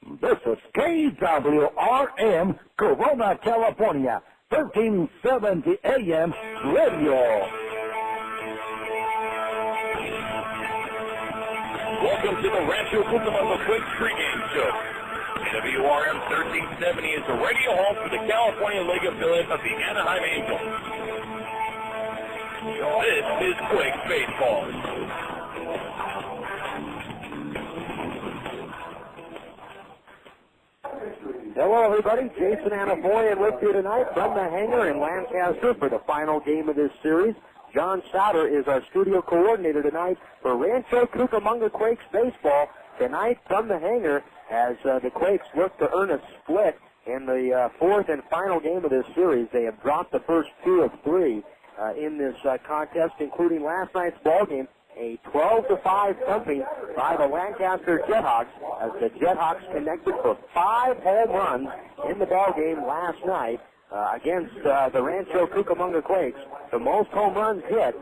This is KWRM, Corona, California, 1370 AM radio. Welcome to the Rancho Cucamonga Quakes pregame show. KWRM 1370 is the radio home for the California League affiliate of the Anaheim Angels. This is Quakes baseball. Hello, everybody. Jason Anapoyan with you tonight from the hangar in Lancaster for the final game of this series. John Sauter is our studio coordinator tonight for Rancho Cucamonga Quakes baseball. Tonight from the hangar as the Quakes look to earn a split in the fourth and final game of this series. They have dropped the first 2 of 3 in this contest, including last night's ball game. A 12-5 thumping by the Lancaster JetHawks as the JetHawks connected for 5 home runs in the ball game last night against the Rancho Cucamonga Quakes. The most home runs hit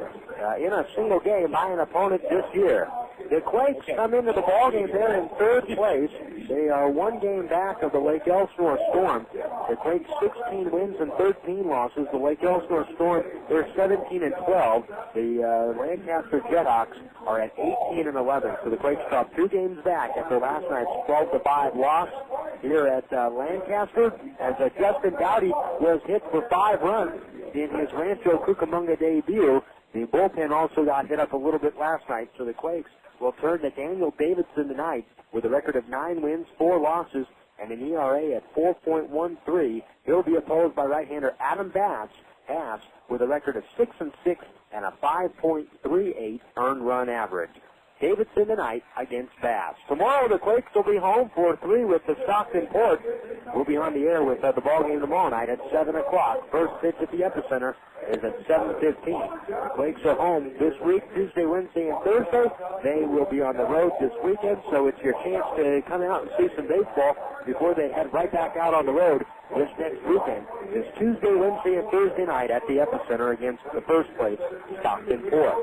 in a single game by an opponent this year. The Quakes come into the ball game there in third place. They are 1 game back of the Lake Elsinore Storm. The Quakes 16 wins and 13 losses. The Lake Elsinore Storm, they're 17 and 12. The Lancaster JetHawks are at 18 and 11. So the Quakes dropped 2 games back after last night's 12-5 loss here at Lancaster, as Justin Dowdy was hit for 5 runs in his Rancho Cucamonga debut. The bullpen also got hit up a little bit last night, so the Quakes will turn to Daniel Davidson tonight with a record of 9 wins, 4 losses, and an ERA at 4.13. He'll be opposed by right-hander Adam Bass with a record of 6-6 and a 5.38 earned run average. Davidson tonight against Bass. Tomorrow the Quakes will be home for 3 with the Stockton Port. We'll be on the air with the ball game tomorrow night at 7 o'clock. First pitch at the Epicenter is at 7:15. The Quakes are home this week, Tuesday, Wednesday, and Thursday. They will be on the road this weekend, so it's your chance to come out and see some baseball before they head right back out on the road this next weekend. It's Tuesday, Wednesday, and Thursday night at the Epicenter against the first place, Stockton Port.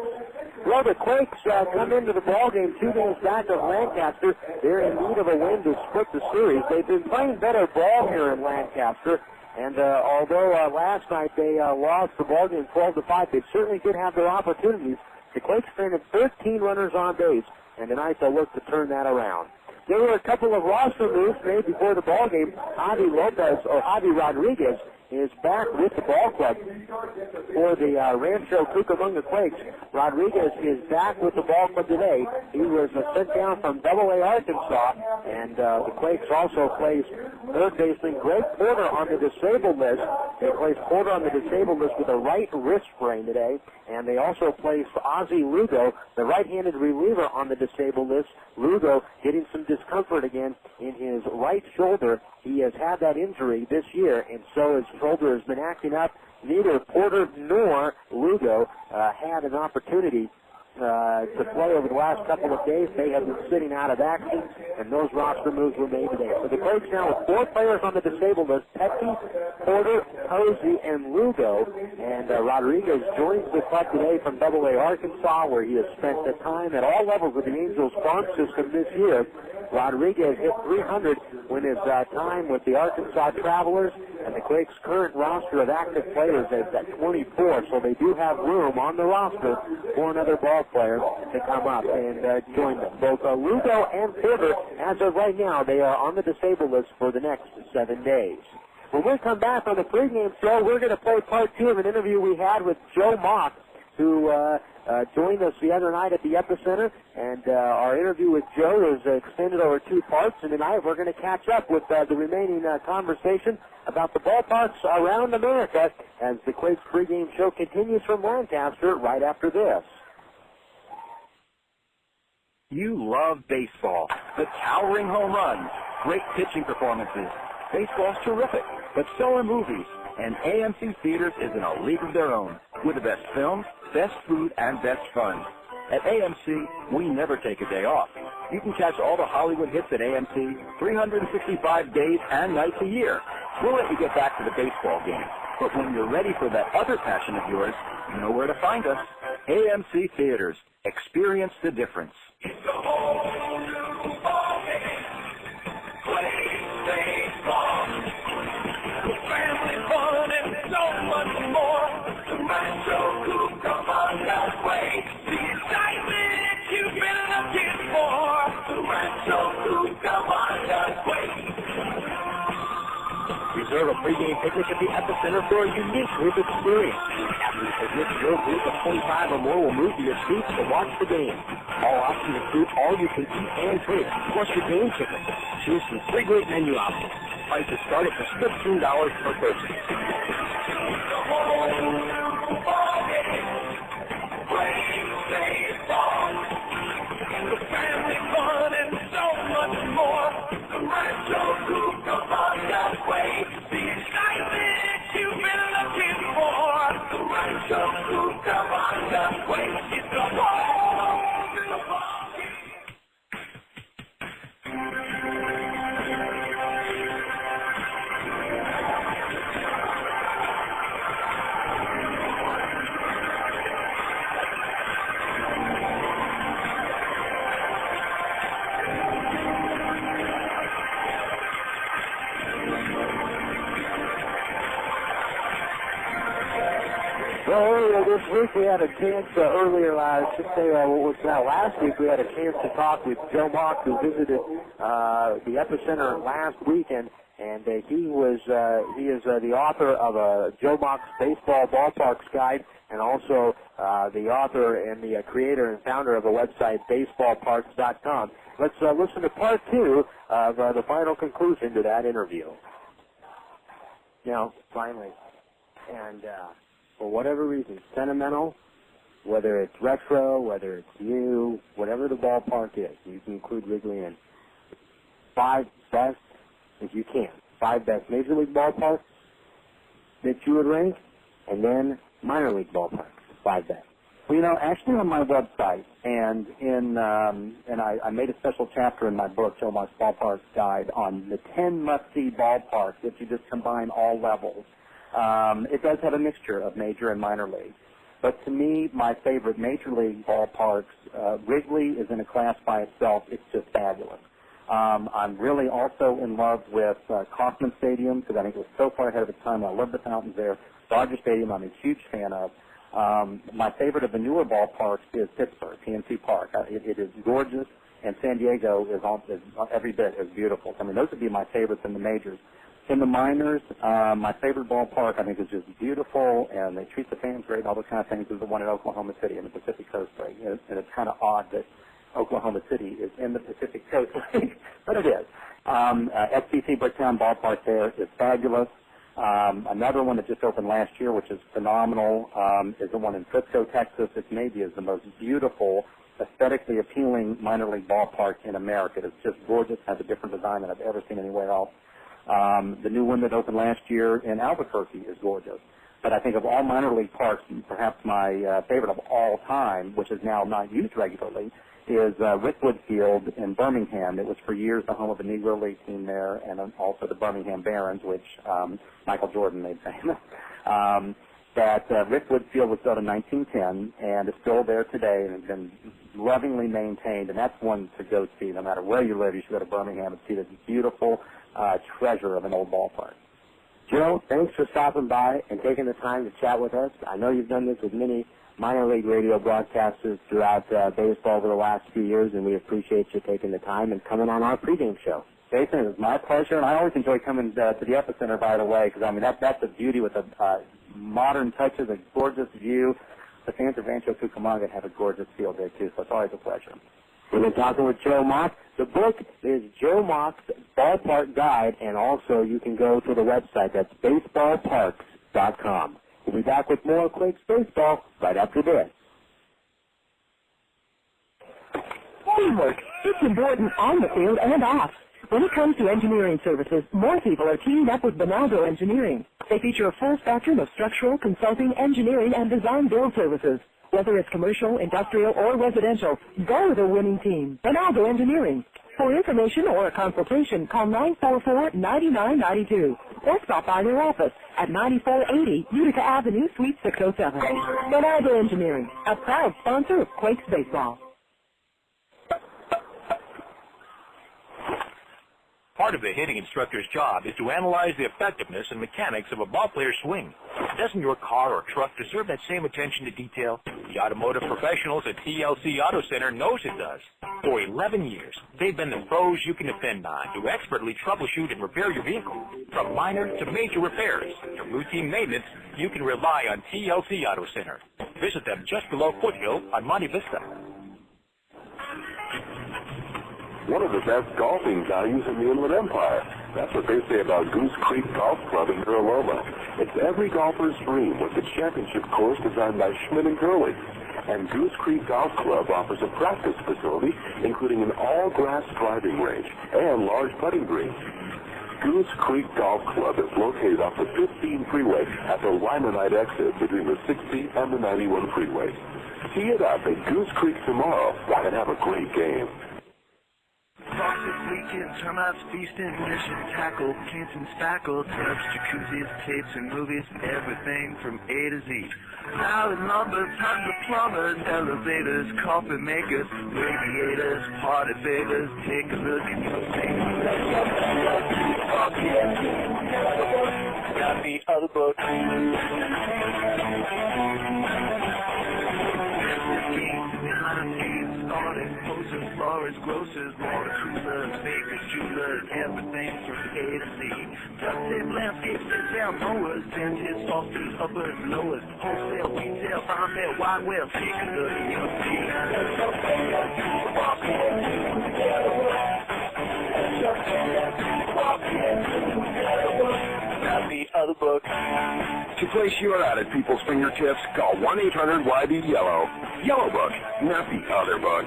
Well, the Quakes come into the ball game 2 games back of Lancaster. They're in need of a win to split the series. They've been playing better ball here in Lancaster, and although last night they lost the ball game 12-5, they certainly did have their opportunities. The Quakes stranded 13 runners on base, and tonight they'll look to turn that around. There were a couple of roster moves made before the ball game. Javi Rodriguez is back with the ball club for the Rancho Cucamonga Quakes. Rodriguez is back with the ball club today. He was sent down from AA Arkansas, and the Quakes also placed third baseman Greg Porter on the disabled list. They placed Porter on the disabled list with a right wrist sprain today, and they also placed Ozzie Lugo, the right-handed reliever, on the disabled list. Lugo getting some discomfort again in his right shoulder. He has had that injury this year, and so his shoulder has been acting up. Neither Porter nor Lugo had an opportunity to play over the last couple of days. They have been sitting out of action, and those roster moves were made today. So the Quakes now with 4 players on the disabled list: Petke, Porter, Posey, and Lugo. And Rodriguez joins the club today from AA Arkansas, where he has spent the time at all levels of the Angels farm system this year. Rodriguez hit 300 when his time with the Arkansas Travelers, and the Quakes' current roster of active players is at 24, so they do have room on the roster for another ball player to come up and join them. Both Lugo and Porter, as of right now, they are on the disabled list for the next 7 days. When we come back on the pregame show, we're going to play part 2 of an interview we had with Joe Mock, who joined us the other night at the Epicenter, and our interview with Joe is extended over 2 parts, and tonight we're going to catch up with the remaining conversation about the ballparks around America as the Quakes pregame show continues from Lancaster right after this. You love baseball. The towering home runs, great pitching performances. Baseball's terrific, but so are movies. And AMC Theaters is in a league of their own, with the best films, best food, and best fun. At AMC, we never take a day off. You can catch all the Hollywood hits at AMC 365 days and nights a year. We'll let you get back to the baseball game. But when you're ready for that other passion of yours, you know where to find us. AMC Theaters. Experience the difference. It's the whole ball game. Rancho Cucamonga Quakes. Reserve a pregame picnic at the Epicenter for a unique group experience. After the picnic, your group of 25 or more will move to your seats to watch the game. All options include all-you-can-eat and drink, plus your game ticket. Choose from 3 great menu options. Prices start at just $15 per person. The family fun and so much more. The Rancho Cucamonga Quakes. The excitement you've been looking for. The Rancho Cucamonga Quakes. It's the home to the ball game. Well, this week we had a chance last week we had a chance to talk with Joe Mock, who visited the Epicenter last weekend, and he is the author of Joe Mock's Baseball Ballparks Guide, and also the author and the creator and founder of the website baseballparks.com. Let's listen to part 2 of the final conclusion to that interview. Now, finally, and for whatever reason, sentimental, whether it's retro, whether it's new, whatever the ballpark is, you can include Wrigley in. 5 best, if you can, 5 best Major League ballparks that you would rank, and then minor league ballparks, 5 best. Well, you know, actually on my website, and I made a special chapter in my book, Joe Mock's Ballparks Guide, on the 10 must-see ballparks if you just combine all levels. It does have a mixture of major and minor league. But to me, my favorite major league ballparks, Wrigley is in a class by itself. It's just fabulous. I'm really also in love with Kauffman Stadium because I think it was so far ahead of its time. I love the fountains there. Dodger Stadium, I'm a huge fan of. My favorite of the newer ballparks is Pittsburgh, PNC Park. It is gorgeous, and San Diego is every bit as beautiful. I mean, those would be my favorites in the majors. In the minors, my favorite ballpark, I think, is just beautiful, and they treat the fans great and all those kind of things, is the one in Oklahoma City in the Pacific Coast League. And it's kind of odd that Oklahoma City is in the Pacific Coast League, but it is. SBC Bricktown Ballpark there is fabulous. Another one that just opened last year, which is phenomenal, is the one in Frisco, Texas. It maybe is the most beautiful, aesthetically appealing minor league ballpark in America. It's just gorgeous, has a different design than I've ever seen anywhere else. The new one that opened last year in Albuquerque is gorgeous. But I think of all minor league parks, perhaps my favorite of all time, which is now not used regularly, is Rickwood Field in Birmingham. It was for years the home of the Negro League team there, and also the Birmingham Barons, which Michael Jordan made famous. Rickwood Field was built in 1910 and is still there today and has been lovingly maintained, and that's one to go see. No matter where you live, you should go to Birmingham and see this beautiful treasure of an old ballpark. Joe, thanks for stopping by and taking the time to chat with us. I know you've done this with many minor league radio broadcasters throughout baseball over the last few years, and we appreciate you taking the time and coming on our pregame show. Jason, it was my pleasure, and I always enjoy coming to the Epicenter, by the way, because, I mean, that's the beauty with the modern touches, a gorgeous view. The fans of Rancho Cucamonga have a gorgeous field there, too, so it's always a pleasure. We've been talking with Joe Mock. The book is Joe Mock's Ballpark Guide, and also you can go to the website. That's baseballparks.com. We'll be back with more Quakes baseball right after this. Teamwork. It's important on the field and off. When it comes to engineering services, more people are teamed up with Bonaldo Engineering. They feature a full spectrum of structural, consulting, engineering, and design build services. Whether it's commercial, industrial, or residential, go with a winning team. Bonaldo Engineering. For information or a consultation, call 944-9992 or stop by their office at 9480 Utica Avenue, Suite 607. Bonaldo Engineering, a proud sponsor of Quakes Baseball. Part of the hitting instructor's job is to analyze the effectiveness and mechanics of a ball player's swing. Doesn't your car or truck deserve that same attention to detail? The automotive professionals at TLC Auto Center knows it does. For 11 years, they've been the pros you can depend on to expertly troubleshoot and repair your vehicle. From minor to major repairs to routine maintenance, you can rely on TLC Auto Center. Visit them just below Foothill on Monte Vista. One of the best golfing values in the Inland Empire. That's what they say about Goose Creek Golf Club in Loma. It's every golfer's dream with the championship course designed by Schmidt and Curley. And Goose Creek Golf Club offers a practice facility, including an all-grass driving range and large putting greens. Goose Creek Golf Club is located off the 15 freeway at the Limonite exit between the 60 and the 91 freeway. Tee it up at Goose Creek tomorrow and have a great game. Faucets leaking, termites feasting, mission tackle, cans and spackle, tubs, jacuzzis, tapes and movies, everything from A to Z. Now in lumber, tons of plumbers, elevators, coffee makers, radiators, party favors, take a look at your face. Got the other book. Posers, florists, grocers, water coolers, bakers, jewelers, everything from A to Z. Duct tape, landscape, sit-down mowers, dentists, fosters, uppers, lowers, wholesale, retail, farm mail, wide well, take a look at your feet. The other book. To place your ad at people's fingertips, call 1-800-YB-YELLOW. Yellow Book, not the other book.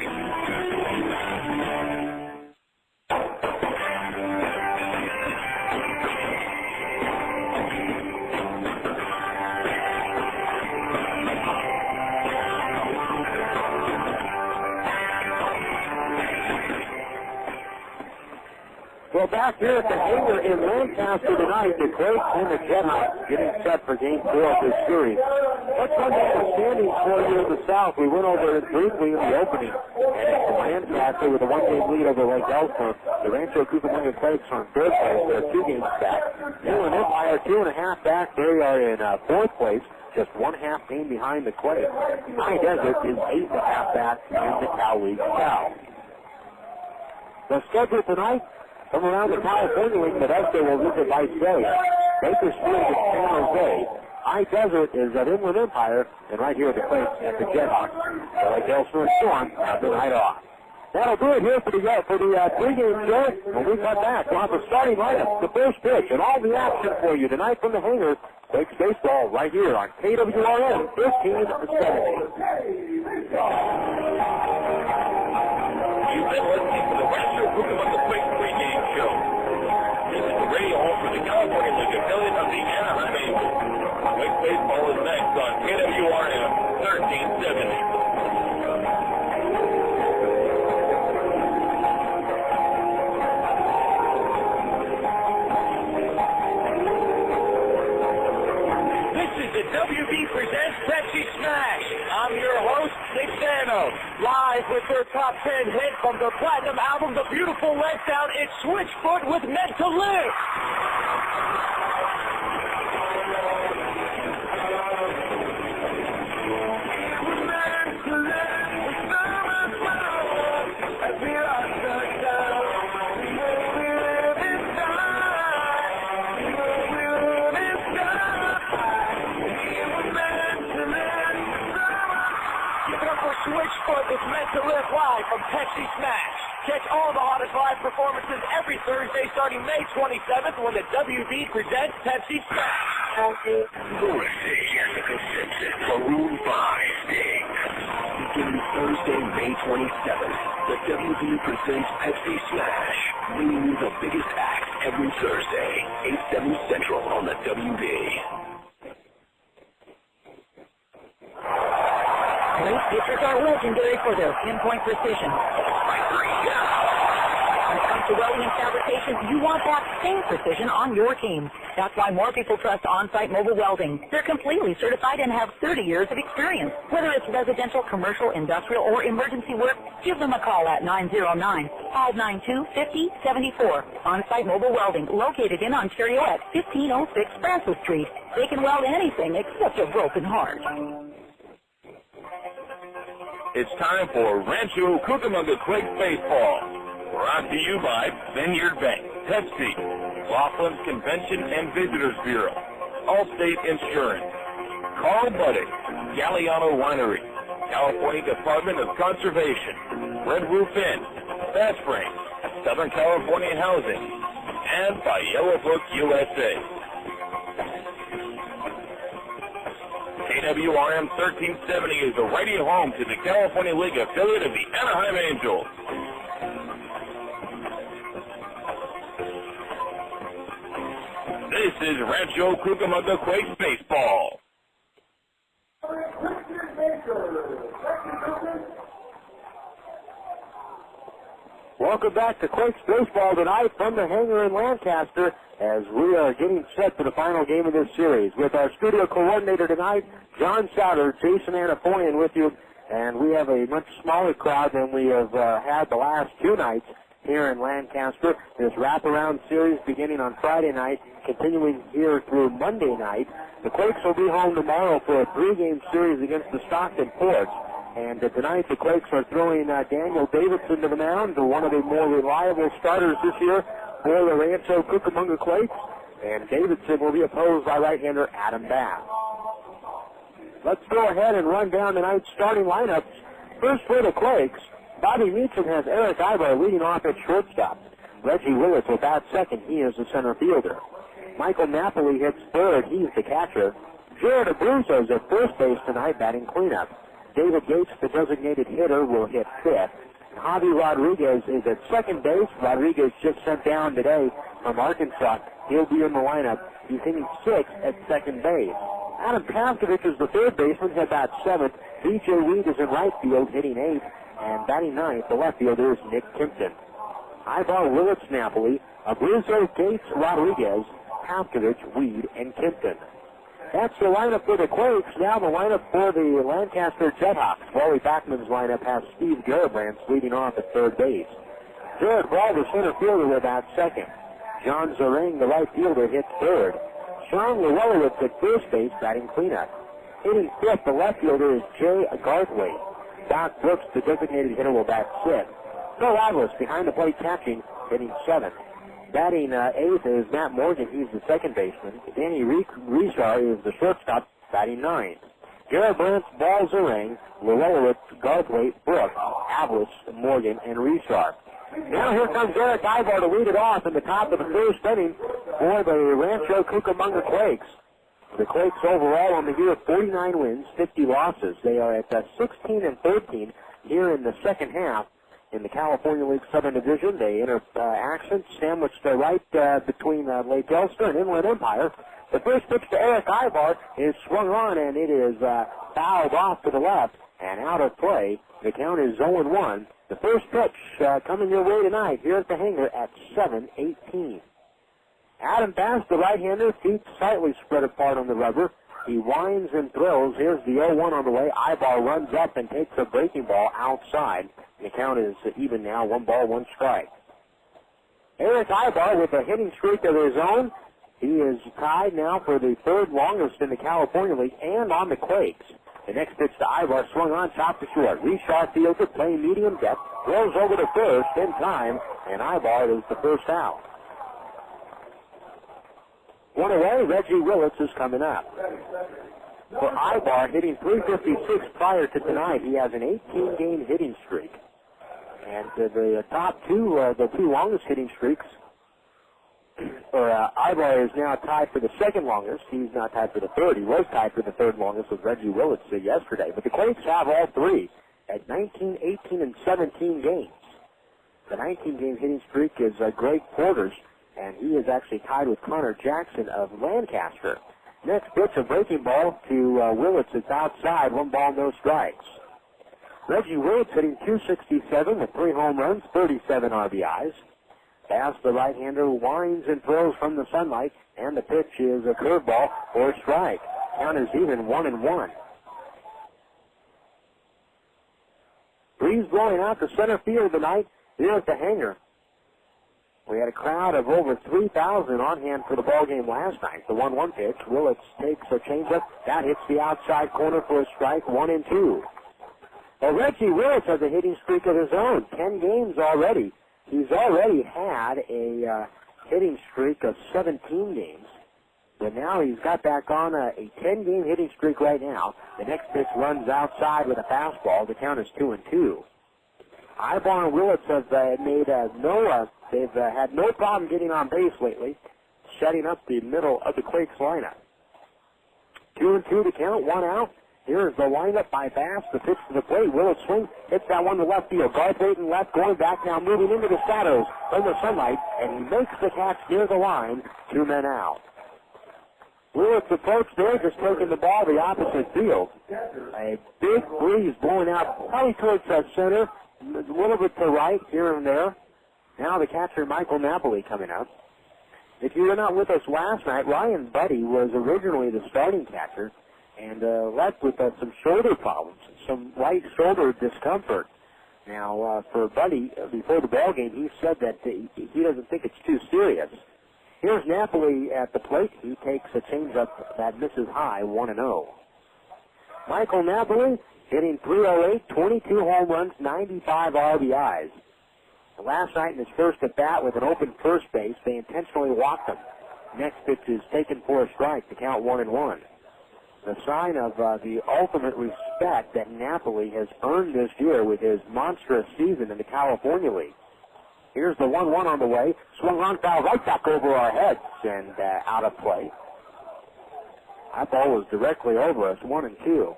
Well, back here at the hangar in Lancaster tonight, the Quakes and the JetHawks getting set for Game 4 of this series. Let's run down the standings for you in the South. We went over it briefly in the opening. And Lancaster with a one-game lead over Lake Elsinore. The Rancho Cucamonga Quakes are in third place. They're 2 games back. Inland Empire 2.5 back. They are in fourth place, just 1.5 game behind the Quakes. High Desert is 8.5 back in the Cal League South. The schedule tonight, from around the California League, Modesto will visit Vice Bay. Bakersfield is San Jose. High Desert is at Inland Empire, and right here at the Quakes at the JetHawks. The Lake Elsinore Storm have the night off. That'll do it here for the pregame show. When we come back, we'll have a starting lineup, the first pitch, and all the action for you tonight from the hangar. Quakes baseball right here on KWRN 1570. You've been listening to the Rancho Cucamonga Quakes pregame show. This is the radio home for the California League affiliate of the Anaheim Angels. Quakes baseball is next on KWRN 1370. WB presents Pepsi Smash. I'm your host, Nick Dano. Live with their top 10 hit from the platinum album, The Beautiful Letdown, it's Switchfoot with Meant to Live. Switchfoot is Meant to Live live from Pepsi Smash. Catch all the hottest live performances every Thursday starting May 27th when the WB presents Pepsi Smash. Thursday at the Consensus Maroon 5 Sting. Beginning Thursday, May 27th, the WB presents Pepsi Smash, bringing you the biggest acts every Thursday, 8, 7 Central on the WB. Great pitchers are legendary for their pinpoint precision. When it comes to welding and fabrication, you want that same precision on your team. That's why more people trust On-Site Mobile Welding. They're completely certified and have 30 years of experience. Whether it's residential, commercial, industrial, or emergency work, give them a call at 909-592-5074. On-Site Mobile Welding, located in Ontario at 1506 Francis Street. They can weld anything except a broken heart. It's time for Rancho Cucamonga Quakes Baseball. Brought to you by Vineyard Bank, Pepsi, Laughlin's Convention and Visitors Bureau, Allstate Insurance, Carl Buddick, Galliano Winery, California Department of Conservation, Red Roof Inn, Fast Frame, Southern California Housing, and by Yellow Book USA. KWRM 1370 is the radio home to the California League affiliate of the Anaheim Angels. This is Rancho Cucamonga Quakes Baseball. Welcome back to Quakes Baseball tonight from the hangar in Lancaster as we are getting set for the final game of this series. With our studio coordinator tonight, John Souter, Jason Anafoyan with you, and we have a much smaller crowd than we have had the last two nights here in Lancaster. This wraparound series beginning on Friday night, continuing here through Monday night. The Quakes will be home tomorrow for a three-game series against the Stockton Forts. And tonight the Quakes are throwing Daniel Davidson to the mound, one of the more reliable starters this year for the Rancho Cucamonga Quakes. And Davidson will be opposed by right-hander Adam Bass. Let's go ahead and run down tonight's starting lineups. First for the Quakes, Bobby Meacham has Erick Aybar leading off at shortstop. Reggie Willits will bat second. He is the center fielder. Michael Napoli hits third. He's the catcher. Jared Abruzzo is at first base tonight, batting cleanup. David Gates, the designated hitter, will hit fifth. Javi Rodriguez is at second base. Rodriguez just sent down today from Arkansas. He'll be in the lineup. He's hitting sixth at second base. Adam Paskovich is the third baseman. He'll bat seventh. B.J. Weed is in right field, hitting eighth. And batting ninth, the left fielder is Nick Kimpton. Aybar, Willits, Napoli, Abruzzo, Gates, Rodriguez, Paskovich, Weed, and Kimpton. That's the lineup for the Quakes. Now the lineup for the Lancaster JetHawks. Wally Backman's lineup has Steve Garibrandt leading off at third base. Jared Ball, the center fielder, will bat second. John Zarang, the right fielder, hits third. Sean Llewellyn at first base, batting cleanup. Hitting fifth, the left fielder is Jay Garthwaite. Doc Brooks, the designated hitter, will bat sixth. Phil Atlas, behind the plate catching, hitting seventh. Batting eighth is Matt Morgan. He's the second baseman. Danny Richar is the shortstop, batting ninth. Garibrandt, Ball, Zarang, Llewellyn, Garthwaite, Brooks, Atlas, Morgan, and Richar. Now here comes Erick Aybar to lead it off in the top of the first inning for the Rancho Cucamonga Quakes. The Quakes overall on the year 49 wins, 50 losses. They are at 16-13 here in the second half. In the California League Southern Division, they enter action, sandwiched right between Lake Elster and Inland Empire. The first pitch to Erick Aybar is swung on, and it is fouled off to the left and out of play. The count is 0-1. The first pitch coming your way tonight here at the hangar at 7:18. Adam Bass, the right-hander, feet slightly spread apart on the rubber. He winds and throws. Here's the 0-1 on the way. Aybar runs up and takes a breaking ball outside. The count is even now, 1 ball, 1 strike. Erick Aybar with a hitting streak of his own. He is tied now for the third longest in the California League and on the Quakes. The next pitch to Aybar swung on, chopped to short. Richar fielder playing medium depth, rolls over to first in time, and Aybar is the first out. One away, Reggie Willits is coming up. For Aybar, hitting .356 prior to tonight, he has an 18-game hitting streak. And the top two, the two longest hitting streaks, Aybar is now tied for the second longest. He's not tied for the third. He was tied for the third longest with Reggie Willits yesterday. But the Quakes have all three at 19, 18, and 17 games. The 19-game hitting streak is Greg Porter's, and he is actually tied with Connor Jackson of Lancaster. Next pitch, a breaking ball to Willits. It's outside, 1 ball, no strikes. Reggie Willits hitting .267 with 3 home runs, 37 RBIs. Bass, the right-hander, winds and throws from the sunlight, and the pitch is a curveball for a strike. Count is even, 1-1. Breeze blowing out to center field tonight here at the hangar. We had a crowd of over 3,000 on hand for the ball game last night. The 1-1 pitch, Willits takes a changeup. That hits the outside corner for a strike, 1-2. Well, Reggie Willits has a hitting streak of his own, 10 games already. He's already had a hitting streak of 17 games. But now he's got back on a 10-game hitting streak right now. The next pitch runs outside with a fastball. The count is 2-2. Aybar and Willits have they've had no problem getting on base lately, shutting up the middle of the Quakes lineup. 2-2 to count, 1 out. Here's the windup by Bass, the pitch to the plate. Willits swing, hits that one to left field. Garthwaite in left, going back now, moving into the shadows from the sunlight, and he makes the catch near the line. 2 men out. Willits approached there, just taking the ball the opposite field. A big breeze blowing out probably towards the center, a little bit to right here and there. Now the catcher, Michael Napoli, coming up. If you were not with us last night, Ryan Buddy was originally the starting catcher and left with some shoulder problems, some right shoulder discomfort. Now, for Buddy, before the ball game, he said that he doesn't think it's too serious. Here's Napoli at the plate. He takes a changeup that misses high, 1-0. Michael Napoli hitting .308, 22 home runs, 95 RBIs. Last night in his first at-bat with an open first base, they intentionally walked him. Next pitch is taken for a strike to count 1-1. The sign of the ultimate respect that Napoli has earned this year with his monstrous season in the California League. Here's the 1-1 on the way. Swung on, foul right back over our heads and out of play. That ball was directly over us, 1-2.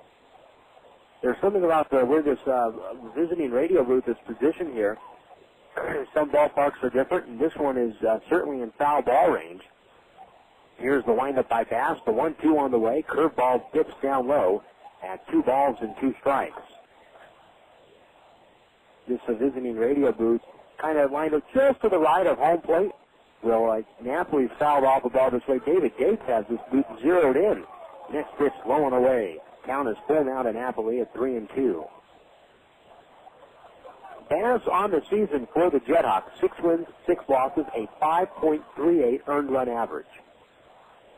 There's something about where this visiting radio booth is positioned here. Some ballparks are different, and this one is certainly in foul ball range. Here's the windup by Bass, the 1-2 on the way. Curveball dips down low at 2 balls and 2 strikes. This visiting radio booth kind of lined up just to the right of home plate. Well, Napoli's fouled off the ball this way. David Gates has this booth zeroed in. Next pitch low and away. Count is full now to Napoli at 3-2. Bass on the season for the JetHawks, 6 wins, 6 losses, a 5.38 earned run average.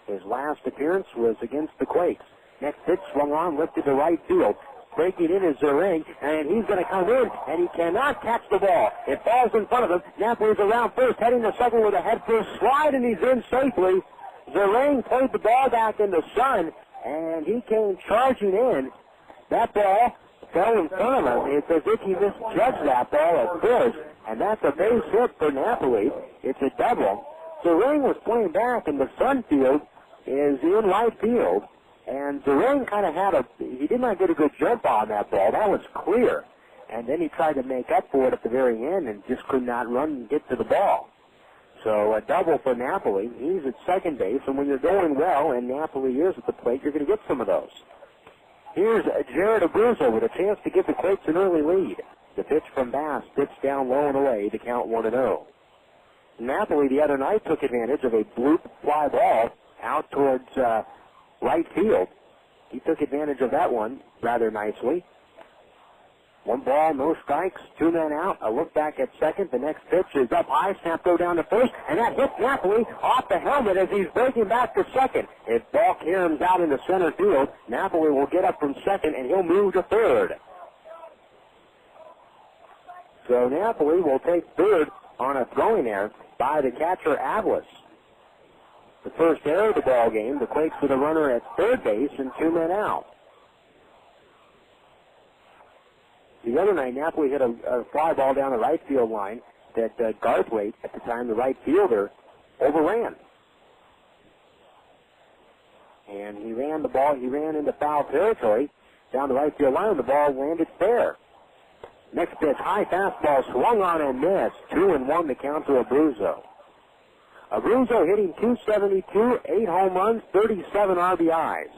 His last appearance was against the Quakes. Next pitch swung on, lifted to right field. Breaking in is Zering, and he's going to come in, and he cannot catch the ball. It falls in front of him. Napoli's around first, heading to second with a head first slide, and he's in safely. Zering played the ball back in the sun, and he came charging in. That ball fell in front of him. It's as if he misjudged that ball at first, and that's a base hit for Napoli. It's a double. Zering was playing back, and the sun field is in right field. And Zering kind of he did not get a good jump on that ball. That was clear. And then he tried to make up for it at the very end and just could not run and get to the ball. So a double for Napoli. He's at second base, and when you're going well, and Napoli is at the plate, you're going to get some of those. Here's Jared Abruzzo with a chance to give the Quakes an early lead. The pitch from Bass dips down low and away to count 1-0. Napoli the other night took advantage of a bloop fly ball out towards right field. He took advantage of that one rather nicely. 1 ball, no strikes, 2 men out. A look back at second. The next pitch is up high. Snap go down to first, and that hits Napoli off the helmet as he's breaking back to second. If ball caroms out into center field, Napoli will get up from second, and he'll move to third. So Napoli will take third on a throwing error by the catcher, Avlis. The first error of the ball game, the Quakes with a runner at third base and 2 men out. The other night, Napoli hit a fly ball down the right field line that Garthwaite, at the time the right fielder, overran. And he ran into foul territory down the right field line. The ball landed fair. Next pitch, high fastball swung on and missed. 2-1 the count to Abruzzo. Abruzzo hitting .272, 8 home runs, 37 RBIs.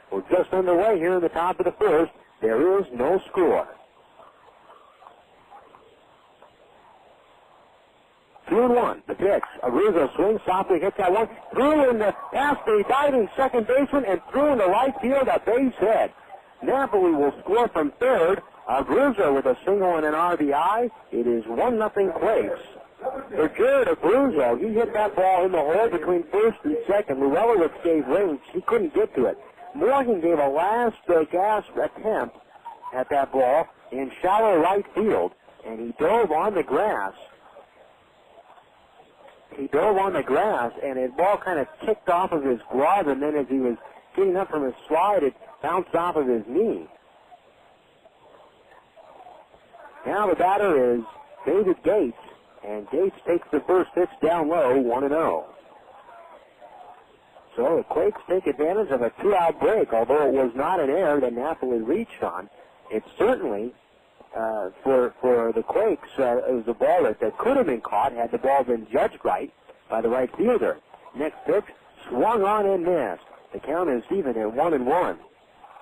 We're just underway here in the top of the first. There is no score. 2-1, the pitch. Abruzzo swings, softly hits that one. Threw in the past the diving second baseman and threw in the right field a base hit. Napoli will score from third. Abruzzo with a single and an RBI. It is 1-0 Quakes. For Jared Abruzzo, he hit that ball in the hole between first and second. Lurelowitz gave range. He couldn't get to it. Morgan gave a last gasp attempt at that ball, in shallow right field, and he dove on the grass. And the ball kind of kicked off of his glove, and then as he was getting up from his slide, it bounced off of his knee. Now the batter is David Gates, and Gates takes the first pitch down low, 1-0. So the Quakes take advantage of a 2-out break, although it was not an error that Napoli reached on. It certainly, for the Quakes, it was a ball that could have been caught had the ball been judged right by the right fielder. Next pitch, swung on and missed. The count is even at 1-1.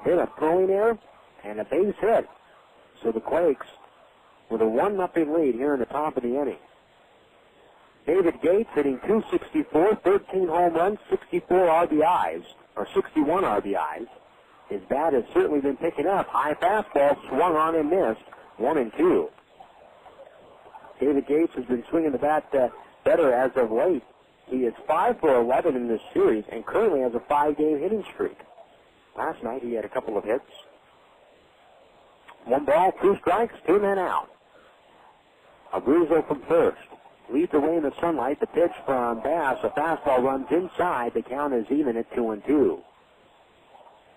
Then a throwing error and a base hit. So the Quakes with a 1-0 lead here in the top of the inning. David Gates hitting .264, 13 home runs, 64 RBIs, or 61 RBIs. His bat has certainly been picking up. High fastball swung on and missed, 1-2. David Gates has been swinging the bat better as of late. He is 5 for 11 in this series and currently has a 5-game hitting streak. Last night he had a couple of hits. 1 ball, 2 strikes, 2 men out. Abruzzo from first. Leads away in the sunlight. The pitch from Bass. A fastball runs inside. The count is even at 2-2.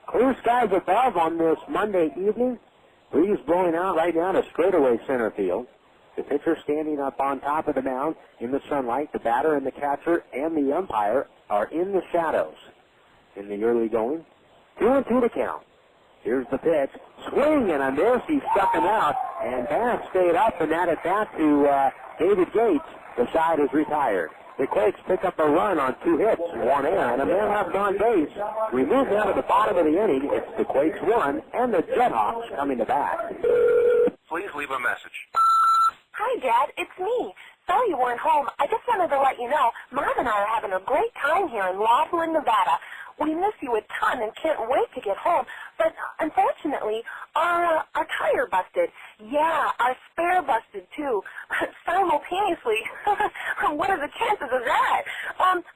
Clear skies above on this Monday evening. Breeze blowing out right now to straightaway center field. The pitcher standing up on top of the mound in the sunlight. The batter and the catcher and the umpire are in the shadows. In the early going, 2-2 to count. Here's the pitch. Swing and a miss. He struck him out. And Bass stayed up, and that at bat to David Gates. The side is retired. The Quakes pick up a run on 2 hits, 1 error, and a man left on base. We move now to the bottom of the inning. It's the Quakes 1 and the JetHawks coming to bat. Please leave a message. Hi, Dad. It's me. Sorry you weren't home. I just wanted to let you know, Mom and I are having a great time here in Laughlin, Nevada. We miss you a ton and can't wait to get home. But unfortunately, our tire busted. Yeah, our spare busted too, simultaneously. What are the chances of that?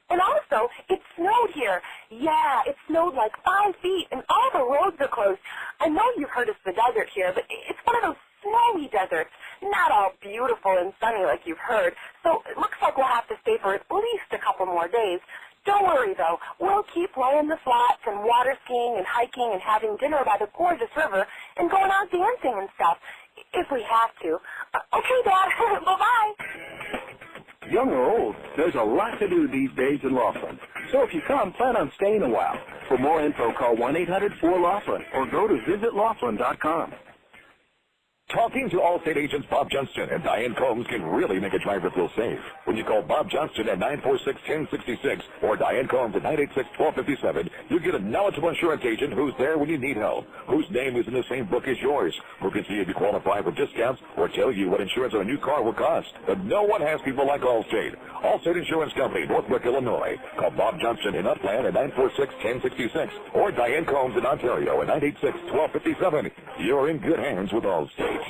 And also, it snowed here. Yeah, it snowed like 5 feet, and all the roads are closed. I know you've heard it's the desert here, but it's one of those snowy deserts, not all beautiful and sunny like you've heard. So it looks like we'll have to stay for at least a couple more days. Don't worry, though. We'll keep playing the slots and water skiing and hiking and having dinner by the gorgeous river and going out dancing and stuff, if we have to. Okay, Dad. Bye-bye. Young or old, there's a lot to do these days in Laughlin. So if you come, plan on staying a while. For more info, call 1-800-4-LAUGHLIN or go to visitlaughlin.com. Talking to Allstate agents Bob Johnston and Diane Combs can really make a driver feel safe. When you call Bob Johnston at 946-1066 or Diane Combs at 986-1257, you get a knowledgeable insurance agent who's there when you need help, whose name is in the same book as yours, who can see if you qualify for discounts or tell you what insurance on a new car will cost. But no one has people like Allstate. Allstate Insurance Company, Northbrook, Illinois. Call Bob Johnston in Upland at 946-1066 or Diane Combs in Ontario at 986-1257. You're in good hands with Allstate.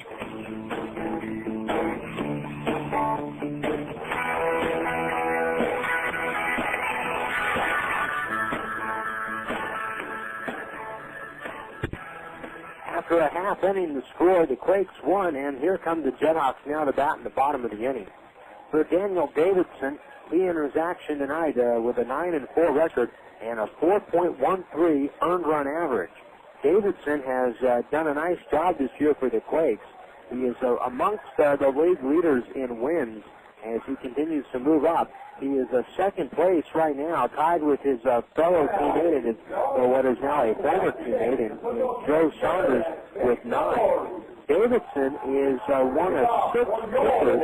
After a half inning, the score, the Quakes won, and here come the JetHawks now to bat in the bottom of the inning. For Daniel Davidson, he enters action tonight with a 9-4 record and a 4.13 earned run average. Davidson has done a nice job this year for the Quakes. He is amongst the league leaders in wins as he continues to move up. He is second place right now, tied with his fellow teammate and what is now a former teammate in Joe Saunders with 9. Davidson is one of 6 pitchers.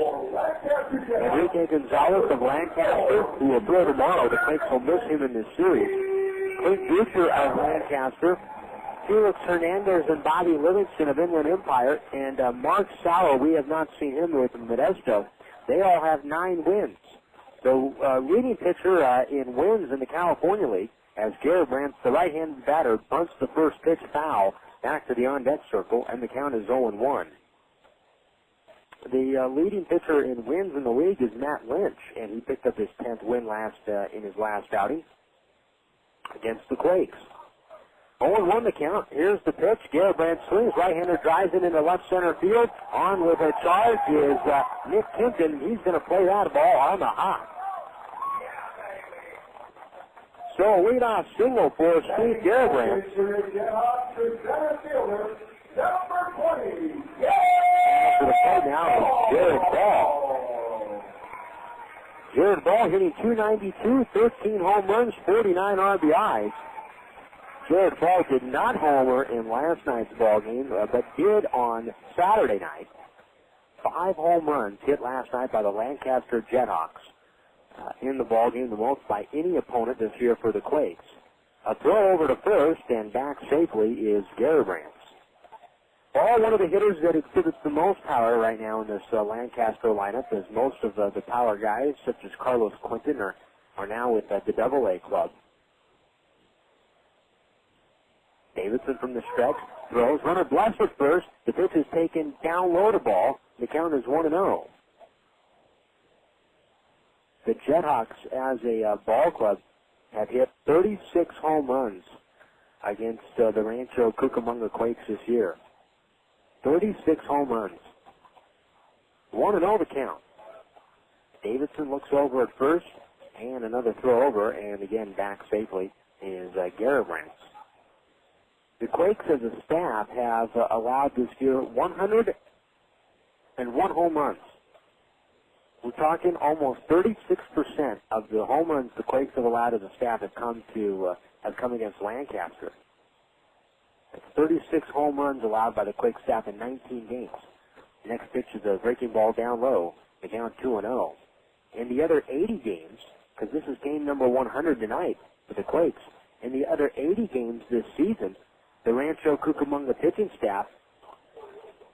Enrique Gonzalez of Lancaster, who will throw tomorrow. The Quakes will miss him in this series. Clint Butcher of Lancaster, Felix Hernandez and Bobby Livingston of Inland Empire, and Mark Sauer, we have not seen him with Modesto. They all have 9 wins. So leading pitcher in wins in the California League, as Garrett Brantz, the right-handed batter, bunts the first pitch foul back to the on-deck circle, and the count is 0-1. The leading pitcher in wins in the league is Matt Lynch, and he picked up his 10th win in his last outing against the Quakes. 0-1 the count. Here's the pitch. Garibrandt swings. Right-hander drives it into left center field. On with a charge is Nick Kimpton. He's going to play that ball on the hop. So a leadoff single for Steve Garibrandt. For the play now is Jared Ball. Jared Ball hitting .292, 13 home runs, 49 RBIs. Jared Ball did not homer in last night's ball game, but did on Saturday night. 5 home runs hit last night by the Lancaster JetHawks in the ball game, the most by any opponent this year for the Quakes. A throw over to first and back safely is Garibrandt. Ball, one of the hitters that exhibits the most power right now in this Lancaster lineup, as most of the power guys, such as Carlos Quinton, are now with the Double-A club. Davidson from the stretch throws. Runner blessed at first. The pitch is taken down low to ball. The count is 1-0. The JetHawks, as a ball club, have hit 36 home runs against the Rancho Cucamonga Quakes this year. 36 home runs. 1-0 the count. Davidson looks over at first, and another throw over, and again back safely is Garibrandt. The Quakes as a staff have allowed this year 101 home runs. We're talking almost 36% of the home runs the Quakes have allowed as a staff have come against Lancaster. That's 36 home runs allowed by the Quakes staff in 19 games. The next pitch is a breaking ball down low, the count 2-0. In the other 80 games, because this is game number 100 tonight for the Quakes, in the other 80 games this season, the Rancho Cucamonga pitching staff,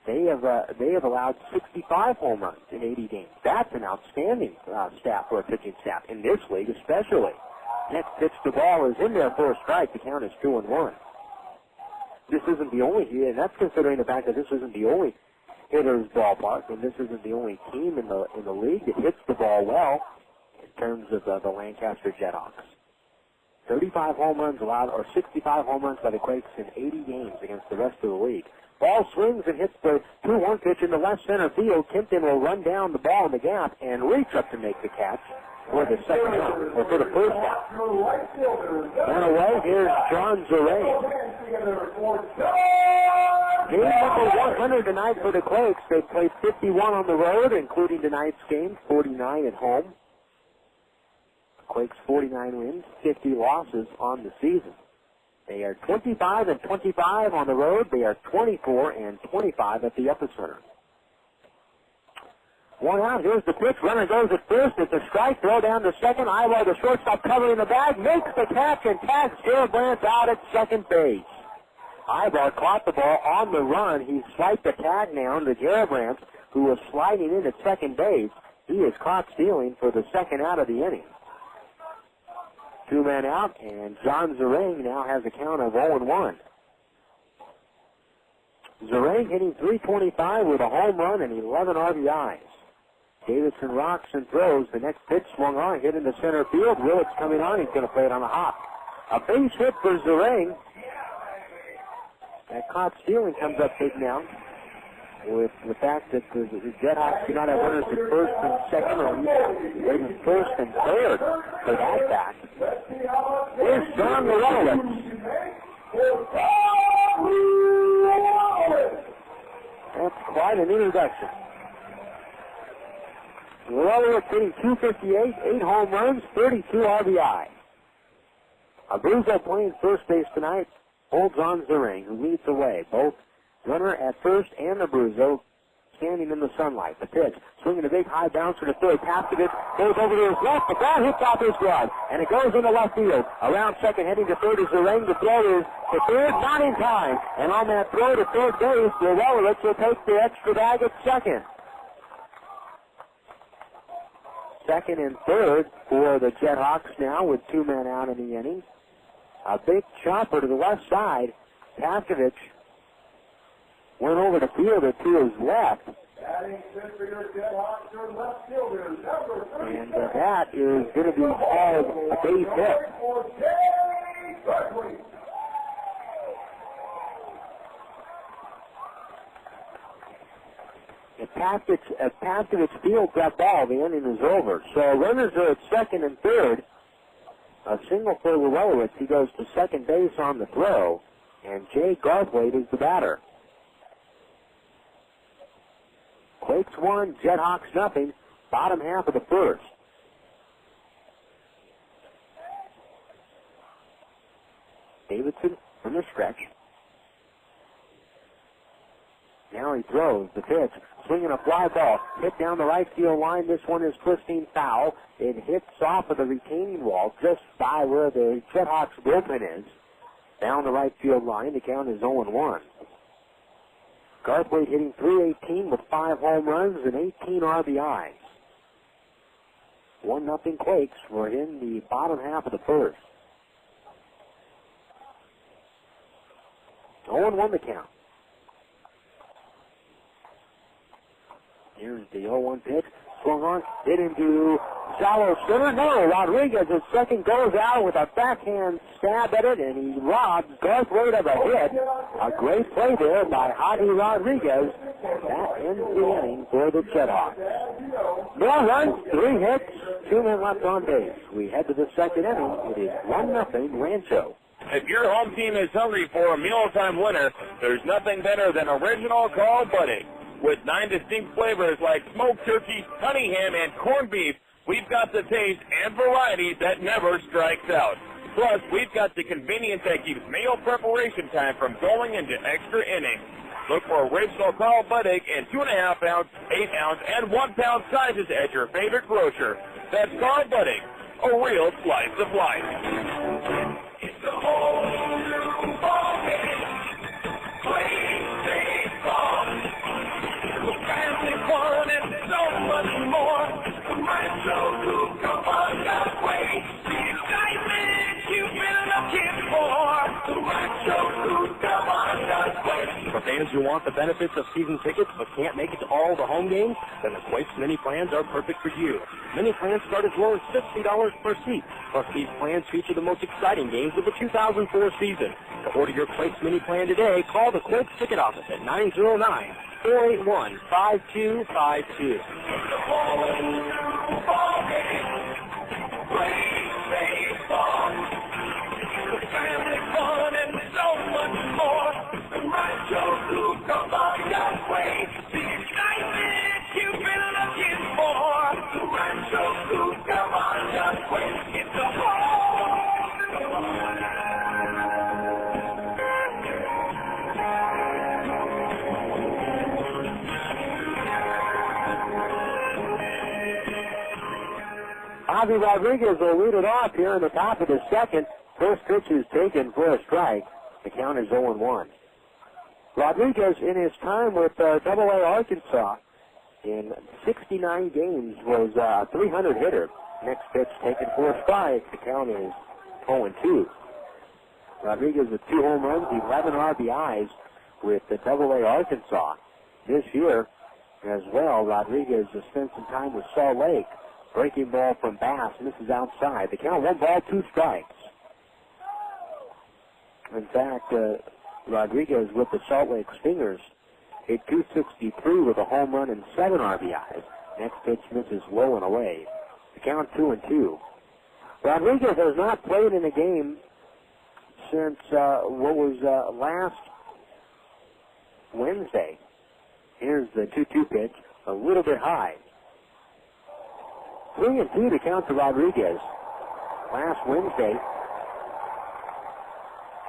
they have allowed 65 home runs in 80 games. That's an outstanding staff for a pitching staff in this league, especially. Next pitch, the ball is in there for a strike. The count is 2-1. This isn't the only, and that's considering the fact that this isn't the only hitter's ballpark, and this isn't the only team in the league that hits the ball well in terms of the Lancaster JetHawks. 35 home runs allowed, or 65 home runs by the Quakes in 80 games against the rest of the league. Ball swings and hits the 2-1 pitch in the left center field. Kimpton will run down the ball in the gap and reach up to make the catch for the second out, or for the first out. And away, here's John Zerain. Game number 100 tonight for the Quakes. They played 51 on the road, including tonight's game, 49 at home. Quakes 49 wins, 50 losses on the season. They are 25-25 on the road. They are 24-25 at the epicenter. One out. Here's the pitch. Runner goes at first. It's a strike. Throw down to second. Aybar, the shortstop, covering the bag, makes the catch and tags Garibrandt out at second base. Aybar caught the ball on the run. He swiped the tag down to Garibrandt, who was sliding in at second base. He is caught stealing for the second out of the inning. 2 men out, and John Zerain now has a count of 0-1. Zerain hitting .325 with a home run and 11 RBIs. Davidson rocks and throws. The next pitch swung on, hit into center field. Willits coming on. He's going to play it on the hop. A base hit for Zerain. That caught stealing comes up big now, with the fact that the JetHawks do not have runners at first and second, or even first and third for that back. Here's John Willits. That's quite an introduction. Willits hitting .258, 8 home runs, 32 RBI. Abruzzo playing first base tonight, holds on Zerain, who leads the way. Both runner at first and Abruzzo standing in the sunlight. The pitch, swinging a big high bouncer to third. Paskovich goes over to his left. The ball hits off his glove, and it goes into left field. Around second, heading to third is Zerain. The throw is to third, not in time. And on that throw to third base, Willits will take the extra bag at second. Second and third for the JetHawks now with 2 men out in the inning. A big chopper to the left side. Paskovich went over the fielder to his left. And that is going to be called a base hit. Paskovich fields that ball, the inning is over. So runners are at second and third. A single for Willits. He goes to second base on the throw, and Jay Garthwaite is the batter. Quakes 1, JetHawks nothing. Bottom half of the first. Davidson from the stretch. Now he throws the pitch, swinging a fly ball, hit down the right field line. This one is twisting foul. It hits off of the retaining wall just by where the JetHawks bullpen is. Down the right field line, the count is 0-1. Garthwaite hitting .318 with 5 home runs and 18 RBIs. 1-0 Quakes. We're in the bottom half of the first. 0-1 the count. Here's the 0-1 pitch. Swung on, hit into shallow center. No, Rodriguez, his second, goes out with a backhand stab at it, and he robs Garthwaite of a hit. A great play there by Javi Rodriguez. That ends the inning for the JetHawks. No runs, 3 hits, 2 men left on base. We head to the second inning. It is 1-0 Rancho. If your home team is hungry for a mealtime winner, there's nothing better than original call budding. With 9 distinct flavors like smoked turkey, honey ham, and corned beef, we've got the taste and variety that never strikes out. Plus, we've got the convenience that keeps meal preparation time from going into extra innings. Look for original call budding in 2.5 ounce, 8 ounce, and 1 pound sizes at your favorite grocer. That's call budding, a real slice of life. It's a whole new ballgame. Quakes baseball. Family fun and so much more. The Rancho Cucamonga Quakes. The excitement you've been looking for. The Rancho Cucamonga Quakes. For fans who want the benefits of season tickets but can't make it to all the home games, then the Quakes mini plans are perfect for you. Mini plans start as low as $50 per seat. Plus, these plans feature the most exciting games of the 2004 season. To order your Quakes mini plan today, call the Quakes ticket office at 909-481-5252. Family fun and so much more. The Rancho Cucamonga Quakes. The excitement you've been looking for. The Rancho Cucamonga Quakes. It's a Javi Rodriguez will lead it off here in the top of the second. First pitch is taken for a strike. The count is 0-1. Rodriguez, in his time with AA Arkansas, in 69 games, was a 300 hitter. Next pitch taken for a strike. The count is 0-2. Rodriguez with 2 home runs, 11 RBIs with the AA Arkansas. This year, as well, Rodriguez has spent some time with Salt Lake. Breaking ball from Bass, misses outside. The count, 1 ball, 2 strikes. In fact, Rodriguez with the Salt Lake Stingers hit .263 with a home run and 7 RBIs. Next pitch misses low and away. The count 2-2. Rodriguez has not played in a game since last Wednesday. Here's the 2-2 pitch, a little bit high. 3-2 to count to Rodriguez. Last Wednesday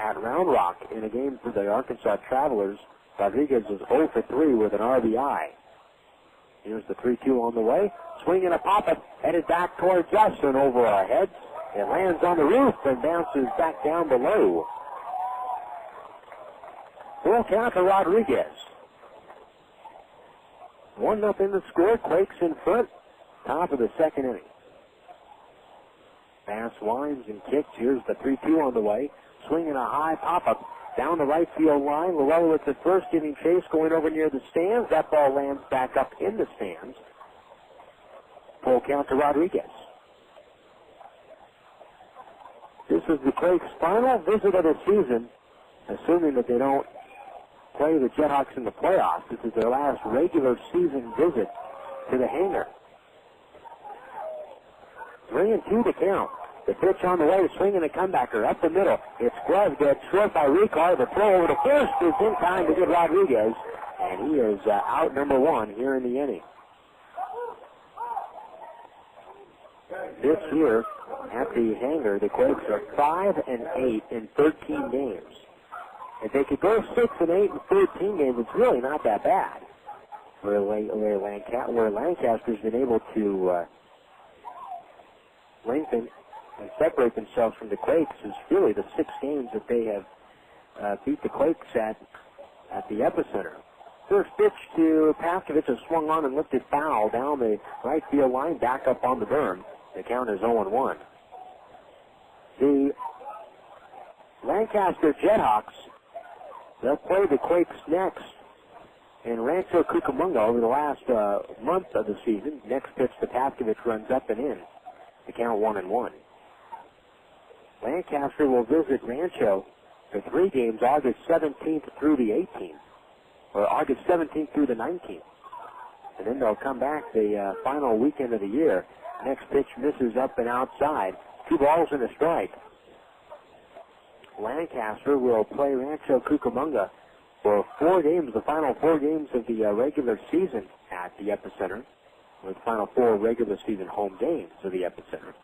at Round Rock in a game for the Arkansas Travelers, Rodriguez was 0 for 3 with an RBI. Here's the 3-2 on the way. Swinging a pop-up, headed back towards us and over our heads. It lands on the roof and bounces back down below. Full count to Rodriguez. 1-0 the score. Quakes in front. Top of the second inning. Bass winds and kicks. Here's the 3-2 on the way. Swinging a high pop-up down the right field line. Willits at first, giving chase, going over near the stands. That ball lands back up in the stands. Full count to Rodriguez. This is the Quakes' final visit of the season, assuming that they don't play the JetHawks in the playoffs. This is their last regular season visit to the hangar. 3-2 to count. The pitch on the way, swinging a comebacker up the middle. It's gloved short by Richar. The throw over to first is in time to get Rodriguez, and he is out number one here in the inning. This year at the hangar, the Quakes are 5-8 in 13 games. If they could go 6-8 in 13 games, it's really not that bad. Where Lancaster's been able to lengthen and separate themselves from the Quakes is really the 6 games that they have beat the Quakes at the epicenter. First pitch to Paskovich is swung on and lifted foul down the right field line, back up on the berm. The count is 0-1. The Lancaster JetHawks, they'll play the Quakes next in Rancho, Cucamonga over the last month of the season. Next pitch to Paskovich runs up and in. The count 1-1. Lancaster will visit Rancho for 3 games, August 17th through the 18th, or August 17th through the 19th. And then they'll come back the final weekend of the year. Next pitch misses up and outside. 2 balls and a strike. Lancaster will play Rancho Cucamonga for 4 games, the final 4 games of the regular season at the epicenter, with the final 4 regular season home games of the epicenter.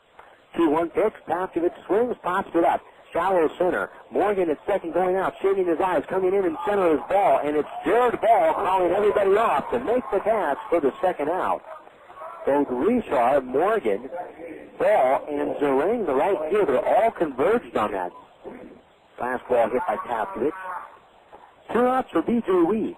2-1 pitch. Paskovich swings, pops it up. Shallow center. Morgan at second going out, shading his eyes, coming in center of his ball, and it's Jared Ball calling everybody off to make the catch for the second out. Both Richar, Morgan, Ball, and Zerang, the right fielder, all converged on that last ball hit by Paskovich. 2 outs for B.J. Weed.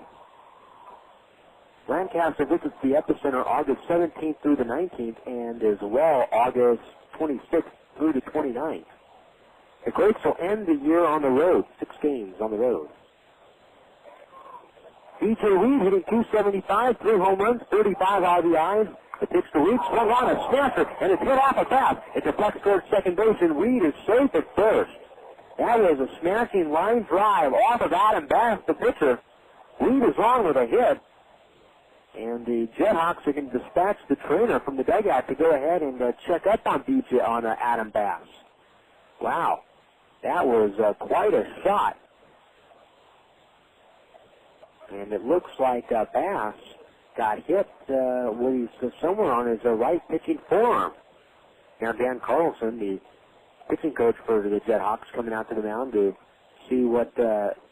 Lancaster visits the epicenter August 17th through the 19th, and as well August 26th through the 29th. The Quakes will end the year on the road, 6 games on the road. B.J. Weed hitting .275, 3 home runs, 35 RBIs. The pitch to Weed, swung on a smasher, and it's hit off a bat. It deflects towards second base, and Weed is safe at first. That was a smashing line drive off of Adam Bass, the pitcher. Weed is on with a hit. And the JetHawks are going to dispatch the trainer from the dugout to go ahead and check up on Adam Bass. Wow, that was quite a shot. And it looks like Bass got hit somewhere on his right pitching forearm. Now Dan Carlson, the pitching coach for the JetHawks, coming out to the mound to see what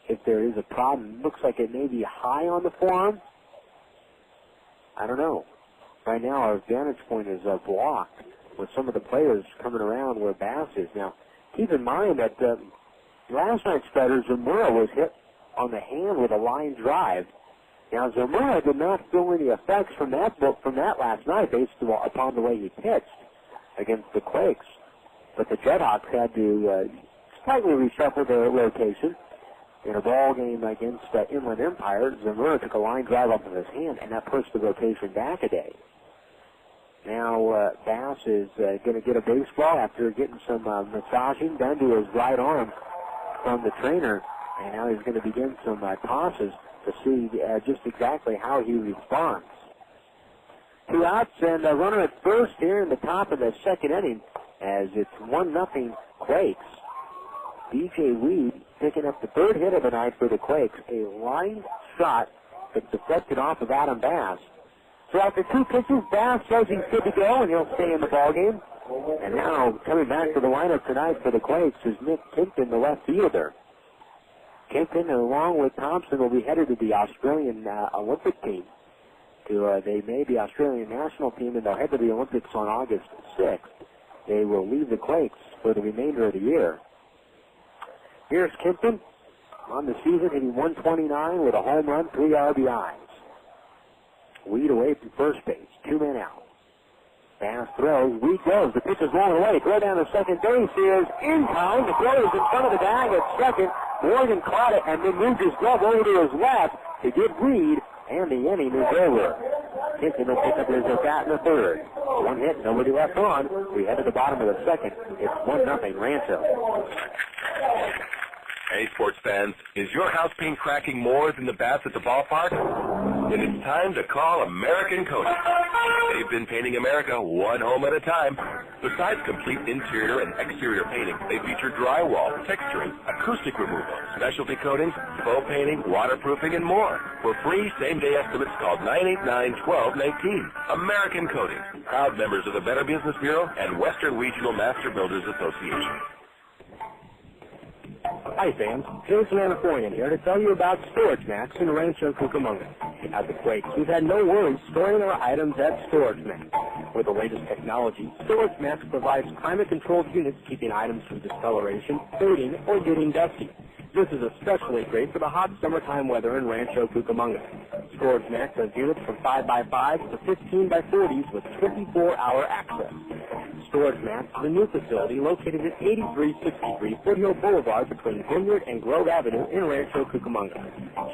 if there is a problem. Looks like it may be high on the forearm. I don't know. Right now, our vantage point is blocked with some of the players coming around where Bass is. Now, keep in mind that last night's batter, Zamora, was hit on the hand with a line drive. Now, Zamora did not feel any effects from that last night based upon the way he pitched against the Quakes. But the JetHawks had to slightly reshuffle their rotation. In a ball game against Inland Empire, Zamora took a line drive off of his hand, and that pushed the rotation back a day. Now Bass is going to get a baseball after getting some massaging done to his right arm from the trainer, and now he's going to begin some tosses to see just exactly how he responds. 2 outs and a runner at first here in the top of the second inning as it's 1-0 Quakes. B.J. Weed picking up the 3rd hit of the night for the Quakes, a line shot that deflected off of Adam Bass. So after 2 pitches, Bass says he's good to go and he'll stay in the ballgame. And now coming back to the lineup tonight for the Quakes is Nick Kempton, the left fielder. Kempton, along with Thompson, will be headed to the Australian Olympic team. They made the Australian national team, and they'll head to the Olympics on August 6th. They will leave the Quakes for the remainder of the year. Here's Kempton on the season, hitting .129 with a home run, 3 RBIs. Weed away from first base, 2 men out. Bass throws, Weed goes, the pitch is rolling away. Throw down to second base is in time. The throw is in front of the bag at second. Morgan caught it and then moved his glove over to his left to get Weed, and the inning is over. Kempton will pick up his bat in the 3rd. 1 hit, nobody left on. We head to the bottom of the 2nd. It's 1-0 Rancho. Hey, sports fans, is your house paint cracking more than the bats at the ballpark? Then it's time to call American Coatings. They've been painting America one home at a time. Besides complete interior and exterior painting, they feature drywall, texturing, acoustic removal, specialty coatings, faux painting, waterproofing, and more. For free same-day estimates, call 989-1219. American Coatings, proud members of the Better Business Bureau and Western Regional Master Builders Association. Hi fans, Jason Anaforian here to tell you about Storage Max in Rancho, Cucamonga. At the Quakes, we've had no worries storing our items at Storage Max. With the latest technology, Storage Max provides climate-controlled units keeping items from discoloration, fading, or getting dusty. This is especially great for the hot summertime weather in Rancho, Cucamonga. Storage Max has units from 5x5s to 15x40s with 24-hour access. Storage Max is a new facility located at 8363 Foothill Boulevard between Vineyard and Grove Avenue in Rancho, Cucamonga.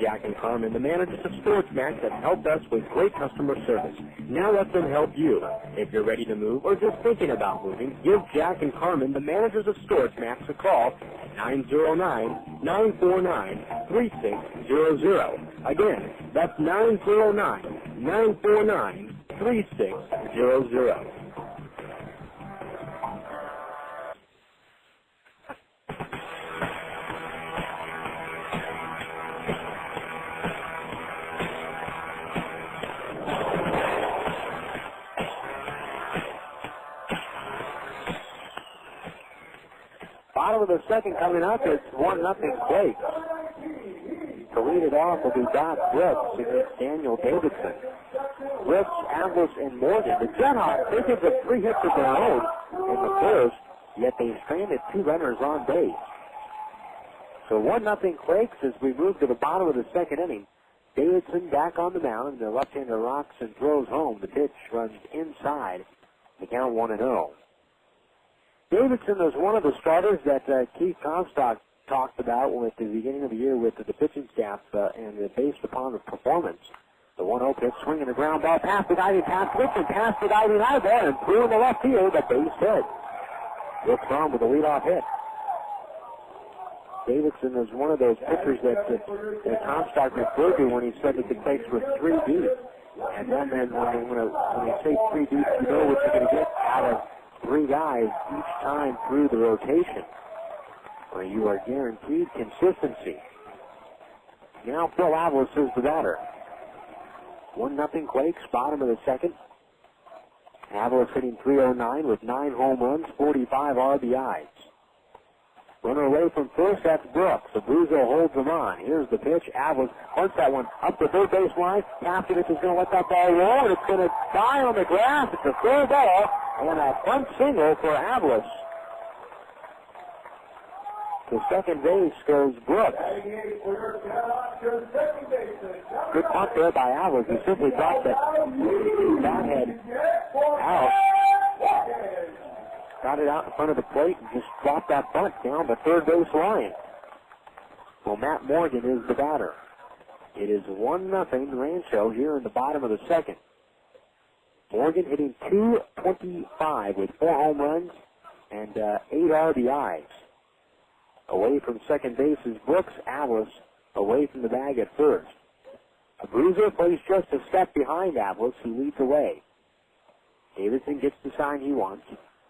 Jack and Carmen, the managers of Storage Max, have helped us with great customer service. Now let them help you. If you're ready to move or just thinking about moving, give Jack and Carmen, the managers of Storage Max, a call at 909-949-3600. Again, that's 909-949-3600. Bottom of the second coming up, it's 1-0 Quakes. To lead it off will be Doc Brooks against Daniel Davidson. Brooks, Ambrose, and Morgan. The JetHawks, they give up 3 hits of their own in the first, yet they stranded 2 runners on base. So 1-0 Quakes as we move to the bottom of the second inning. Davidson back on the mound. The left-hander rocks and throws home. The pitch runs inside. The count 1-0. Davidson was one of the starters that Keith Comstock talked about at the beginning of the year with the pitching staff, and based upon the performance. The 1-0 pitch, swinging the ground ball past the diving pass, and past the diving Aybar, and through in the left field, a base hit. Brooks on with a leadoff hit. Davidson is one of those pitchers that Comstock referred to when he said that the Quakes were 3 deep. And then when you say 3 deep, you know what you're going to get out of 3 guys each time through the rotation, where you are guaranteed consistency. Now Phil Avalos is the batter. 1-0 Quakes, bottom of the second. Avalos hitting .309 with 9 home runs, 45 RBIs. Runner away from first, that's Brooks. Abruzzo holds him on. Here's the pitch. Avalos hunts that one up the third base line. Kaftovich is going to let that ball roll, and it's going to die on the grass. It's a fair ball, and a front single for Avalos. To second base goes Brooks. Good punt there by Avalos. He simply dropped that bat head out. Got it out in front of the plate and just dropped that bunt down the third base line. Well, Matt Morgan is the batter. It is 1-0 Rancho here in the bottom of the second. Morgan hitting .225 with 4 home runs and 8 RBIs. Away from second base is Brooks. Avalos away from the bag at first. Abruzzo plays just a step behind Avalos, who leads away. Davidson gets the sign he wants.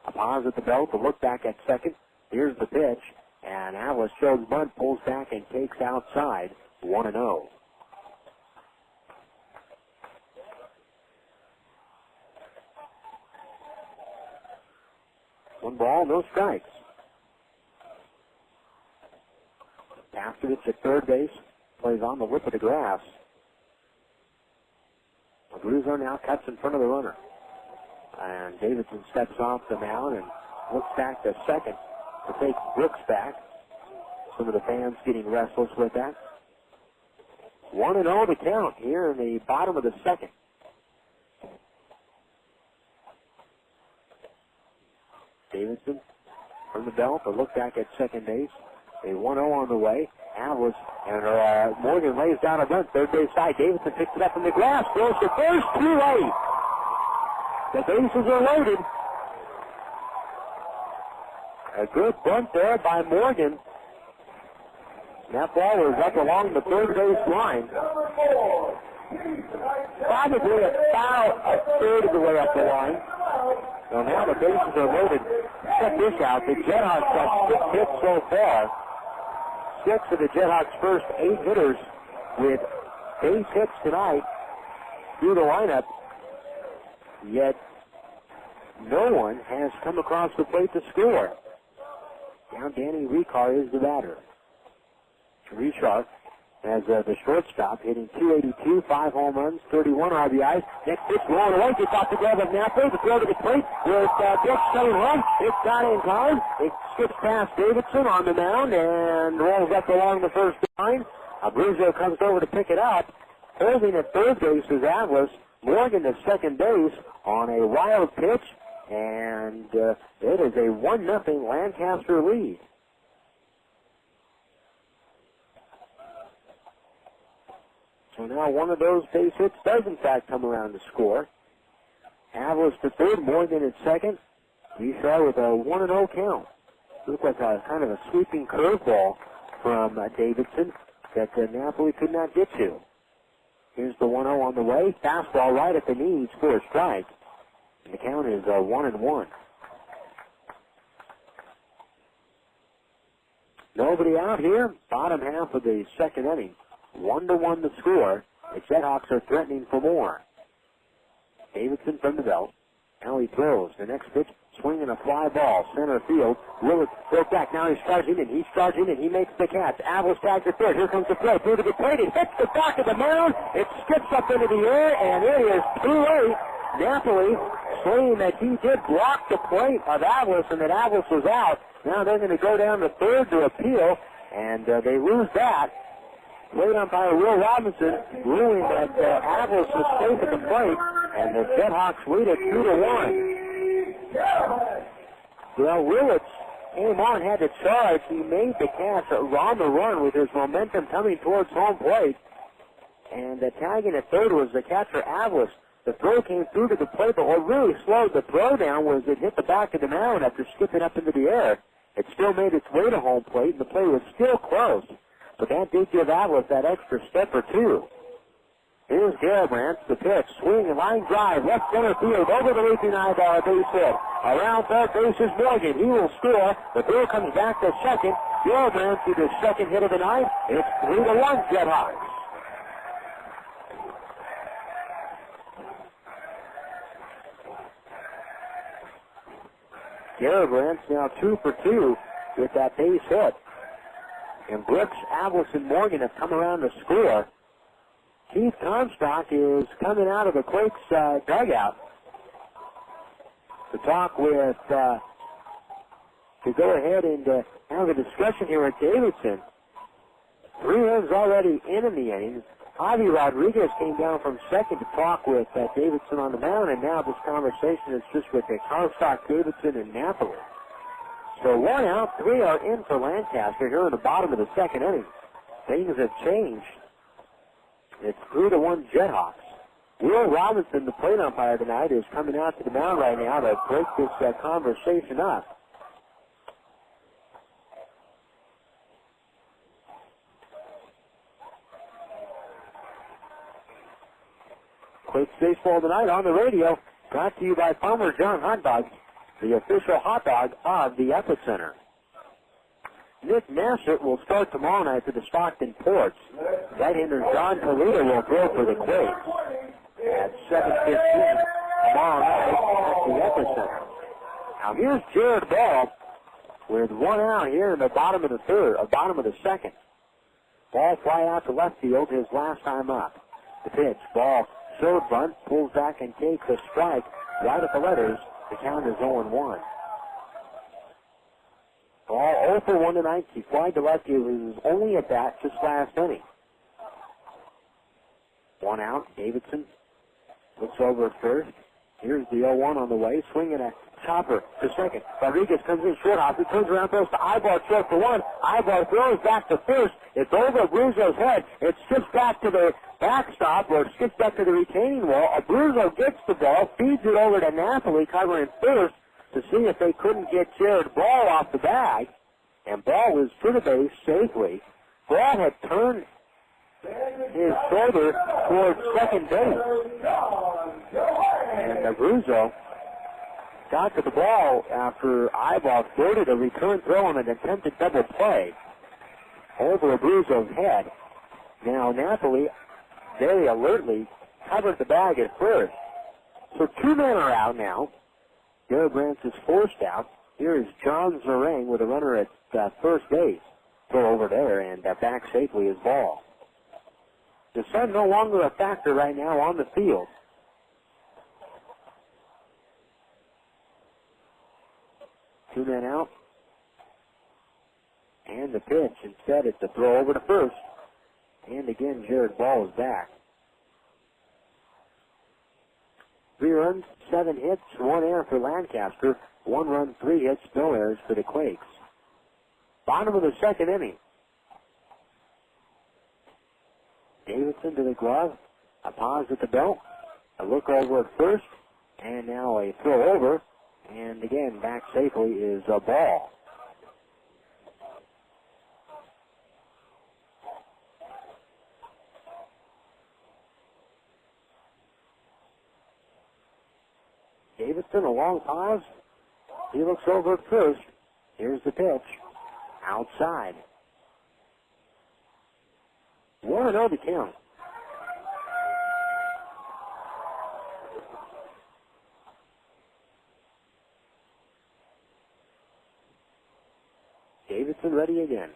A pause at the belt, a look back at second. Here's the pitch, and Avalos shows bunt, pulls back, and takes outside. 1-0. One ball, no strikes. Kaftovich at third base, plays on the lip of the grass. Abruzzo now cuts in front of the runner. And Davidson steps off the mound and looks back to second to take Brooks back. Some of the fans getting restless with that. 1-0 to count here in the bottom of the second. Davidson from the belt, a look back at second base. A 1-0 on the way. Avalos and Morgan lays down a bunt, third base side. Davidson picks it up in the grass, throws to first, too late. The bases are loaded. A good bunt there by Morgan. That ball was up along the third base line. Probably about a third of the way up the line. So now the bases are loaded. Check this out. The JetHawks got 6 hits so far. 6 of the JetHawks' first 8 hitters with base hits tonight through the lineup. Yet no one has come across the plate to score. Now Danny Richar is the batter. Richar as the shortstop, hitting .282, 5 home runs, 31 RBIs. Next pitch rolling away, gets off the glove of Napoli. The throw to the plate with Brooks coming home. It's got in time. It skips past Davidson on the mound and rolls up along the first line. Abruzzo comes over to pick it up. Holding at third base is Atlas. Morgan to second base on a wild pitch, and it is a 1-0 Lancaster lead. So now one of those base hits does in fact come around to score. Atlas to third, Morgan at second. Richar with a 1-0 count. Looked like a kind of a sweeping curveball from Davidson that Napoli could not get to. Here's the 1-0 on the way. Fastball right at the knees for a strike. And the count is 1-1. Nobody out here. Bottom half of the second inning. 1-1 the score. The JetHawks are threatening for more. Davidson from the belt. Now he throws. The next pitch, swinging a fly ball, center field. Willits broke back. Now he's charging, and he makes the catch. Avils tags it third. Here comes the throw. Through to the plate. It hits the back of the mound. It skips up into the air, and it is too late. Napoli saying that he did block the plate of Avils, and that Avils was out. Now they're going to go down to third to appeal, and they lose that. Plate umpire Will Robinson ruling that Avils was safe at the plate, and the JetHawks lead it 2-1. Well, Willits came on, had to charge. He made the catch on the run with his momentum coming towards home plate, and tagging at third was the catcher Avils. The throw came through to the plate, but what really slowed the throw down was it hit the back of the mound after skipping up into the air. It still made its way to home plate, and the play was still close. But that did give Atlas that extra step or two. Here's Garibrandt, the pitch, swing and line drive, left center field, over the leaping Aybar, base hit. Around third base is Morgan. He will score. The throw comes back to second. Garibrandt to the second hit of the night. It's 3-1 JetHawks. Garibrandt's now 2 for 2 with that base hit. And Brooks, Avils, and Morgan have come around to score. Keith Comstock is coming out of the Quakes dugout to talk with, to go ahead and have a discussion here with Davidson. 3 runs already in the inning. Javi Rodriguez came down from second to talk with Davidson on the mound, and now this conversation is just with Comstock, Davidson, and Napoli. So 1 out, 3 are in for Lancaster here in the bottom of the second inning. Things have changed. It's 3-1 JetHawks. Will Robinson, the plate umpire tonight, is coming out to the mound right now to break this conversation up. Quakes baseball tonight on the radio, brought to you by Farmer John Hot Dogs, the official hot dog of the Epicenter. Nick Nassett will start tomorrow night for the Stockton Ports. Right-hander John Toledo will throw for the Quakes at 7:15 tomorrow night at the Epicenter. Now here's Jared Ball with 1 out here in the bottom of the second. Ball fly out to left field his last time up. The pitch, ball showed bunt, pulls back and takes a strike right at the letters. The count is 0-1. Ball 0 for 1 tonight. He flied to left. He was only at bat just last inning. 1 out. Davidson looks over at first. Here's the 0-1 on the way. Swinging a chopper to second. Rodriguez comes in short hop. He turns around, throws to Aybar, short for 1. Aybar throws back to first. It's over Abruzzo's head. It skips back to the backstop, or skips back to the retaining wall. Abruzzo gets the ball, feeds it over to Napoli, covering first to see if they couldn't get Jared Ball off the bag. And Ball was to the base safely. Ball shoulder towards second base. And Abruzzo got to the ball after Aybar floated a return throw on an attempted double play over Abruzzo's head. Now Napoli very alertly covered the bag at first. So two men are out now. Garibrandt is forced out. Here is John Zarang with a runner at first base. Throw over there and back safely his ball. The sun no longer a factor right now on the field. Two men out. And the pitch. Instead, it's a throw over to first. And again, Jared Ball is back. 3 runs, 7 hits, 1 error for Lancaster. 1 run, 3 hits, no errors for the Quakes. Bottom of the second inning. Davidson to the glove. A pause at the belt. A look over at first. And now a throw over. And again, back safely is a ball. Davidson, a long pause. He looks over at first. Here's the pitch. Outside. 1-0 to count. Davidson ready again.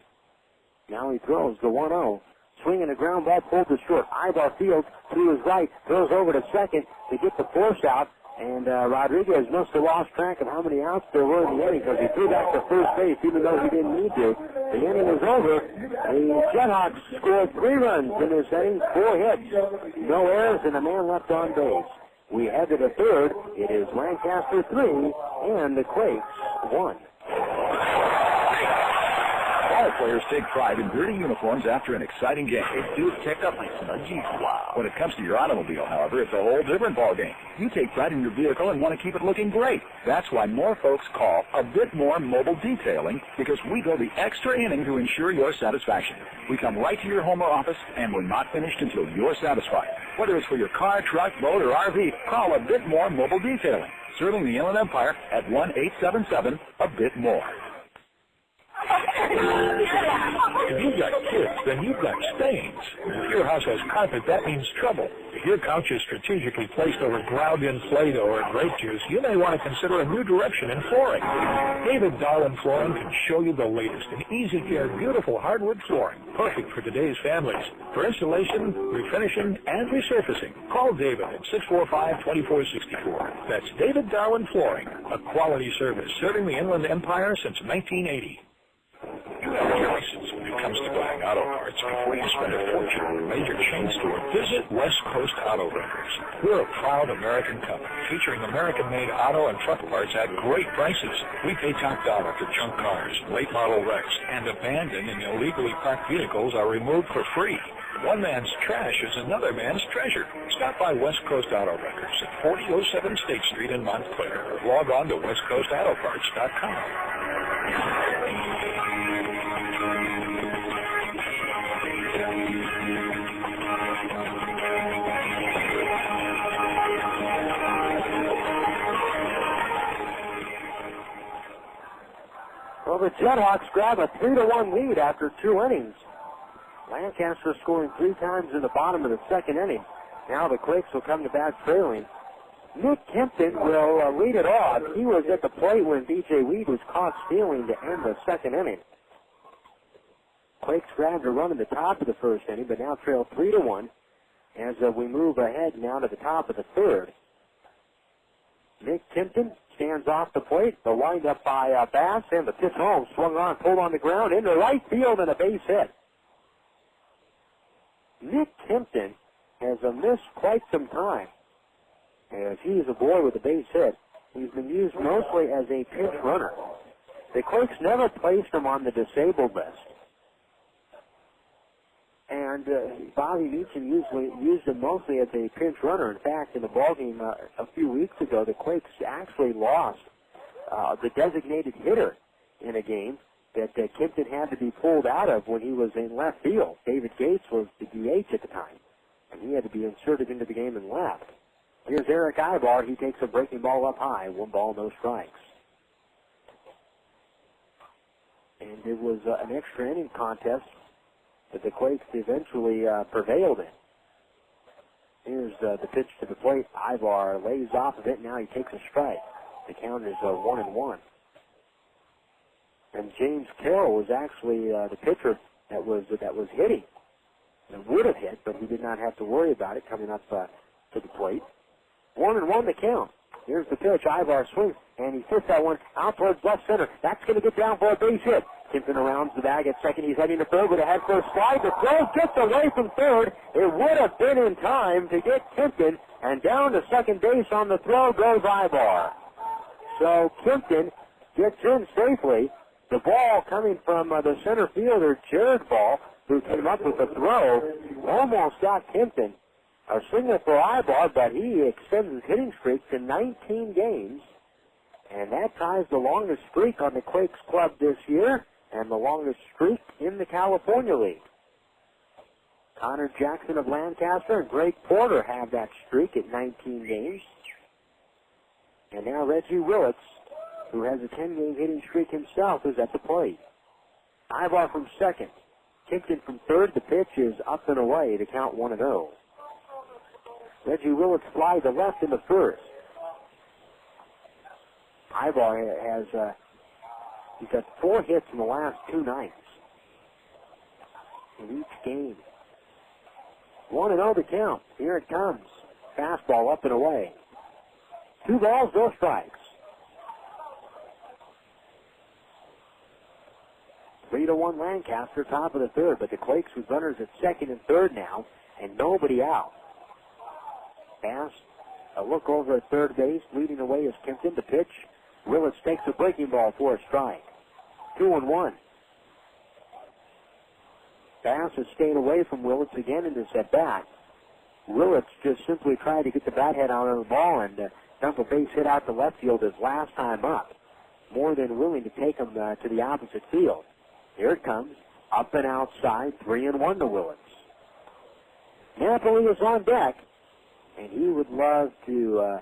Now he throws the 1-0. Swinging a ground ball pulled to short. Aybar fields to his right. Throws over to second to get the force out. And Rodriguez must have lost track of how many outs there were in the inning because he threw back to first base even though he didn't need to. The inning is over. The JetHawks scored 3 runs in this inning, 4 hits, no errors, and a man left on base. We head to the third. It is Lancaster 3 and the Quakes 1. All players take pride in dirty uniforms after an exciting game. They do check up my smudgies. Wow. When it comes to your automobile, however, it's a whole different ballgame. You take pride in your vehicle and want to keep it looking great. That's why more folks call A Bit More Mobile Detailing, because we go the extra inning to ensure your satisfaction. We come right to your home or office, and we're not finished until you're satisfied. Whether it's for your car, truck, boat, or RV, call A Bit More Mobile Detailing. Serving the Inland Empire at 1-877-A-BIT-MORE. If you've got kids, then you've got stains. If your house has carpet, that means trouble. If your couch is strategically placed over ground-in Play-Doh or grape juice, you may want to consider a new direction in flooring. David Darwin Flooring can show you the latest in easy-care, beautiful hardwood flooring, perfect for today's families. For installation, refinishing, and resurfacing, call David at 645-2464. That's David Darwin Flooring, a quality service serving the Inland Empire since 1980. You have choices when it comes to buying auto parts. Before you spend a fortune on a major chain store, visit West Coast Auto Renters. We're a proud American company featuring American-made auto and truck parts at great prices. We pay top dollar for junk cars, late model wrecks, and abandoned and illegally parked vehicles are removed for free. One man's trash is another man's treasure. Stop by West Coast Auto Records at 4007 State Street in Montclair or log on to westcoastautoparts.com. Well, the JetHawks grab a 3-1 lead after 2 innings. Lancaster scoring 3 times in the bottom of the second inning. Now the Quakes will come to bat trailing. Nick Kempton will lead it off. He was at the plate when B.J. Weed was caught stealing to end the second inning. Quakes grabbed a run in the top of the first inning, but now trail 3-1 as we move ahead now to the top of the third. Nick Kempton stands off the plate. The windup by Bass, and the pitch home, swung on, pulled on the ground, into right field, and a base hit. Nick Kempton has missed quite some time. As he is a boy with a base hit, he's been used mostly as a pinch runner. The Quakes never placed him on the disabled list. And Bobby Meacham used him mostly as a pinch runner. In fact, in the ballgame a few weeks ago, the Quakes actually lost the designated hitter in a game that Kempton had to be pulled out of when he was in left field. David Gates was the DH at the time. he had to be inserted into the game and left. Here's Erick Aybar. He takes a breaking ball up high. 1 ball, no strikes. And it was an extra inning contest that the Quakes eventually prevailed in. Here's the pitch to the plate. Aybar lays off of it. Now he takes a strike. The count is 1-1. And James Carroll was actually the pitcher that was hitting. It would have hit, but he did not have to worry about it coming up to the plate. 1-1 the count. Here's the pitch. Aybar swings, and he hits that one out towards left center. That's going to get down for a base hit. Kempton arounds the bag at second. He's heading to third with a head first slide. The throw gets away from third. It would have been in time to get Kempton, and down to second base on the throw goes Aybar. So Kempton gets in safely. The ball coming from the center fielder, Jared Ball, who came up with the throw, almost got Kempton. A single for Aybar, but he extends his hitting streak to 19 games. And that ties the longest streak on the Quakes club this year and the longest streak in the California League. Connor Jackson of Lancaster and Greg Porter have that streak at 19 games. And now Reggie Willits, who has a 10-game hitting streak himself, is at the plate. Aybar from second. Kempton from third. The pitch is up and away to count 1-0. Reggie Willits fly to left in the first. Aybar has he's got 4 hits in the last 2 nights in each game. 1-0 to count. Here it comes. Fastball up and away. 2 balls, no strikes. 3-1 Lancaster, top of the third, but the Quakes with runners at second and third now, and nobody out. Pass, a look over at third base, leading away is Kempton. The pitch, Willits takes a breaking ball for a strike. 2-1. Bass has stayed away from Willits again in this at-bat. Willits just simply tried to get the bat head out of the ball and dump a base hit out to left field his last time up. More than willing to take him to the opposite field. Here it comes, up and outside, 3-1 to Willits. Napoli is on deck, and he would love to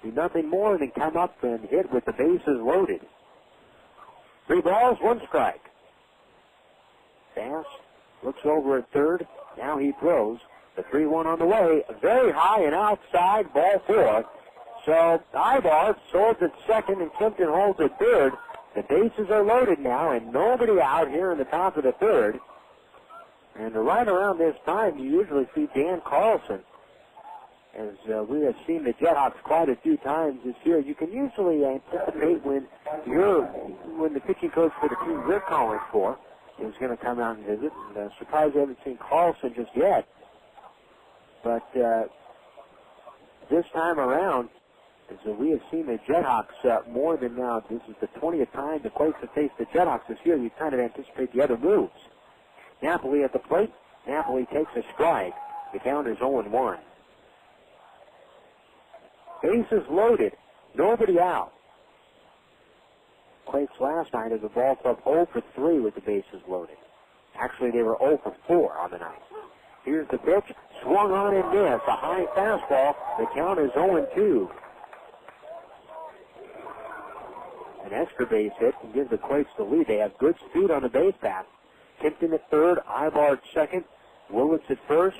do nothing more than come up and hit with the bases loaded. 3 balls, 1 strike. Bass looks over at third. Now he throws. The 3-1 on the way. Very high and outside, ball 4. So Aybar swords at second and Kempton holds at third. The bases are loaded now and nobody out here in the top of the third. And right around this time, you usually see Dan Carlson. As we have seen the JetHawks quite a few times this year, you can usually anticipate when the pitching coach for the team you're calling for is going to come out and visit. And surprised I haven't seen Carlson just yet. But this time around, as we have seen the JetHawks more than now, this is the 20th time the Quakes have faced the JetHawks this year. You kind of anticipate the other moves. Napoli at the plate. Napoli takes a strike. The count is 0-1. Bases loaded. Nobody out. Quakes last night as a ball club 0 for 3 with the bases loaded. Actually, they were 0 for 4 on the night. Here's the pitch. Swung on and missed. A high fastball. The count is 0-2. An extra base hit can give the Quakes the lead. They have good speed on the base path. Kempton at third. Aybar at second. Willits at first.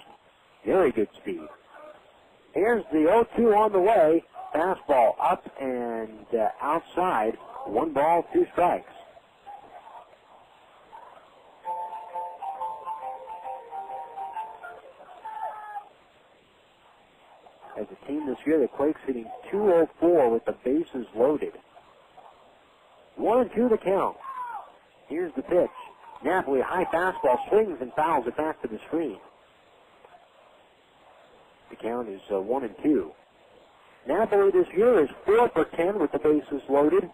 Very good speed. Here's the 0-2 on the way. Fastball up and outside. 1 ball, 2 strikes. As a team this year, the Quakes hitting .204 with the bases loaded. 1-2 the count. Here's the pitch. Napoli, high fastball, swings and fouls it back to the screen. The count is 1-2. Napoli this year is 4 for 10 with the bases loaded.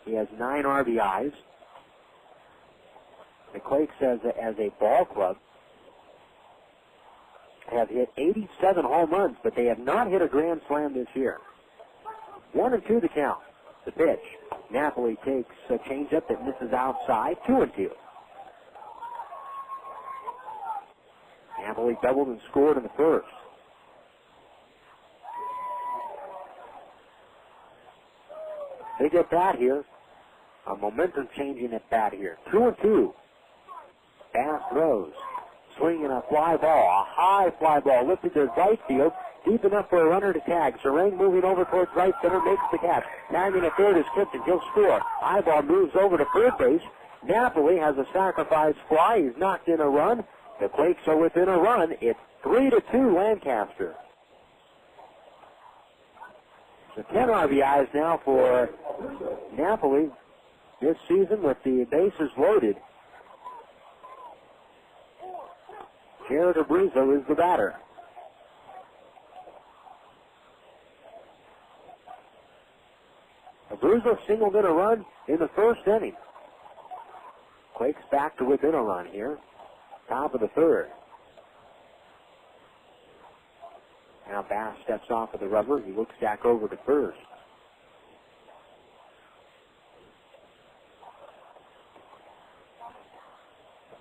He has 9 RBIs. The Quakes, as a ball club, have hit 87 home runs, but they have not hit a grand slam this year. 1-2 the count. The pitch. Napoli takes a changeup that misses outside. 2-2. Napoli doubled and scored in the first. Big at bat here. A momentum changing at bat here. 2-2. Bass throws. Swinging a fly ball. A high fly ball lifted to right field. Deep enough for a runner to tag. Serang moving over towards right center, makes the catch. Tagging at third is Clifton. He'll score. Aybar moves over to third base. Napoli has a sacrifice fly. He's knocked in a run. The Quakes are within a run. It's 3-2 Lancaster. So 10 RBIs now for Napoli this season with the bases loaded. Jared Abruzzo is the batter. Abruzzo singled in a run in the first inning. Quakes back to within a run here. Top of the third. Now Bass steps off of the rubber. He looks back over to first.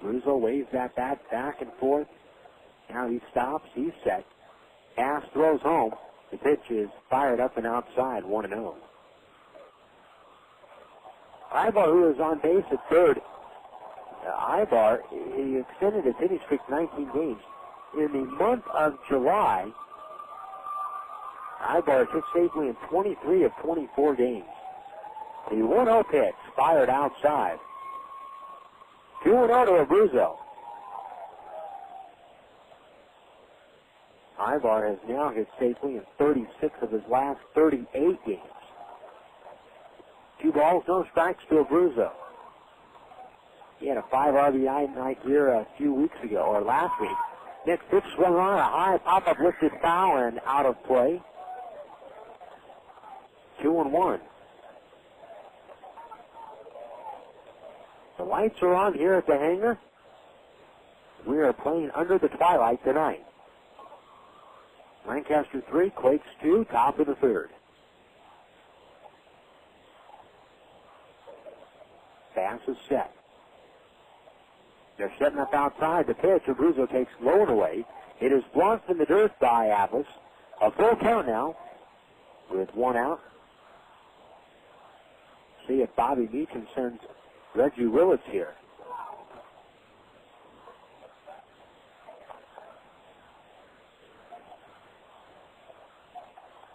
Abruzzo waves that bat back and forth. Now he stops. He's set. Bass throws home. The pitch is fired up and outside, 1-0. Aybar, who is on base at third. Aybar, he extended his hitting streak to 19 games. In the month of July, Aybar hit safely in 23 of 24 games. The 1-0 pitch fired outside. 2-0 to Abruzzo. Aybar has now hit safely in 36 of his last 38 games. 2 balls, no strikes to Abruzzo. He had a 5 RBI night here a few weeks ago, or last week. Next pitch swung on, a high pop-up lifted foul and out of play. 2-1. The lights are on here at the hangar. We are playing under the twilight tonight. Lancaster 3, Quakes 2, top of the third. Bass is set. They're setting up outside. The pitch, Abruzzo takes low and away. It is blocked in the dirt by Atlas. A full count now with 1 out. See if Bobby Meacham sends Reggie Willits here.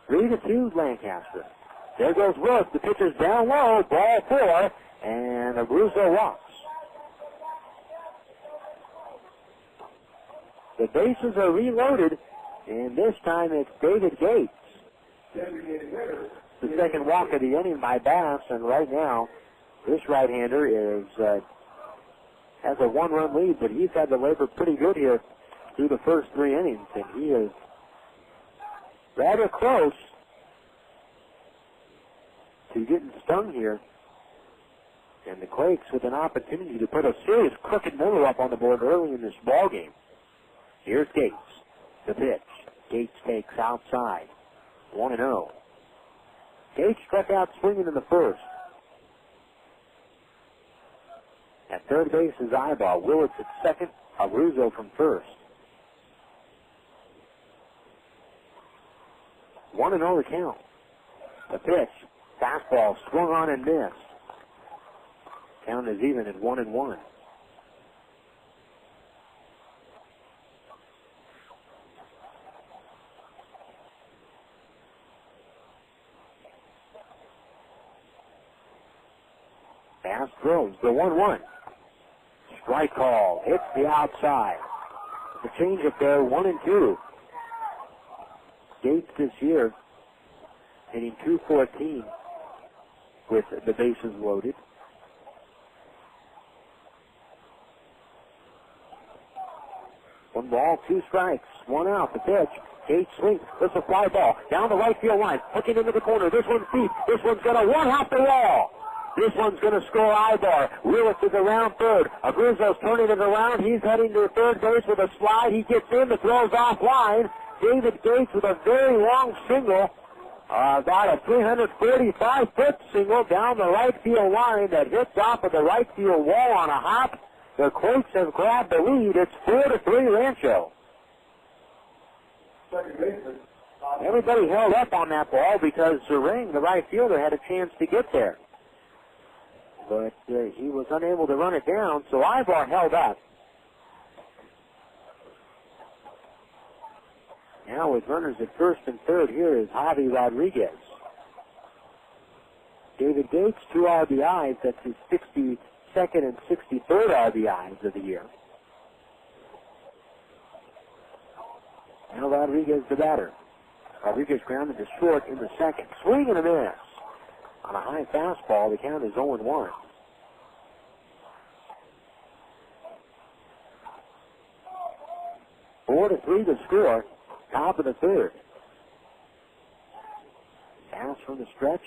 Three to 2 Lancaster. There goes Willits. The pitcher's down low. Ball 4. And Abruzzo walks. The bases are reloaded, and this time it's David Gates. The second walk of the inning by Bass, and right now this right-hander is has a 1-run lead, but he's had to labor pretty good here through the first 3 innings, and he is rather close to getting stung here. And the Quakes with an opportunity to put a serious crooked middle up on the board early in this ball game. Here's Gates. The pitch. Gates takes outside. 1-0. Gates struck out swinging in the first. At third base is Aybar. Willits at second. Abruzzo from first. 1-0 the count. The pitch. Fastball swung on and missed. Count is even at 1-1. Bass throws the 1-1. Strike call. Hits the outside. The change up there, 1-2. Gates this year hitting .214 with the bases loaded. One ball, 2 strikes, 1 out. The pitch. Gates swings. This is a fly ball down the right field line. Hooking into the corner. This one's deep. This one's going to one off the wall. This one's going to score Aybar. Willits is around third. Abruzzo's turning it around. He's heading to third base with a slide. He gets in. The throw's offline. David Gates with a very long single. About a 345-foot single down the right field line that hits off of the right field wall on a hop. The Quakes have grabbed the lead. It's 4-3 Rancho. Everybody held up on that ball because Ring, the right fielder, had a chance to get there. But he was unable to run it down, so Aybar held up. Now with runners at first and third, here is Javi Rodriguez. David Gates, 2 RBIs. That's his 62nd and 63rd RBIs of the year. Now Rodriguez the batter. Rodriguez grounded to short in the second. Swing and a miss. On a high fastball, the count is 0-1. Four to 3 to score. Top of the third. Pass from the stretch.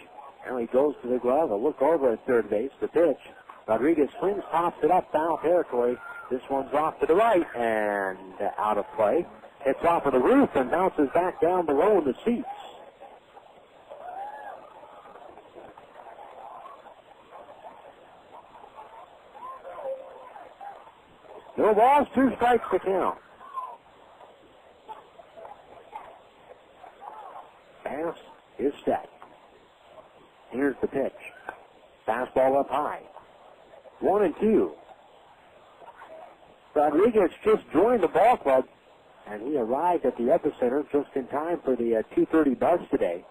Now he goes to the glove. A look over at third base. The pitch. Rodriguez swings, pops it up, foul territory. This one's off to the right and out of play. It's off of the roof and bounces back down below in the seats. No balls, 2 strikes to count. Pass is set. Here's the pitch. Fastball up high. 1-2. Rodriguez just joined the ball club, and he arrived at the epicenter just in time for the 2:30 buzz today.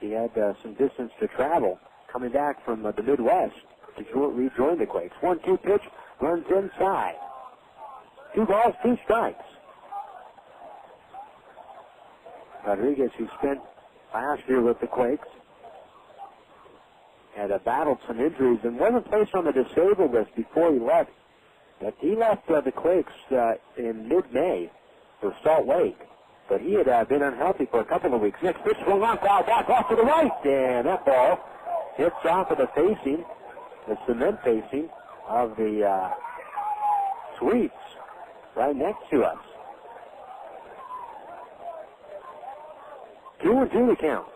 He had some distance to travel, coming back from the Midwest to rejoin the Quakes. 1-2 pitch, runs inside. 2 balls, 2 strikes. Rodriguez, who spent last year with the Quakes, had battled some injuries and wasn't placed on the disabled list before he left. But he left the Quakes in mid-May for Salt Lake. But he had been unhealthy for a couple of weeks. Next pitch, swung on, foul back off to the right. And that ball hits off of the facing, the cement facing of the suites right next to us. 2-2 to count.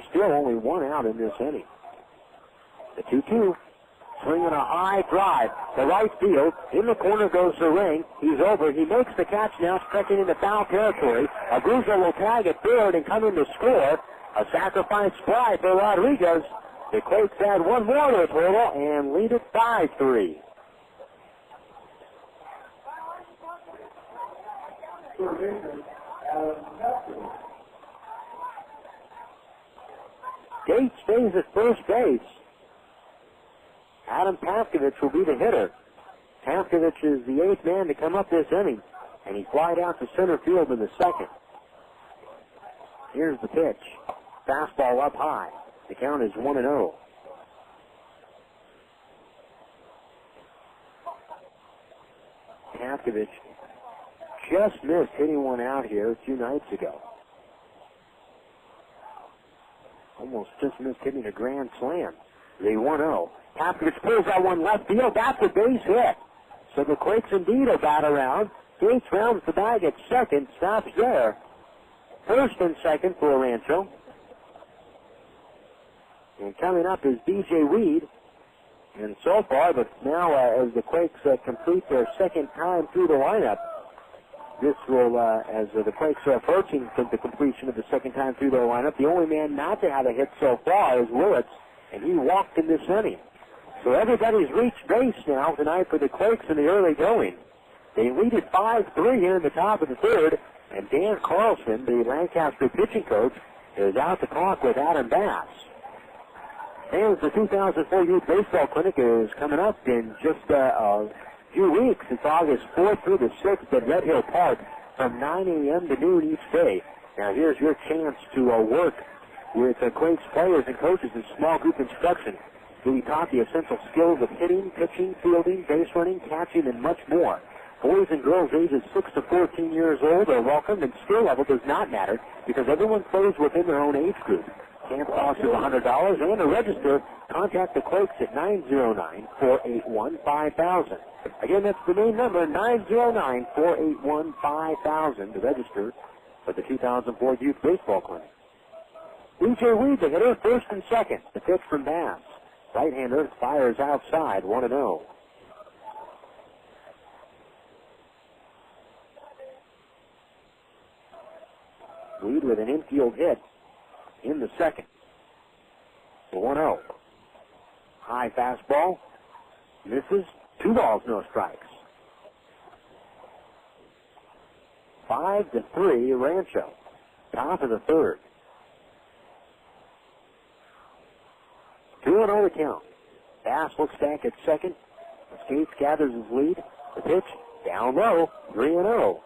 Still only 1 out in this inning. The 2-2. Swinging a high drive. The right field. In the corner goes the Ring. He's over. He makes the catch now, stretching into foul territory. Abruzzo will tag at third and come in to score. A sacrifice fly for Rodriguez. The Quakes add 1 more to the total and lead it 5-3. Gates stays at first base. Adam Pavkovich will be the hitter. Pavkovich is the 8th man to come up this inning, and he flied out to center field in the second. Here's the pitch. Fastball up high. The count is 1-0. Pavkovich just missed hitting one out here 2 nights ago. Almost just missed hitting a grand slam. The 1-0. Pavkovich pulls that one left field. That's a base hit. So the Quakes indeed will bat around. Gates rounds the bag at second. Stops there. First and second for Rancho. And coming up is B.J. Weed. And so far, but now as the Quakes complete their second time through the lineup, this will, as the Quakes are approaching the completion of the second time through their lineup, the only man not to have a hit so far is Willits, and he walked in this inning. So everybody's reached base now tonight for the Quakes in the early going. They lead at 5-3 here in the top of the third, and Dan Carlson, the Lancaster pitching coach, is out to talk with Adam Bass. And the 2004 Youth Baseball Clinic is coming up in just a few weeks. It's August 4th through the 6th at Red Hill Park from 9 a.m. to noon each day. Now here's your chance to work with Quakes players and coaches in small group instruction. You'll be taught the essential skills of hitting, pitching, fielding, base running, catching, and much more. Boys and girls ages 6 to 14 years old are welcome, and skill level does not matter because everyone plays within their own age group. Camp cost is $100, and to register, contact the Quakes at 909-481-5000. Again, that's the main number, 909-481-5000 to register for the 2004 Youth Baseball Clinic. B.J. Weed, the hitter, first and second. The pitch from Bass. Right-hander fires outside, 1-0. Weed with an infield hit in the second. 1-0. High fastball. Misses. 2 balls, no strikes. 5-3, Rancho. Top of the third. 2-0 the count. Bass looks back at second. Skates gathers his lead. The pitch down low. 3-0.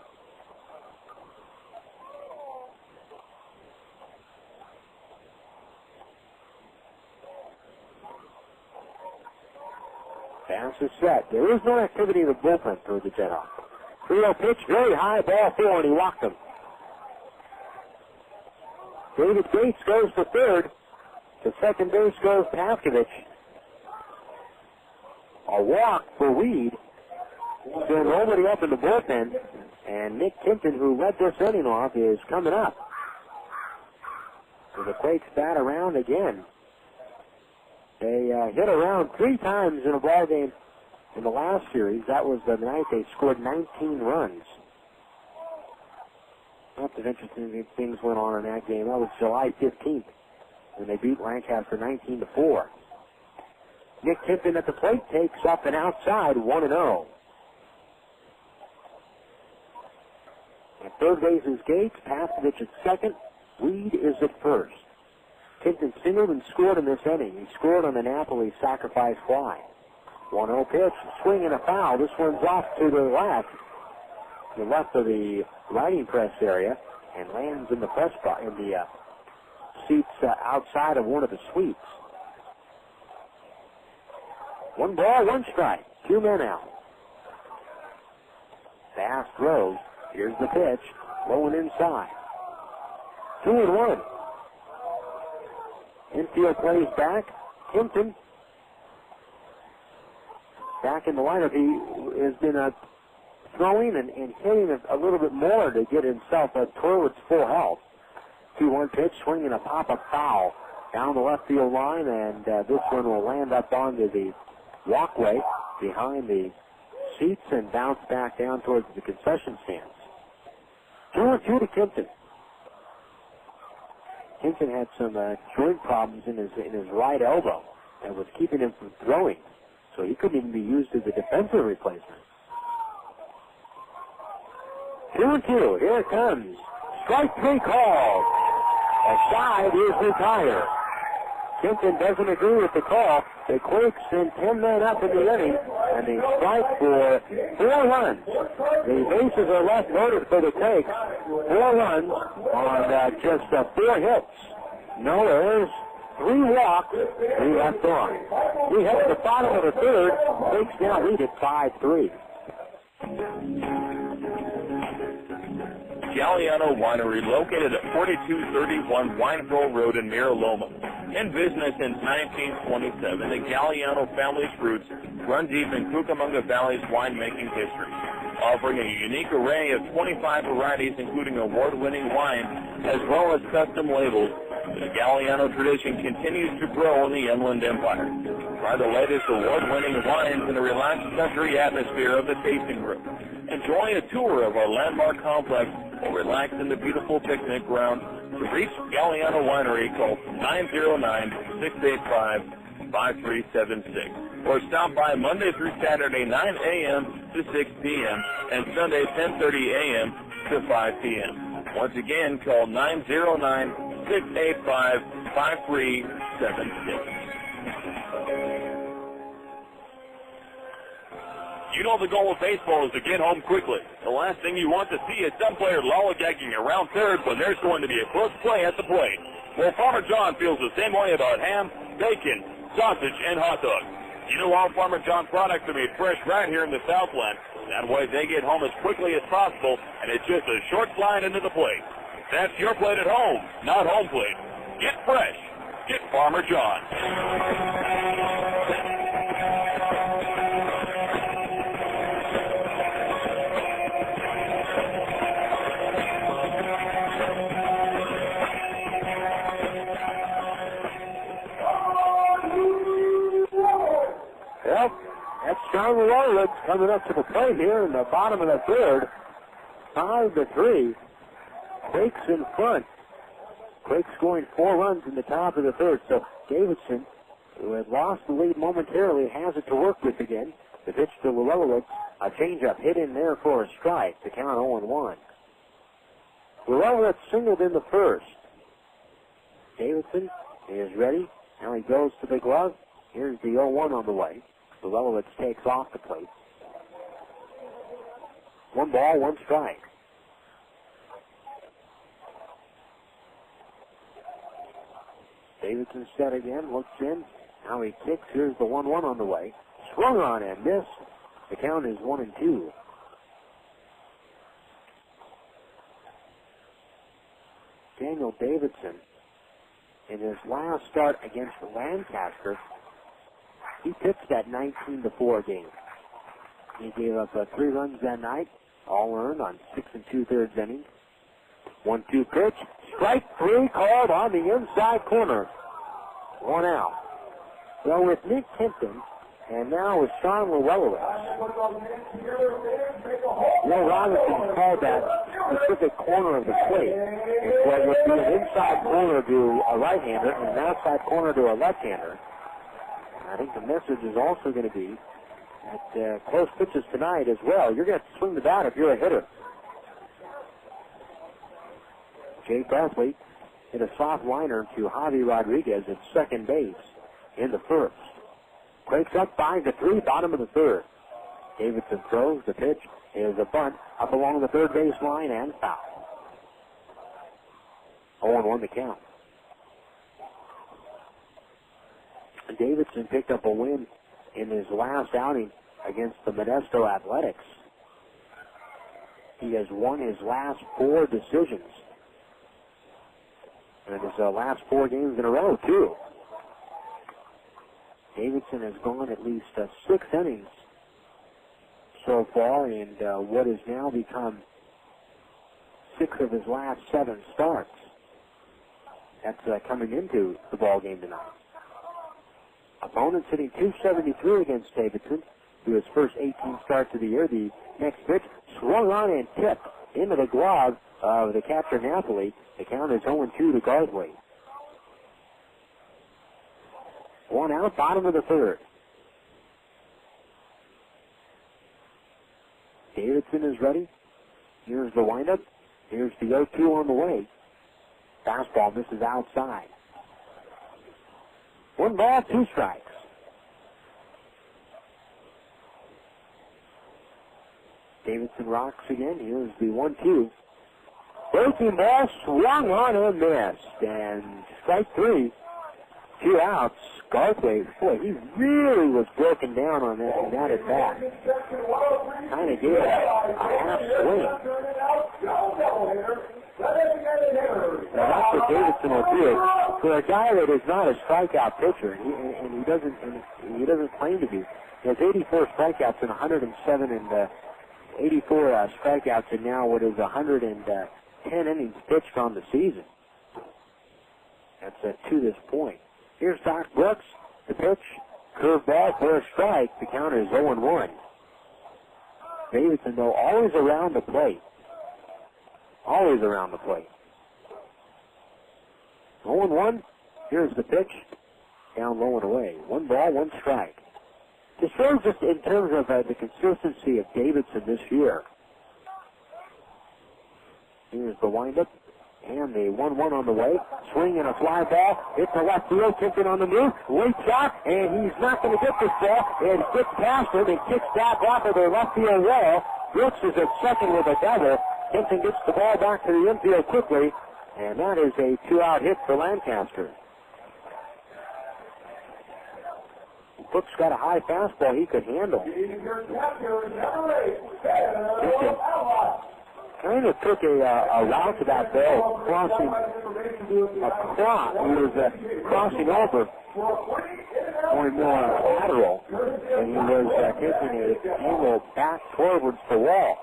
Bass is set. There is no activity in the bullpen for the JetHawks. 3-0 pitch, very high, ball 4, and he walked him. David Gates goes to third. To second base goes Paskovich. A walk for Weed. So nobody up in the bullpen. And Nick Timpton, who led this inning off, is coming up. So the Quakes bat around again. They hit around 3 times in a ball game in the last series. That was the night they scored 19 runs. Lots of interesting things went on in that game. That was July 15th when they beat Lancaster 19-4. Nick Timpton at the plate takes up and outside 1-0. At third base is Gates. Paskovich at second. Weed is at first. Timpton singled and scored in this inning. He scored on the Napoli sacrifice fly. 1-0 pitch, swing and a foul. This one's off to the left of the riding press area, and lands in the press box, in the seats outside of one of the suites. 1 ball, 1 strike. 2 men out. Bass throws. Here's the pitch. Low and inside. 2-1. Infield plays back. Timpton back in the lineup. He has been throwing and hitting a little bit more to get himself towards full health. 2-1 pitch, swinging a pop-up foul down the left field line, and this one will land up onto the walkway behind the seats and bounce back down towards the concession stands. 2-2 to Timpton. Timpton had some joint problems in his right elbow that was keeping him from throwing, so he couldn't even be used as a defensive replacement. 2-2. Here it comes. Strike 3 called. A side is retired. Timpton doesn't agree with the call. The Quakes send 10 men up in the inning, and they strike for 4 runs. The bases are left loaded for the Quakes. 4 runs on just 4 hits. No errors, 3 walks, 3 left on. We hit the bottom of the third. Quakes now lead at 5-3. Galliano Winery, located at 4231 Wineville Road in Mira Loma. In business since 1927, the Galliano family's roots run deep in Cucamonga Valley's winemaking history, offering a unique array of 25 varieties, including award-winning wine, as well as custom labels. The Galliano tradition continues to grow in the Inland Empire. Try the latest award-winning wines in the relaxed country atmosphere of the tasting room. Enjoy a tour of our landmark complex or relax in the beautiful picnic ground. To reach Galliano Winery, call 909-685-5376 or stop by Monday through Saturday 9 a.m. to 6 p.m. and Sunday 10:30 a.m. to 5 p.m. Once again, call 909-685-5376. You know the goal of baseball is to get home quickly. The last thing you want to see is some player lollygagging around third when there's going to be a close play at the plate. Well, Farmer John feels the same way about ham, bacon, sausage, and hot dogs. You know all Farmer John products are made fresh right here in the Southland. That way they get home as quickly as possible, and it's just a short slide into the plate. That's your plate at home, not home plate. Get fresh. Get Farmer John. Well, that's John Willits coming up to the plate here in the bottom of the third. 5-3. Quakes in front. Quakes scoring 4 runs in the top of the third. So Davidson, who had lost the lead momentarily, has it to work with again. The pitch to Willits, a changeup hit in there for a strike. The count 0-1. Willits singled in the first. Davidson is ready. Now he goes to the glove. Here's the 0-1 on the way. Willits takes off the plate. 1 ball, 1 strike. Davidson set again, looks in. Now he kicks. Here's the 1-1 on the way. Swung on and missed. The count is 1-2. Daniel Davidson, in his last start against Lancaster, he pitched that 19-4 game. He gave up 3 runs that night, all earned on 6 2/3 innings. 1-2 pitch, strike 3 called on the inside corner. 1 out. Well, with Nick Hinton, and now with Sean Willits, Will Robinson called that specific corner of the plate. It would be an inside corner to a right-hander and an outside corner to a left-hander. I think the message is also going to be that close pitches tonight as well. You're going to have to swing the bat if you're a hitter. Jay Presley hit a soft liner to Javi Rodriguez at second base in the first. Quakes up 5-3, bottom of the third. Davidson throws. The pitch is a bunt up along the third base line and foul. 0-1 the count. Davidson picked up a win in his last outing against the Modesto Athletics. He has won his last 4 decisions. And his last 4 games in a row, too. Davidson has gone at least 6 innings so far in what has now become 6 of his last 7 starts. That's coming into the ball game tonight. Opponents hitting .273 against Davidson through his first 18 starts of the year. The next pitch swung on and tipped into the glove of the catcher Napoli. The count is 0-2 to Garthwaite. 1 out, bottom of the third. Davidson is ready. Here's the windup. Here's the 0-2 on the way. Fastball misses outside. 1 ball, 2 strikes. Davidson rocks again. Here's the 1-2. Breaking ball swung on and missed. And strike 3. 2 outs. Garthwaite, boy, he really was broken down on that at bat. Kind of gave a half swing. Now that's what Davidson will do. For a guy that is not a strikeout pitcher, and he doesn't claim to be, he has 84 strikeouts and 107 and 84 strikeouts, and now what is 110 innings pitched on the season. That's to this point. Here's Doc Brooks. The pitch, curveball for a strike. The count is 0-1. Davidson, though, always around the plate. Always around the plate. 0-1. Here's the pitch. Down low and away. 1 ball, 1 strike. To show just in terms of the consistency of Davidson this year. Here's the windup. And the 1-1 on the way. Swing and a fly ball. It's a left field. Tipping on the move. Late shot. And he's not going to get this ball. And gets past him and kicks back off of the left field wall. Brooks is at second with a double. Hinton gets the ball back to the infield quickly. And that is a 2-out hit for Lancaster. Brooks got a high fastball he could handle. Hinton kind of took a route to that ball, crossing across. He was crossing over, going more lateral, and he was taking an angle back towards the wall.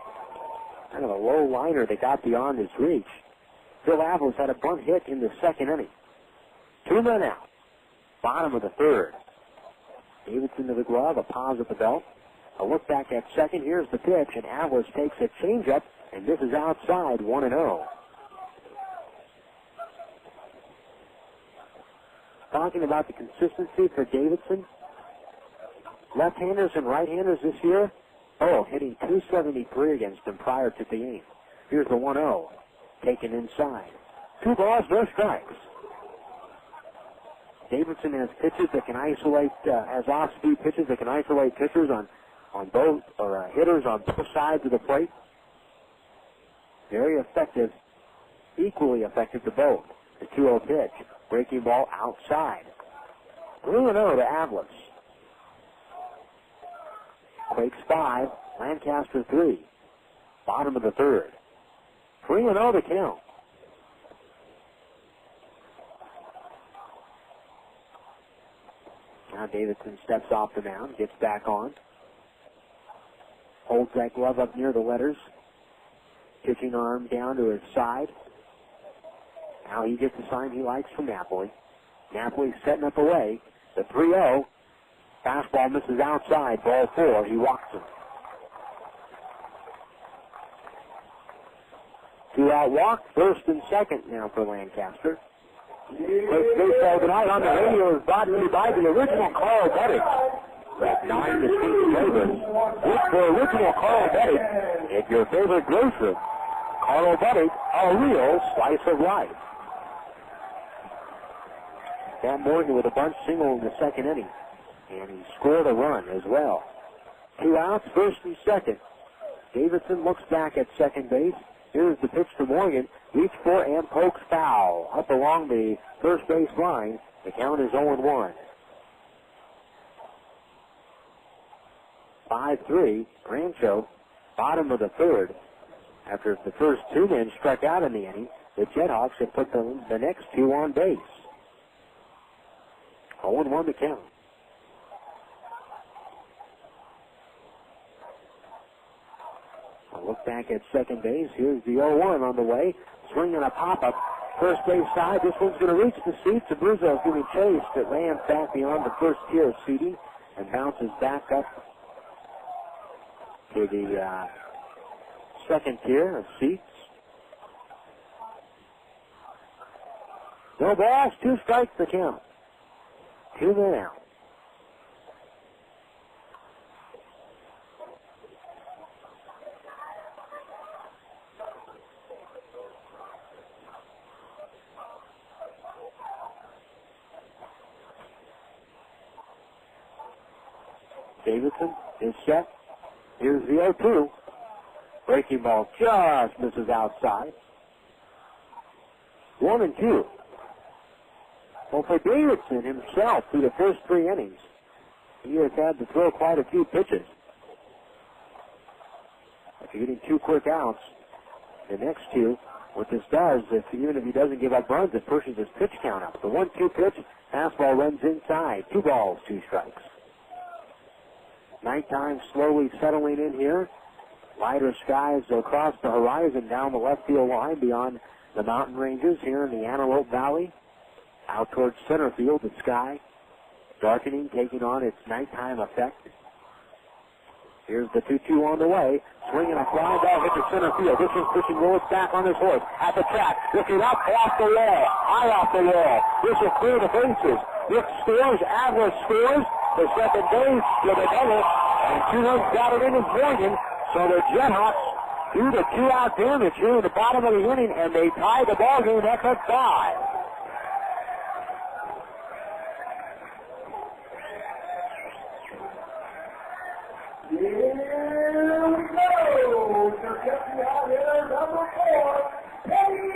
Kind of a low liner that got beyond his reach. Phil Avils had a bunt hit in the second inning. 2 men out. Bottom of the third. Davidson to the glove, a pause at the belt. A look back at second. Here's the pitch, and Avils takes a changeup. And this is outside, 1-0. talking about the consistency for Davidson. Left-handers and right-handers this year, hitting .273 against them prior to the game. Here's the 1-0, taken inside. 2 balls, no strikes. Davidson has pitches that can isolate, has off-speed pitches that can isolate pitchers on both, or hitters on both sides of the plate. Very effective, equally effective to both. The 2-0 pitch, breaking ball outside. 3-0 to Avlis. Quakes 5, Lancaster 3. Bottom of the third. 3-0 to count. Now Davidson steps off the mound, gets back on. Holds that glove up near the letters. Pitching arm down to his side. Now he gets the sign he likes from Napoli. Napoli's setting up away. The 3-0. Fastball misses outside. Ball 4. He walks him. 2-out walk. First and second now for Lancaster. Quakes baseball tonight on the radio is brought to you by the original Carl Betting. With 9 distinct flavors. Look for original Carl Betting at your favorite grocer. Carl Betting, a real slice of life. Van Morgan with a bunt single in the second inning. And he scored a run as well. 2 outs, first and second. Davidson looks back at second base. Here's the pitch to Morgan. Reach for and pokes foul. Up along the first base line. The count is 0-1. 5-3. Rancho, bottom of the third. After the first 2 men struck out in the inning, the JetHawks have put the next 2 on base. 0-1 to count. A look back at second base. Here's the 0-1 on the way. Swinging a pop-up. First base side. This one's going to reach the seats. Abruzzo's giving chase. It lands back beyond the first tier of seating and bounces back up to the second tier of seats. No balls, 2 strikes to count. 2 men out. Davidson is set. Here's the 0-2. Breaking ball just misses outside. 1-2. Well, for Davidson himself, through the first 3 innings, he has had to throw quite a few pitches. After getting 2 quick outs, the next 2, what this does, even if he doesn't give up runs, it pushes his pitch count up. The 1-2 pitch, fastball runs inside. 2 balls, 2 strikes. Nighttime slowly settling in here. Lighter skies across the horizon down the left field line beyond the mountain ranges here in the Antelope Valley. Out towards center field, the sky darkening, taking on its nighttime effect. Here's the 2-2 on the way. Swinging a fly ball hit to center field. This one's pushing Willits back on his horse at the track. Looking up, off the wall, high off the wall. This will clear the bases. Rick scores, Avlis scores. The second base with a double, and 2 runs got it in his Morgan. So the JetHawks do the 2-out damage here in the bottom of the inning, and they tie the ball game up at 5. Here we go. To get the out hitter, number 4, Danny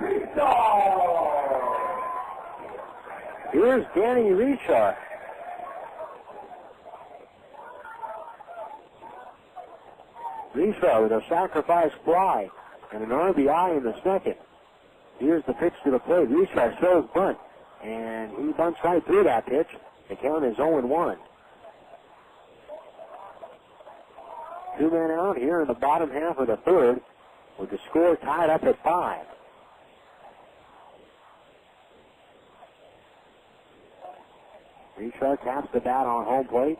Richar. Here's Danny Richar. Richar with a sacrifice fly and an RBI in the second. Here's the pitch to the plate. Richar throws bunt, and he bunts right through that pitch. The count is 0-1. 2 men out here in the bottom half of the third, with the score tied up at 5. Richar taps the bat on home plate.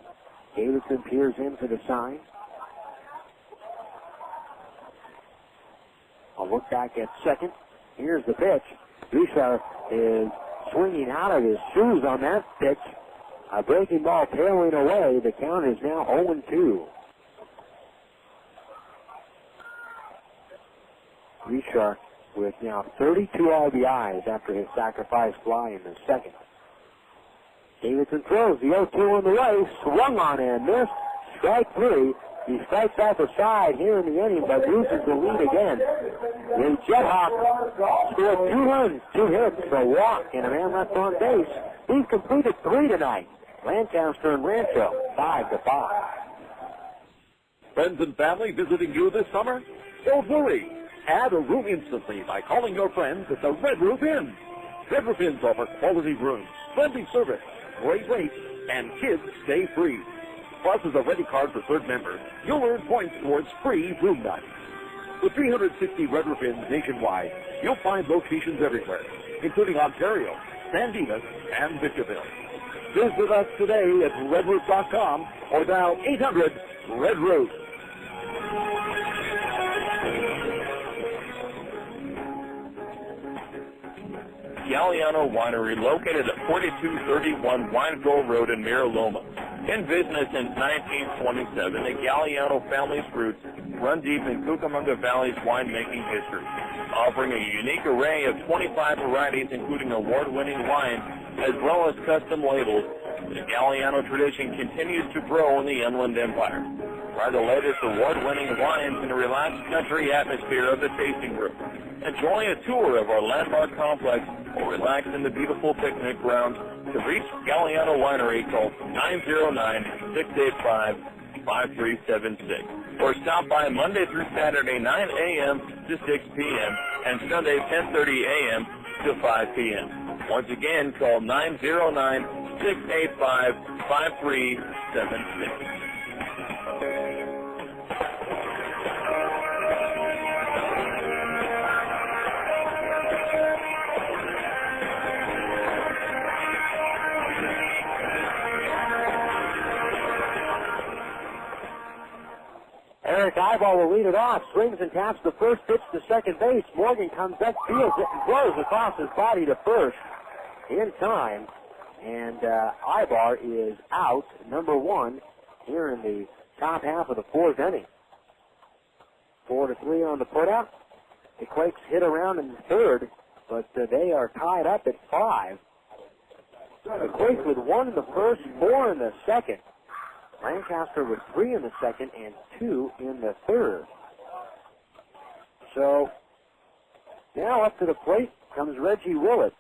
Davidson peers in for the sign. I'll look back at second. Here's the pitch. Richar is swinging out of his shoes on that pitch. A breaking ball tailing away. The count is now 0-2. Richar with now 32 RBIs after his sacrifice fly in the second. Davidson throws the 0-2 on the way, swung on and missed. Strike 3. He strikes out the side here in the inning, but loses the lead again. The JetHawks scored 2 runs, 2 hits, a walk, and a man left on base. He's completed 3 tonight. Lancaster and Rancho, 5-5. Friends and family visiting you this summer? Don't worry. Add a room instantly by calling your friends at the Red Roof Inn. Red Roof Inns offer quality rooms, friendly service, great rates, and kids stay free. Plus, as a ready card for third member, you'll earn points towards free room nights. With 360 Red Roof Inns nationwide, you'll find locations everywhere, including Ontario, San Dimas, and Victorville. Visit us today at redroof.com or dial 800-RED-ROOF. Galliano Winery, located at 4231 Wineville Road in Mira Loma. In business since 1927, the Galliano family's roots run deep in Cucamonga Valley's winemaking history, offering a unique array of 25 varieties, including award-winning wines, as well as custom labels. The Galliano tradition continues to grow in the Inland Empire. Try the latest award-winning wines in a relaxed country atmosphere of the tasting room. Enjoy a tour of our landmark complex or relax in the beautiful picnic grounds. To reach Galliano Winery, call 909-685-5376 or stop by Monday through Saturday 9 a.m. to 6 p.m. and Sunday 10:30 a.m. to 5 p.m. Once again, call 909-685-5376. Erick Aybar will lead it off, swings and taps the first pitch to second base. Morgan comes up, fields it, and throws across his body to first in time. And Aybar is out, number 1, here in the top half of the 4th inning. 4-3 on the putout. The Quakes hit around in the 3rd, but they are tied up at 5. The Quakes with 1 in the 1st, 4 in the 2nd. Lancaster with 3 in the 2nd and 2 in the 3rd. So now up to the plate comes Reggie Willits.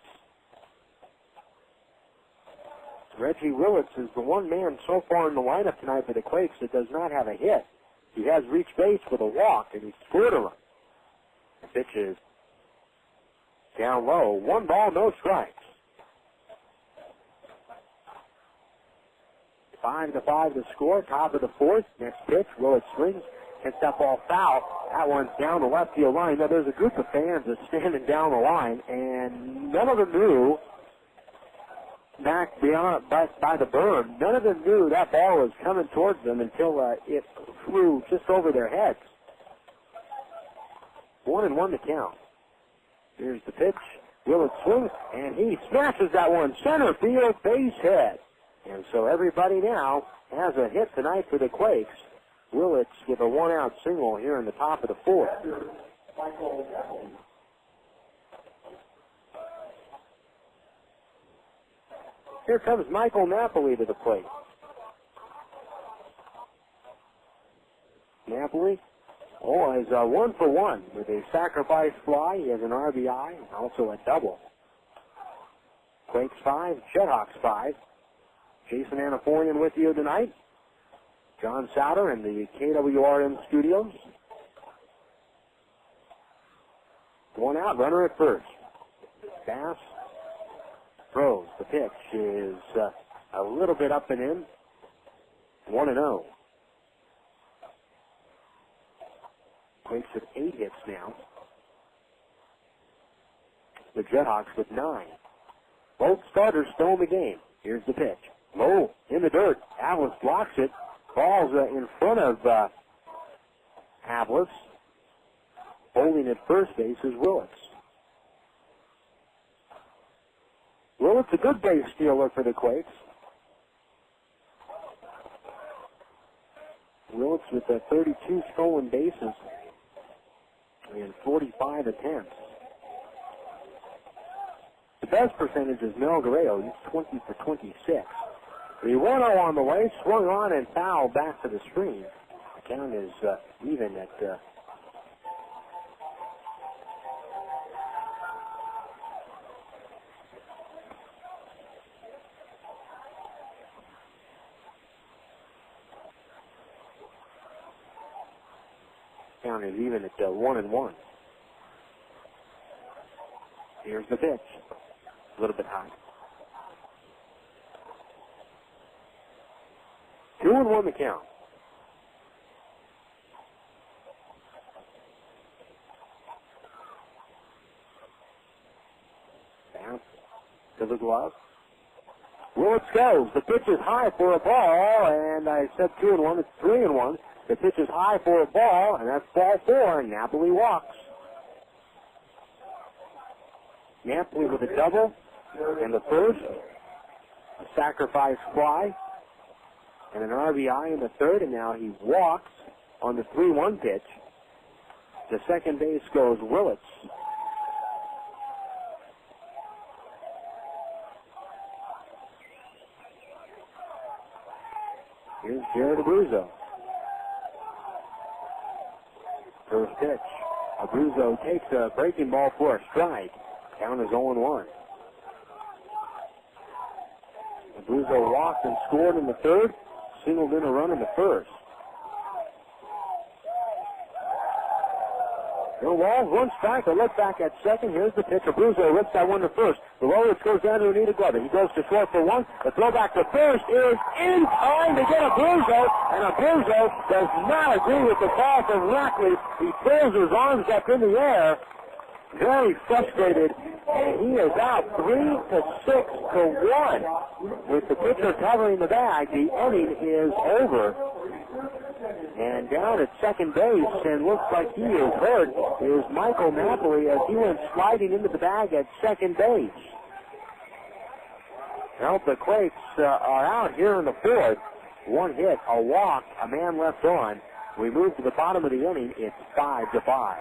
Reggie Willits is the one man so far in the lineup tonight for the Quakes that does not have a hit. He has reached base with a walk, and he scored a run. The pitch is down low. 1 ball, no strikes. 5-5 the score, top of the 4th. Next pitch, Willits swings, hits that ball foul. That one's down the left field line. Now, there's a group of fans that's standing down the line, and none of them knew, back beyond by the berm, none of them knew that ball was coming towards them until it flew just over their heads. 1-1 to count. Here's the pitch. Willits swings, and he smashes that one center field base hit. And so everybody now has a hit tonight for the Quakes. Willits with a 1-out single here in the top of the 4th. Here comes Michael Napoli to the plate. Napoli is 1 for 1 with a sacrifice fly. He has an RBI and also a double. Quakes 5, JetHawks 5. Jason Anaforian with you tonight. John Souter in the KWRM studios. 1 out, runner at first. Bass throws. The pitch is a little bit up and in. 1-0. Quakes with 8 hits now. The JetHawks with 9. Both starters still in the game. Here's the pitch. Low in the dirt. Atlas blocks it. Ball's in front of Atlas. Holding at first base is Willits. Willits, a good base stealer for the Quakes. Willits with 32 stolen bases in 45 attempts. The best percentage is Mel Guerrero. He's 20 for 26. The 1-0 on the way, swung on and fouled back to the screen. The count is even at count is even at 1-1. Here's the pitch. A little bit high. 2-1 the count. Bounce to the glove. Willits goes. The pitch is high for a ball, and I said 2-1. It's 3-1. The pitch is high for a ball, and that's ball 4, and Napoli walks. Napoli with a double in the first, a sacrifice fly, and an RBI in the third, and now he walks on the 3-1 pitch. To second base goes Willits. Here's Jared Abruzzo. First pitch. Abruzzo takes a breaking ball for a strike. Count is 0-1. Abruzzo walked and scored in the third, singled in a run in the first. No walls, one strike, a look back at second. Here's the pitch. Abruzzo rips that one to first. The Willits goes down to Anita Glover. He goes to short for one. The throw back to first is in time to get Abruzzo, and Abruzzo does not agree with the call from Rackley. He throws his arms up in the air, very frustrated, and he is out 3-6-1. With the pitcher covering the bag, the inning is over. And down at second base, and looks like he is hurt, is Michael Napoli as he went sliding into the bag at second base. Well, the Quakes are out here in the fourth. One hit, a walk, a man left on. We move to the bottom of the inning. It's 5-5.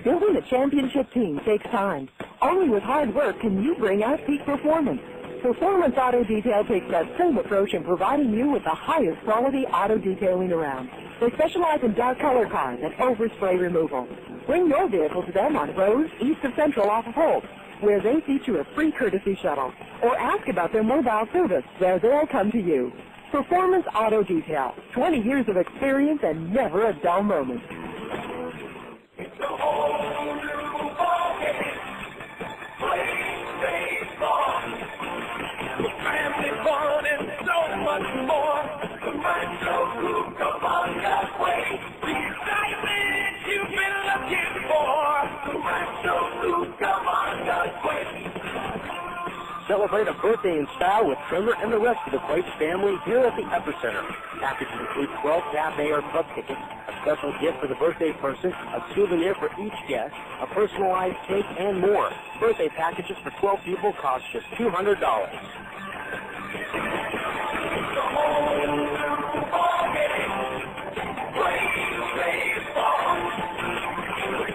Building a championship team takes time. Only with hard work can you bring out peak performance. Performance Auto Detail takes that same approach in providing you with the highest quality auto detailing around. They specialize in dark color cars and overspray removal. Bring your vehicle to them on Rose, east of Central off of Holt, where they feature a free courtesy shuttle. Or ask about their mobile service, where they'll come to you. Performance Auto Detail, 20 years of experience and never a dull moment. It's a whole new ballgame. Playing baseball. The family fun and so much more. The Rancho Cucamonga way. The excitement you've been looking for. The Rancho Cucamonga way. Celebrate a birthday in style with Trevor and the rest of the Quakes family here at the Epicenter. Packages include 12 cafe or club tickets, a special gift for the birthday person, a souvenir for each guest, a personalized cake, and more. Birthday packages for 12 people cost just $200.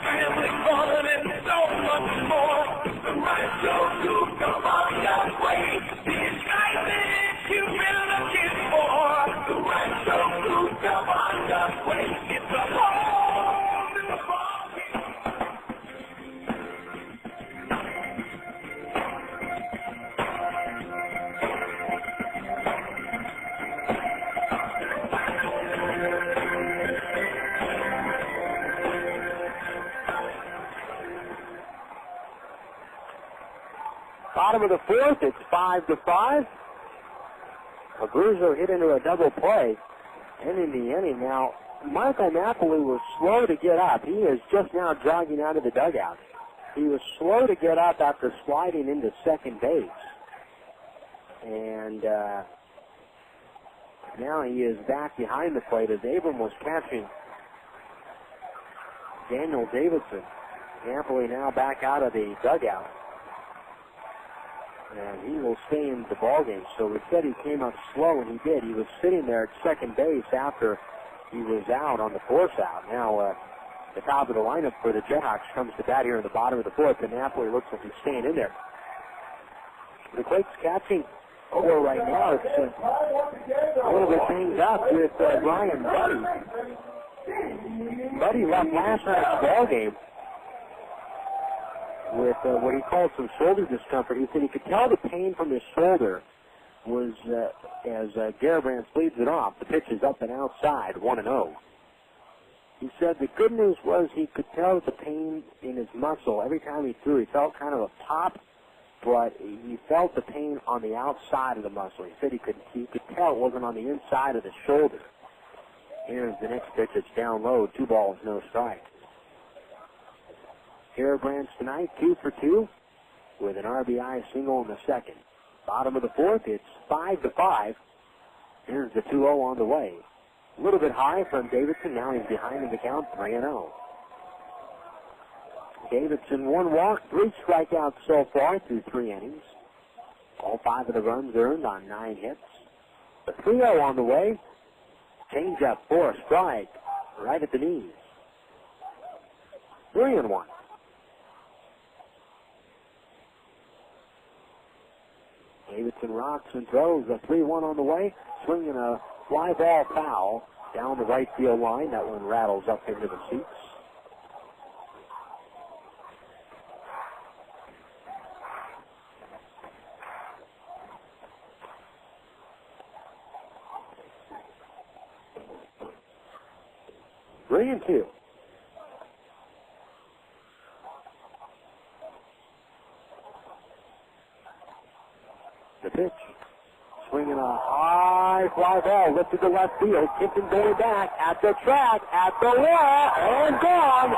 Family fun and so much more. The Rancho Cucamonga way. The excitement you've been looking for. The Rancho Cucamonga way. It's a home in the Bottom of the fourth, it's 5-5. Abruzzo hit into a double play, ending the inning. Now, Michael Napoli was slow to get up. He is just now jogging out of the dugout. He was slow to get up after sliding into second base. And now he is back behind the plate as Abram was catching Daniel Davidson. Napoli now back out of the dugout. and he will stay in the ballgame. So we said he came up slow, and he did. He was sitting there at second base after he was out on the force out. Now, the top of the lineup for the JetHawks comes to bat here in the bottom of the fourth, and Napoli looks like he's staying in there. The Quakes catching over right now. It's a little bit things up with Brian Buddy. Buddy left last night's ball game with what he called some shoulder discomfort. He said he could tell the pain from his shoulder was as Garibrandt leads it off. The pitch is up and outside, 1-0. He said the good news was he could tell the pain in his muscle. Every time he threw, he felt kind of a pop, but he felt the pain on the outside of the muscle. He said he could tell it wasn't on the inside of the shoulder. Here's the next pitch. It's down low. 2 balls, no strike. Garibrandt tonight, 2 for 2, with an RBI single in the second. Bottom of the fourth, it's 5-5. Here's the 2-0 on the way. A little bit high from Davidson. Now he's behind in the count, 3-0. Davidson 1 walk, 3 strikeouts so far through 3 innings. All 5 of the runs earned on 9 hits. The 3-0 on the way. Change up for a strike right at the knees. 3-1. Davidson rocks and throws a 3-1 on the way, swinging a fly ball foul down the right field line. That one rattles up into the seats. Three and 2. The pitch. Swinging a high fly ball, lifted to left field, kicked and way back, at the track, at the wall, and gone. A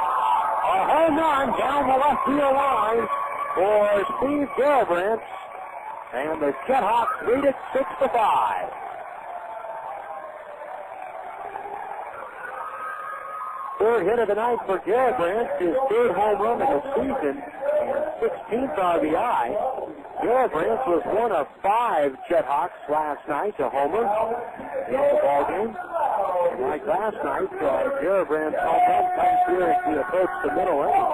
home run down the left field line for Steve Garibrandt, and the JetHawks lead it 6-5. Third hit of the night for Garibrandt, his 3rd home run of the season, and 16th RBI. Garibrandt was one of 5 JetHawks last night to homer in the ballgame. And like last night, Garibrandt's home run comes here as we approach the middle inning.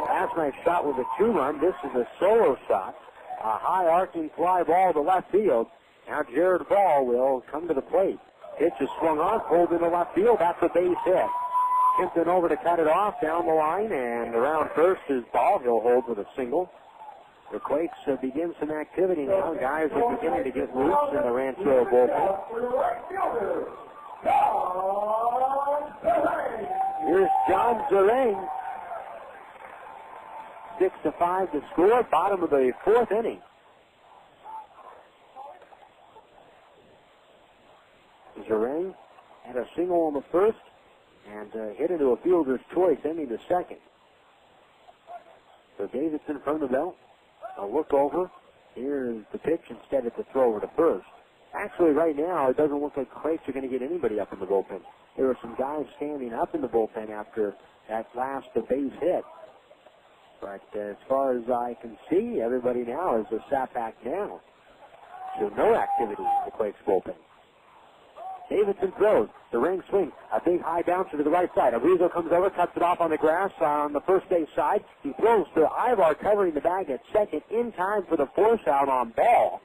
Last night's shot was a 2-run. This is a solo shot. A high arcing fly ball to left field. Now Jared Ball will come to the plate. Pitch is swung on, pulled into left field. That's a base hit. Kimpton over to cut it off down the line, and around first is Ball. He'll hold with a single. The Quakes begin some activity now. Guys are beginning to get loose in the Rancho bullpen. Here's John Zerang. 6-5 to score. Bottom of the 4th inning. Zerang had a single on the first and hit into a fielder's choice, ending the second. So Davidson from the belt. A look over. Here's the pitch. Instead, it's a throw over to first. Actually, right now, it doesn't look like Quakes are going to get anybody up in the bullpen. There were some guys standing up in the bullpen after that last base hit. But as far as I can see, everybody now is sat back down. So no activity in the Quakes bullpen. Davidson throws. The ring swing. A big high bouncer to the right side. Arizzo comes over, cuts it off on the grass on the first base side. He throws to Aybar covering the bag at second in time for the force out on Ball.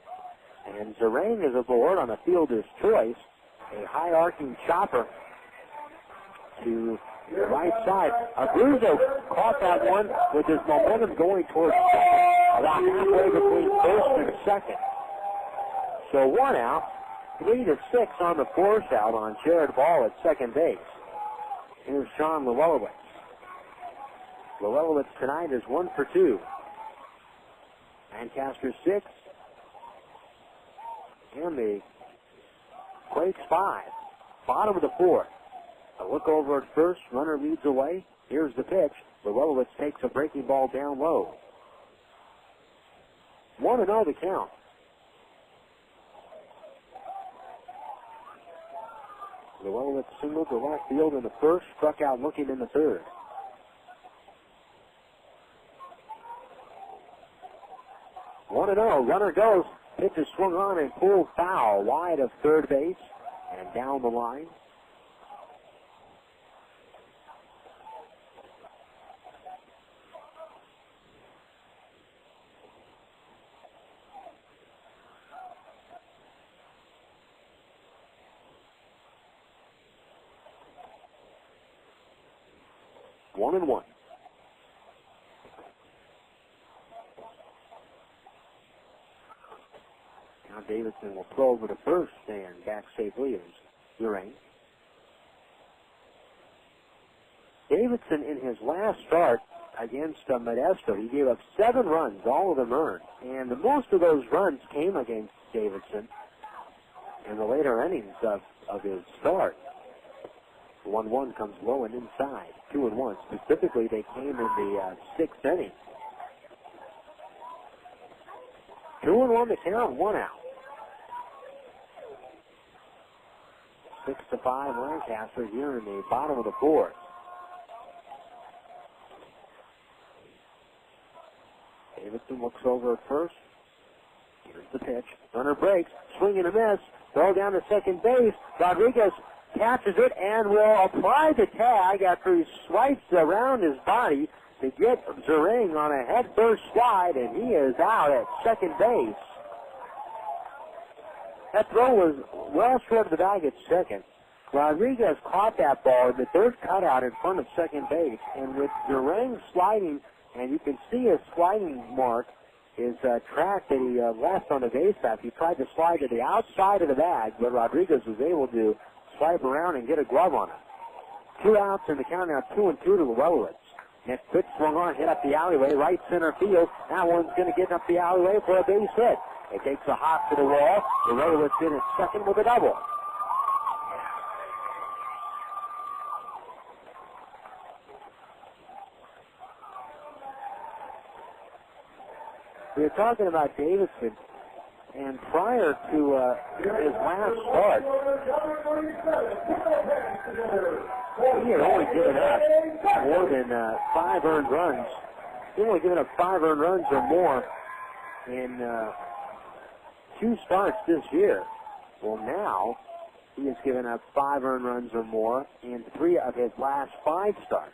And Zerang is aboard on a fielder's choice. A high arcing chopper to the right side. Arizzo caught that one with his momentum going towards second. About halfway between first and second. So 1 out. 3-6 on the force out on Jared Ball at second base. Here's Sean Llewellyn. Llewellyn tonight is 1 for 2. Lancaster 6. And the Quakes 5. Bottom of the 4th. A look over at first. Runner leads away. Here's the pitch. Llewellyn takes a breaking ball down low. 1-0 the count. Llewellyn single to left field in the first, struck out looking in the third. 1-0. Runner goes. Pitch is swung on and pulled foul wide of third base and down the line. One and one. Now Davidson will throw over to first and back safely is Lorraine. Davidson in his last start against Modesto, he gave up 7 runs, all of them earned. And most of those runs came against Davidson in the later innings of his start. 1-1 comes low and inside. 2-1. Specifically, they came in the 6th inning. 2-1 to count, 1 out. 6-5 Lancaster here in the bottom of the 4th. Davidson looks over at first. Here's the pitch. Runner breaks. Swing and a miss. Throw down to second base. Rodriguez catches it and will apply the tag after he swipes around his body to get Zering on a head-first slide, and he is out at second base. That throw was well short of the bag at second. Rodriguez caught that ball in the third cutout in front of second base, and with Zering sliding, and you can see his sliding mark, his track that he left on the base path, he tried to slide to the outside of the bag, but Rodriguez was able to swipe around and get a glove on it. 2 outs and the count now 2-2 to Willits. Next pitch swung on, hit up the alleyway, right center field. That one's going to get up the alleyway for a base hit. It takes a hop to the wall. Willits in at second with a double. We were talking about Davidson, and prior to his last start, he had only given up more than 5 earned runs. He had only given up 5 earned runs or more in 2 starts this year. Well, now he has given up 5 earned runs or more in 3 of his last 5 starts.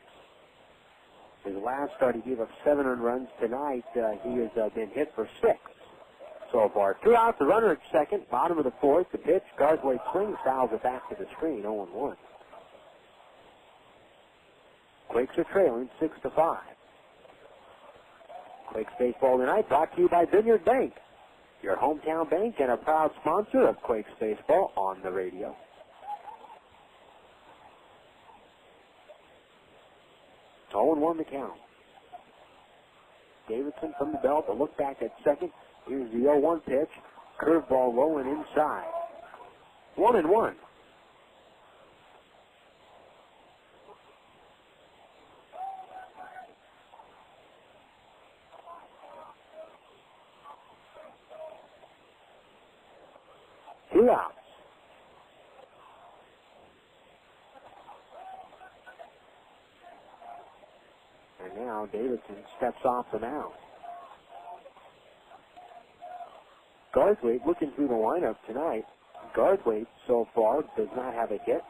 His last start, he gave up 7 earned runs. Tonight, he has been hit for 6 so far. 2 outs, the runner at second, bottom of the 4th. The pitch, Garthwaite swings, fouls it back to the screen, 0-1. Quakes are trailing 6-5. Quakes Baseball tonight brought to you by Vineyard Bank, your hometown bank and a proud sponsor of Quakes Baseball on the radio. It's 0-1 to count. Davidson from the belt, a look back at second. Here's the 0-1 pitch. Curveball low and inside. 1-1. Two outs. And now Davidson steps off the mound. Garthwaite looking through the lineup tonight. Garthwaite so far does not have a hit.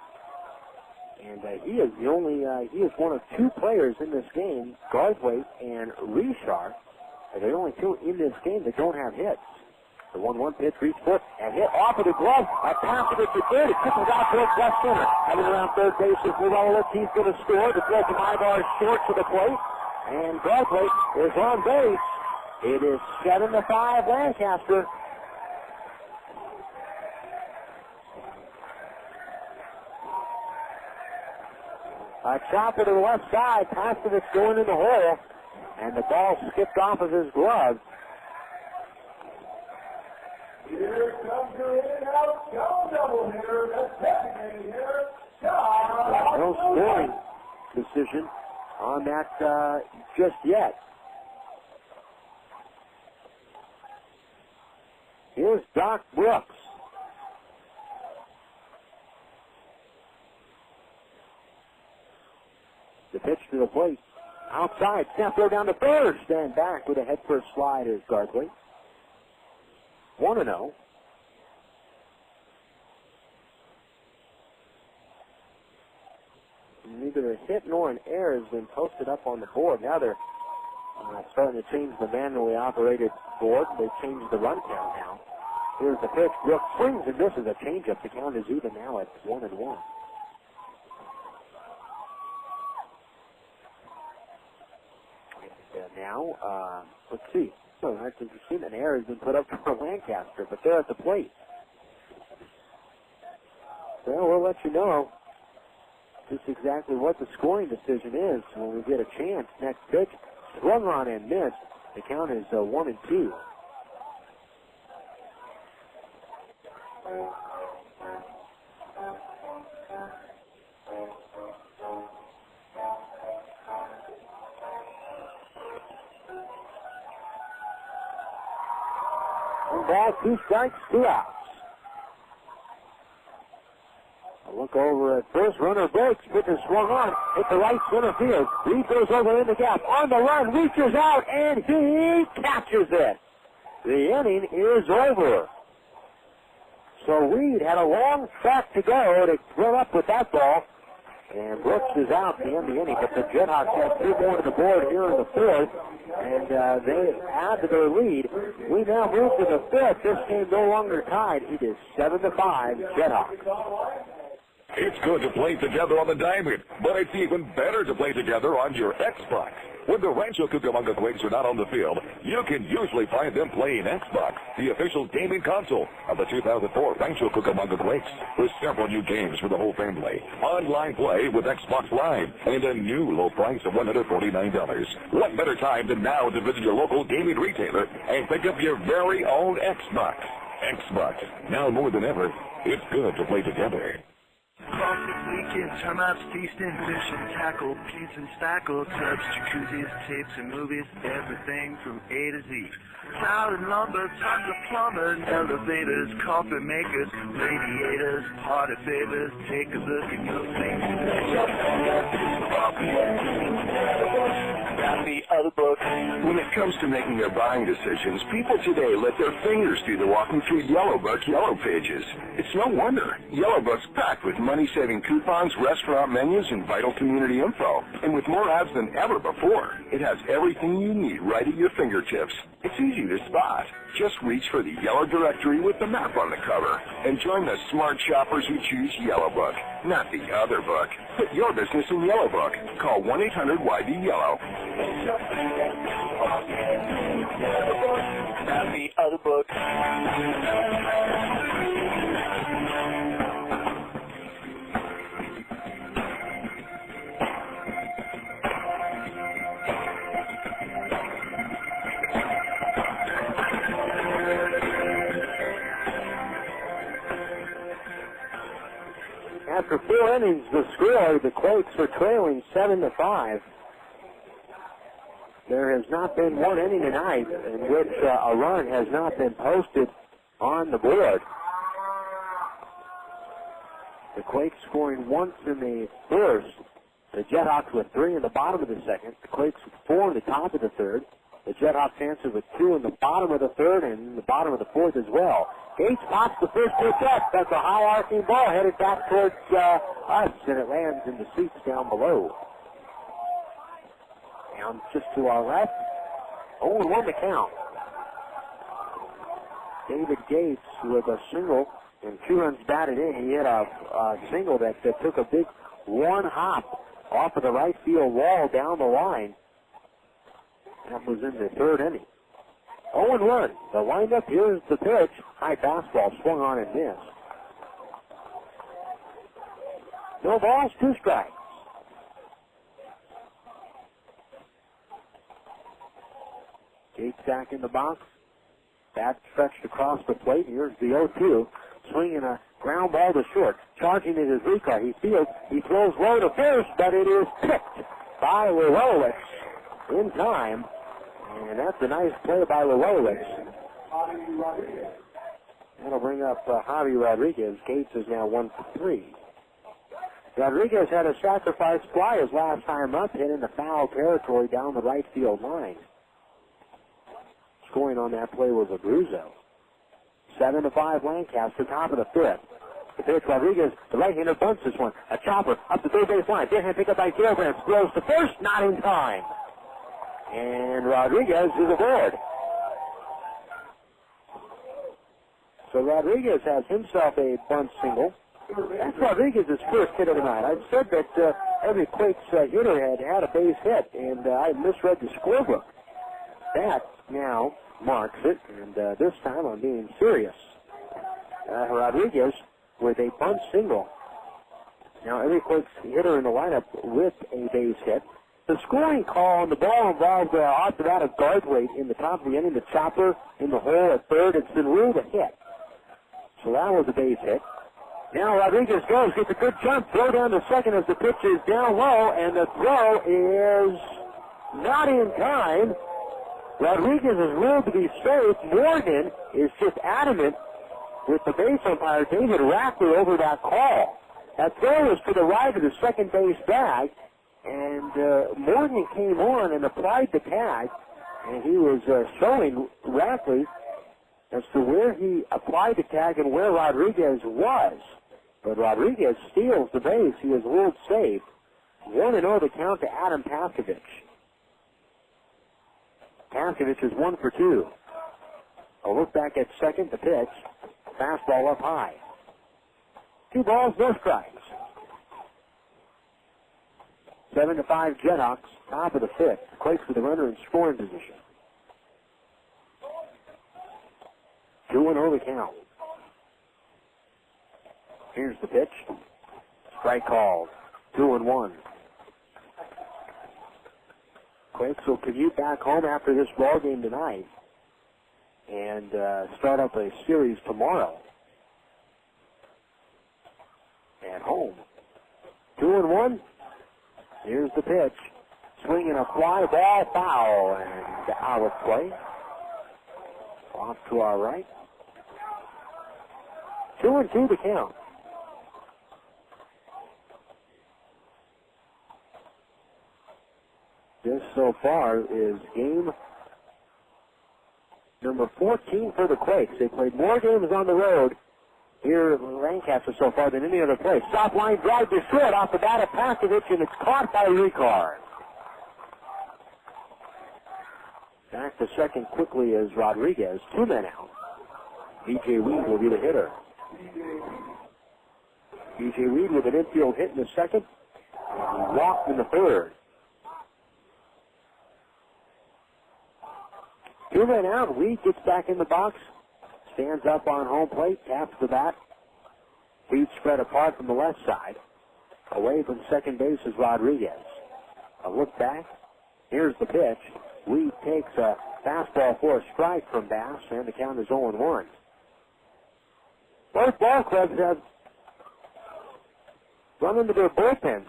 And he is the only, he is one of 2 players in this game, Garthwaite and Richar. Are the only 2 in this game that don't have hits. The 1-1 pitch, reach foot, and hit off of the glove. A pass to the third. It tipples out towards left center. Coming around third base is Willits. He's going to score. The throw from Aybar is short to the plate. And Garthwaite is on base. It is 7-5 Lancaster. A chopper to the left side. Pass to it's going in the hole. And the ball skipped off of his glove. Here comes the in-out show double here. That's designated here. No scoring decision on that just yet. Here's Doc Brooks. The pitch to the plate. Outside, snap throw down to first, and back with a head-first slide is Garthwaite. 1-0. Neither a hit nor an error has been posted up on the board. Now they're starting to change the manually operated board. They've changed the run count now. Here's the pitch. Brooks swings and misses a changeup. The count is even now at 1-1. And now, let's see. So that's interesting. An error has been put up for Lancaster, but they're at the plate. Well, we'll let you know just exactly what the scoring decision is when we get a chance. Next pitch, swung on and missed. The count is 1-2. One ball, 2 strikes, 2 outs. A look over at first, runner breaks, pitcher swung on, hit the right center field. Reed goes over in the gap, on the run, reaches out, and he catches it. The inning is over. So Reed had a long track to go to throw up with that ball. And Brooks is out to end the inning, but the JetHawks have 2 more to the board here in the 4th, and they add to their lead. We now move to the 5th. This game no longer tied. It is 7-5 JetHawks. It's good to play together on the diamond, but it's even better to play together on your Xbox. When the Rancho Cucamonga Quakes are not on the field, you can usually find them playing Xbox, the official gaming console of the 2004 Rancho Cucamonga Quakes, with several new games for the whole family. Online play with Xbox Live, and a new low price of $149. What better time than now to visit your local gaming retailer and pick up your very own Xbox. Xbox, now more than ever, it's good to play together. Crawfish weekend, termites, feasting, fishing, tackle, pins and spackle, tubs, jacuzzis, tapes and movies, everything from A to Z. Cloud and lumber, tons of plumbers, elevators, coffee makers, radiators, party favors. Take a look and you'll see. Got the other book. When it comes to making their buying decisions, people today let their fingers do the walking through Yellow Book Yellow Pages. It's no wonder. Yellow Book's packed with money-saving coupons, restaurant menus, and vital community info. And with more ads than ever before, it has everything you need right at your fingertips. It's easy to spot. Just reach for the Yellow Directory with the map on the cover and join the smart shoppers who choose Yellow Book, not the other book. Put your business in Yellow Book. Call 1-800-YB-YELLOW. Got the other book. After 4 innings, the score, the Quakes are trailing 7-5. There has not been one inning tonight in which a run has not been posted on the board. The Quakes scoring once in the first. The JetHawks with 3 in the bottom of the second. The Quakes with 4 in the top of the third. The JetHawks answer with 2 in the bottom of the third and in the bottom of the fourth as well. Gates pops the first pitch up. That's a high arcing ball headed back towards us, and it lands in the seats down below. Down just to our left. 0-1 the count. David Gates with a single and 2 runs batted in. He hit a single that took a big 1 hop off of the right field wall down the line. That was in the 3rd inning. 0-1. The windup, here's the pitch. High fastball swung on and missed. No balls, 2 strikes. Gates back in the box. Bat stretched across the plate. Here's the 0-2. Swinging a ground ball to short. Charging it is Richar. He fields. He throws low to first, but it is picked by Willits in time. And that's a nice play by Willits. That'll bring up Javi Rodriguez. Gates is now 1 for 3. Rodriguez had a sacrifice fly his last time up, hit in the foul territory down the right field line. Scoring on that play was Abruzzo. 7-5 Lancaster, top of the fifth. The pitch, Rodriguez, the right-hander bunts this one. A chopper up the third base line. Backhand pick up by Gilbrandt. Throws to first, not in time. And Rodriguez is aboard. So Rodriguez has himself a bunt single. That's Rodriguez's first hit of the night. I've said that every Quakes hitter had a base hit, and I misread the scorebook. That now marks it, and this time I'm being serious. Rodriguez with a bunt single. Now every Quakes hitter in the lineup with a base hit. The scoring call on the ball involved off the bat of Garthwaite in the top of the inning, the chopper in the hole at third. It's been ruled a hit. So that was a base hit. Now Rodriguez goes, gets a good jump, throw down to second as the pitch is down low, and the throw is not in time. Rodriguez is ruled to be safe. Morgan is just adamant with the base umpire, David Rackler, over that call. That throw was to the right of the second base bag, and Morgan came on and applied the tag, and he was showing Rackler as to where he applied the tag and where Rodriguez was. But Rodriguez steals the base. He is ruled safe. 1-0 the count to Adam Paskovich. Paskovich is 1 for 2. A look back at second, the pitch. Fastball up high. 2 balls, no strikes. 7-5 JetHawks, top of the fifth. Quakes with the runner in scoring position. 2-0 the count. Here's the pitch. Strike called. 2-1. Quakes will commute back home after this ball game tonight and start up a series tomorrow at home. 2-1. Here's the pitch. Swinging a fly ball, foul, and out of play. Off to our right. 2-2 the count. This so far is game number 14 for the Quakes. They played more games on the road here in Lancaster so far than any other place. Stop line drive to short off the bat of Paskovich, and it's caught by Richar. Back to second quickly is Rodriguez. 2 men out. B.J. Weed will be the hitter. B.J. Weed with an infield hit in the second. Walked in the third. 2 men out. Weed gets back in the box. Stands up on home plate. Taps the bat. Feet spread apart from the left side. Away from second base is Rodriguez. A look back. Here's the pitch. Weed takes a fastball for a strike from Bass, and the count is 0-1. Both ball clubs have run into their bullpens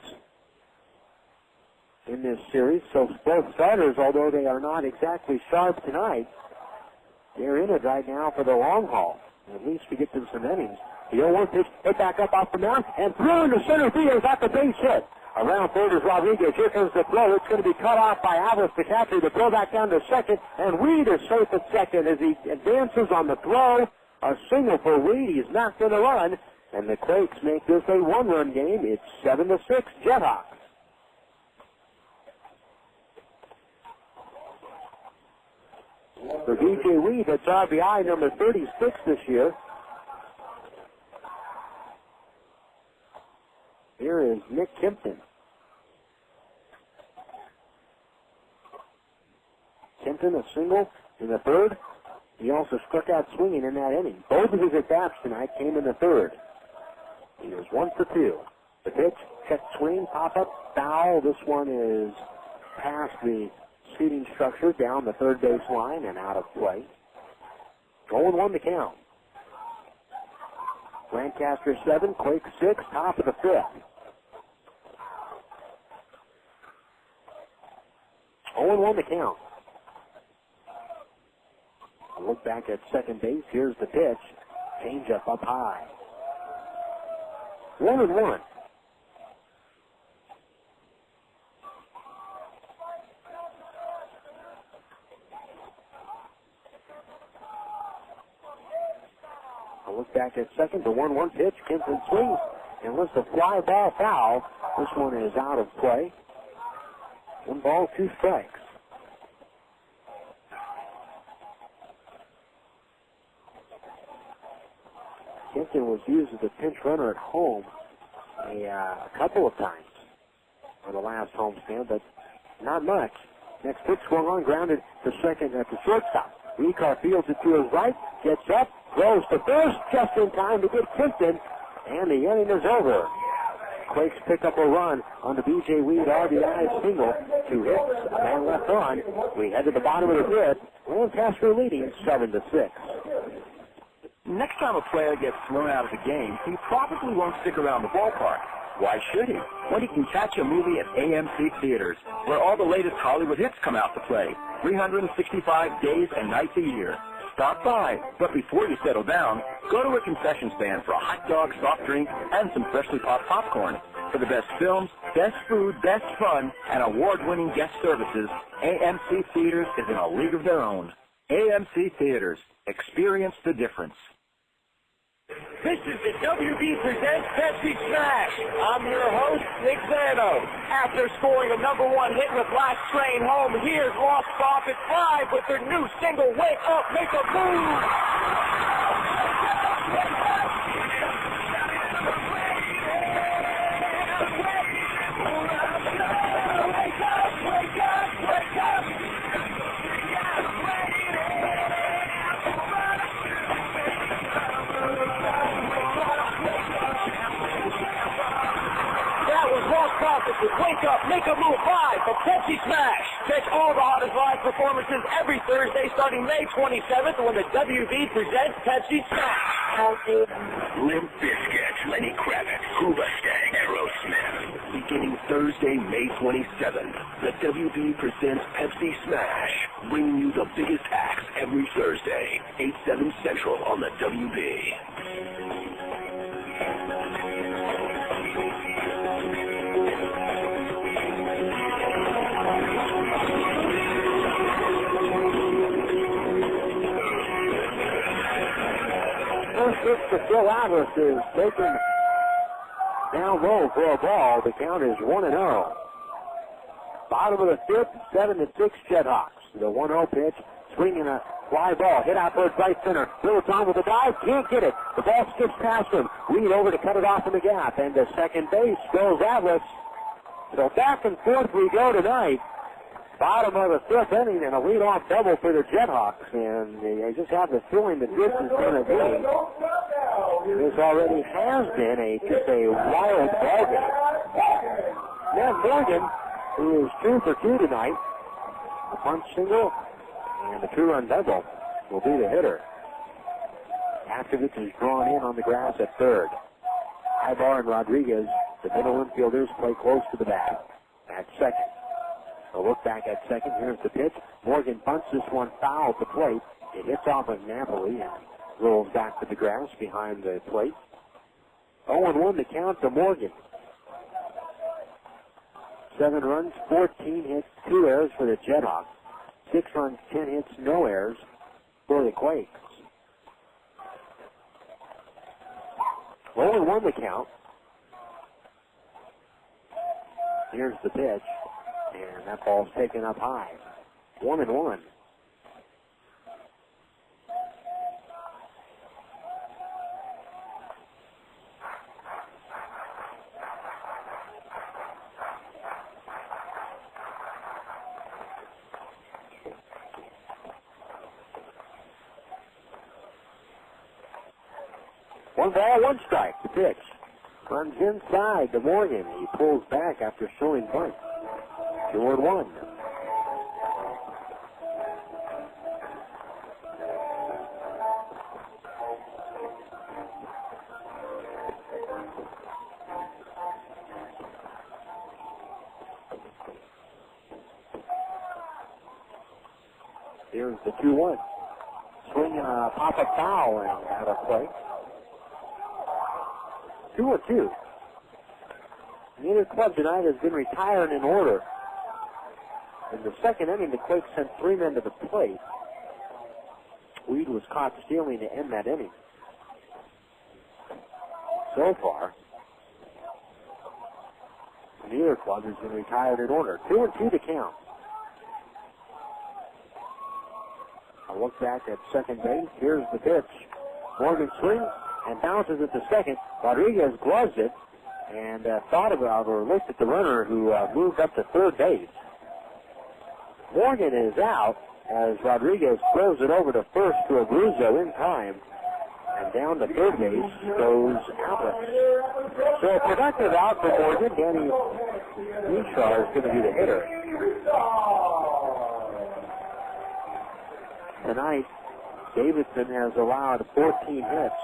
in this series, so both starters, although they are not exactly sharp tonight, they're in it right now for the long haul, at least to get to some innings. The 0-1 pitch hit back up off the mound, and through into center field, got the base hit. Around third is Rodriguez. Here comes the throw. It's going to be cut off by Alvis, the catcher. The throw back down to second, and Weed is safe at second as he advances on the throw. A single for Weed. He's not going to run, and the Quakes make this a 1-run game. It's 7-6 JetHawks. For B.J. Weed, that's RBI number 36 this year. Here is Nick Kempton. Kempton, a single in the third. He also struck out swinging in that inning. Both of his at-bats tonight came in the third. He was 1 for 2. The pitch, check swing, pop-up, foul. This one is past the seating structure, down the third base line, and out of play. 0-1 to count. Lancaster 7, Quakes 6, top of the fifth. 0-1 to count. A look back at second base. Here's the pitch. Change up high. 1-1. look back at second. The 1-1 pitch. Kenton swings and lifts a fly ball foul. This one is out of play. 1 ball, 2 strikes. Kenton was used as a pinch runner at home a couple of times on the last homestand, but not much. Next pitch swung on, grounded to second at the shortstop. Richar fields it to his right, gets up, throws to first, just in time to get Kenton, and the inning is over. Quakes pick up a run on the B.J. Weed RBI single. 2 hits, a man left on. We head to the bottom of the fifth. Lancaster leading 7-6. Next time a player gets thrown out of the game, he probably won't stick around the ballpark. Why should he? When he can catch a movie at AMC Theaters, where all the latest Hollywood hits come out to play, 365 days and nights a year. Stop by, but before you settle down, go to a concession stand for a hot dog, soft drink, and some freshly popped popcorn. For the best films, best food, best fun, and award-winning guest services, AMC Theaters is in a league of their own. AMC Theaters. Experience the difference. This is the WB Presents Pepsi Smash. I'm your host, Nick Zano. After scoring a #1 hit with Last Train Home, here's Lost Profits Live with their new single, Wake Up, Make a Move. Wake Up, Make a Move live for Pepsi Smash. Catch all the hottest live performances every Thursday starting May 27th when the WB presents Pepsi Smash. Limp Bizkit, Lenny Kravitz, Hoobastank, Aerosmith. Beginning Thursday, May 27th, the WB presents Pepsi Smash, bringing you the biggest acts every Thursday, 8/7 Central on the WB. First pitch to Phil Atlas is taken down low for a ball. The count is 1-0. Bottom of the fifth, 7-6 JetHawks. The 1-0 pitch, swinging a fly ball, hit out towards right center. Willits on with a dive, can't get it. The ball skips past him. Reed over to cut it off in the gap, and to second base goes Atlas. So back and forth we go tonight. Bottom of the fifth inning and a leadoff double for the JetHawks, and I just have the feeling that this is going to be. This already has been just a wild ball game. Matt Morgan, who is 2 for 2 tonight, a punch single and a 2-run double, will be the hitter. Afterwitz is drawn in on the grass at third. Aybar and Rodriguez, the middle infielders, play close to the bat at second. A look back at second. Here's the pitch. Morgan bunts this one foul at the plate. It hits off of Napoli and rolls back to the grass behind the plate. 0-1 the count to Morgan. 7 runs, 14 hits, 2 errors for the JetHawks. 6 runs, 10 hits, no errors for the Quakes. 0-1 the count. Here's the pitch. And that ball's taken up high. 1-1. One ball, 1 strike. The pitch. Runs inside to Morgan. He pulls back after showing bunt. 2-1. Here's the 2-1. Swing and a pop-up foul and out of play. 2-2. Neither club tonight has been retired in order. In the second inning, the Quakes sent 3 men to the plate. Weed was caught stealing to end that inning. so far. Neither club has been retired in order. 2-2 to count. A look back at second base. Here's the pitch. Morgan swings and bounces it to second. Rodriguez gloves it and thought about or looked at the runner who moved up to third base. Morgan is out as Rodriguez throws it over to first to Abruzzo in time. And down to third base goes Albert. So a productive out for Morgan. Danny Richar is going to be the hitter. Tonight, Davidson has allowed 14 hits.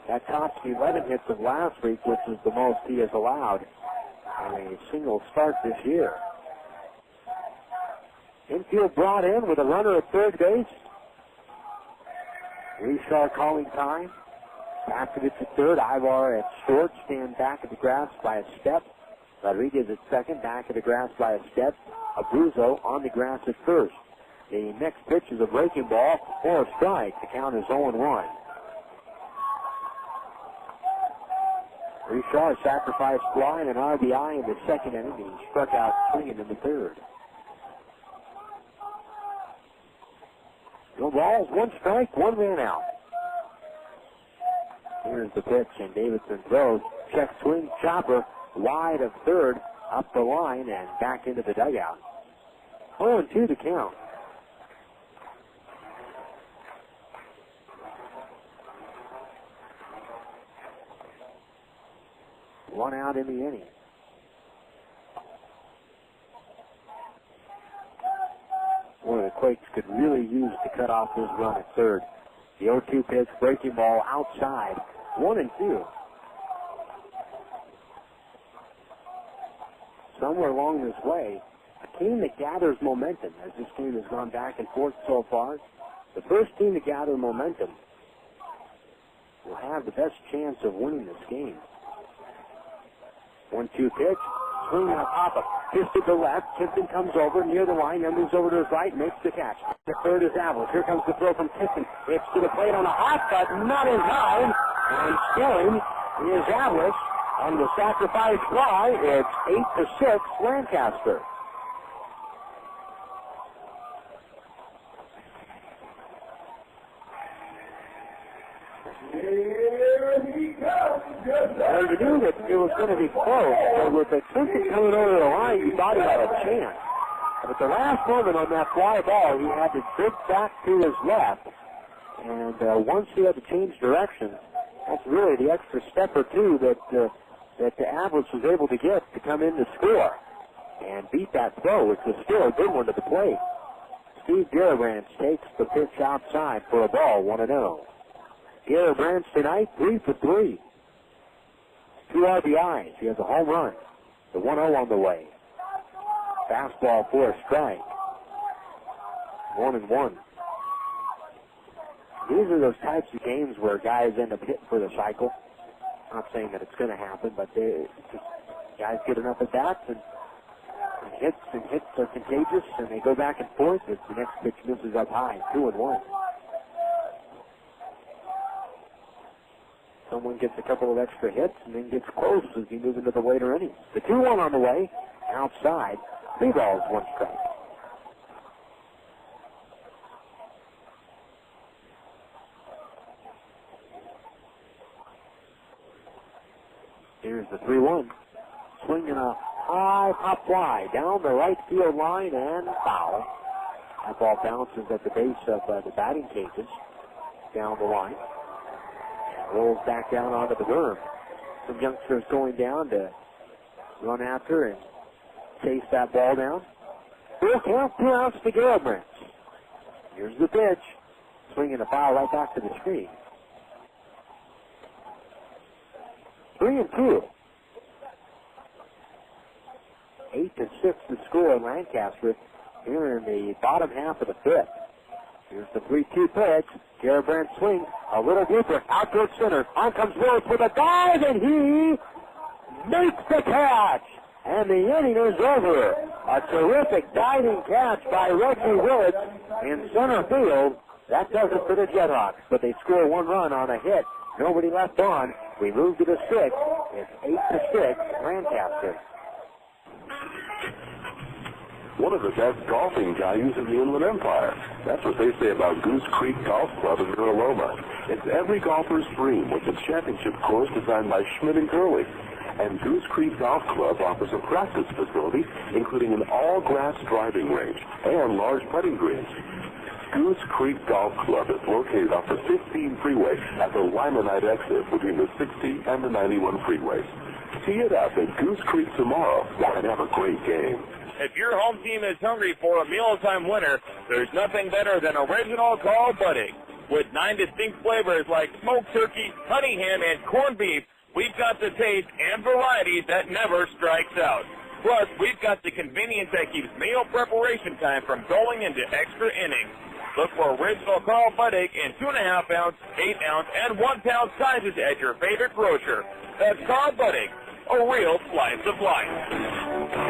That tops the 11 hits of last week, which is the most he has allowed in a single start this year. Infield brought in with a runner at third base. Richar calling time. Baskovich at third. Aybar at short. Stand back at the grass by a step. Rodriguez at second. Back at the grass by a step. Abruzzo on the grass at first. The next pitch is a breaking ball for a strike. The count is 0-1. Richar sacrificed fly and an RBI in the second inning. He struck out swinging in the third. No balls, one strike, one man out. Here's the pitch, and Davidson throws. Check swing, chopper, wide of third, up the line, and back into the dugout. 0-2 to count. One out in the inning. One of the Quakes could really use to cut off his run at third. The 0-2 pitch, breaking ball outside. 1-2. Somewhere along this way, a team that gathers momentum, as this team has gone back and forth so far, the first team to gather momentum will have the best chance of winning this game. 1-2 pitch, swing on top of pitch to the left. Tipton comes over near the line, then moves over to his right, makes the catch. The third is Avils. Here comes the throw from Tipton. It's to the plate on a hot cut, not in time. And stealing is Avils on the sacrifice fly. It's 8-6 Lancaster. Well, you knew that it was going to be close, but with the Tipton coming over the line, you thought he had a chance. But at the last moment on that fly ball, he had to dip back to his left. And once he had to change direction, that's really the extra step or two that the Avils was able to get to come in to score and beat that throw, which was still a good one to the plate. Steve Garibrandt takes the pitch outside for a ball, 1-0. Garibrandt tonight, 3 for 3. 2 RBIs. He has a home run. The 1-0 on the way. Fastball for a strike. 1-1. These are those types of games where guys end up hitting for the cycle. I'm not saying that it's going to happen, but guys get enough at bats and hits are contagious, and they go back and forth. As the next pitch misses up high, 2-1. Someone gets a couple of extra hits and then gets close as you move into the later innings. The 2-1 on the way, outside, 3 balls, 1 strike. Here's the 3-1. Swinging a high pop fly down the right field line and foul. That ball bounces at the base of the batting cages down the line. Rolls back down onto the berm. Some youngsters going down to run after and chase that ball down. Full count, 2 outs to Garibrandt. Here's the pitch. Swinging a foul right back to the screen. 3-2. 8-6 the score in Lancaster here in the bottom half of the 5th. Here's the 3-2 pitch. Garibrandt swings a little deeper, out towards center. On comes Willits with a dive, and he makes the catch. And the inning is over. A terrific diving catch by Reggie Willits in center field. That does it for the JetHawks, but they score 1 run on a hit Nobody left on. We move to the 6th. It's 8-6, Lancaster. One of the best golfing values in the Inland Empire. That's what they say about Goose Creek Golf Club in Loma. It's every golfer's dream with the championship course designed by Schmidt and Curley. And Goose Creek Golf Club offers a practice facility, including an all-grass driving range and large putting greens. Goose Creek Golf Club is located off the 15 freeway at the Limonite exit between the 60 and the 91 freeways. Tee it up at Goose Creek tomorrow and have a great game. If your home team is hungry for a mealtime winner, there's nothing better than original call budding. With 9 distinct flavors like smoked turkey, honey ham, and corned beef, we've got the taste and variety that never strikes out. Plus, we've got the convenience that keeps meal preparation time from going into extra innings. Look for original Carl Budig in 2.5 ounce, 8 ounce, and 1 pound sizes at your favorite grocer. That's Carl Budig, a real slice of life.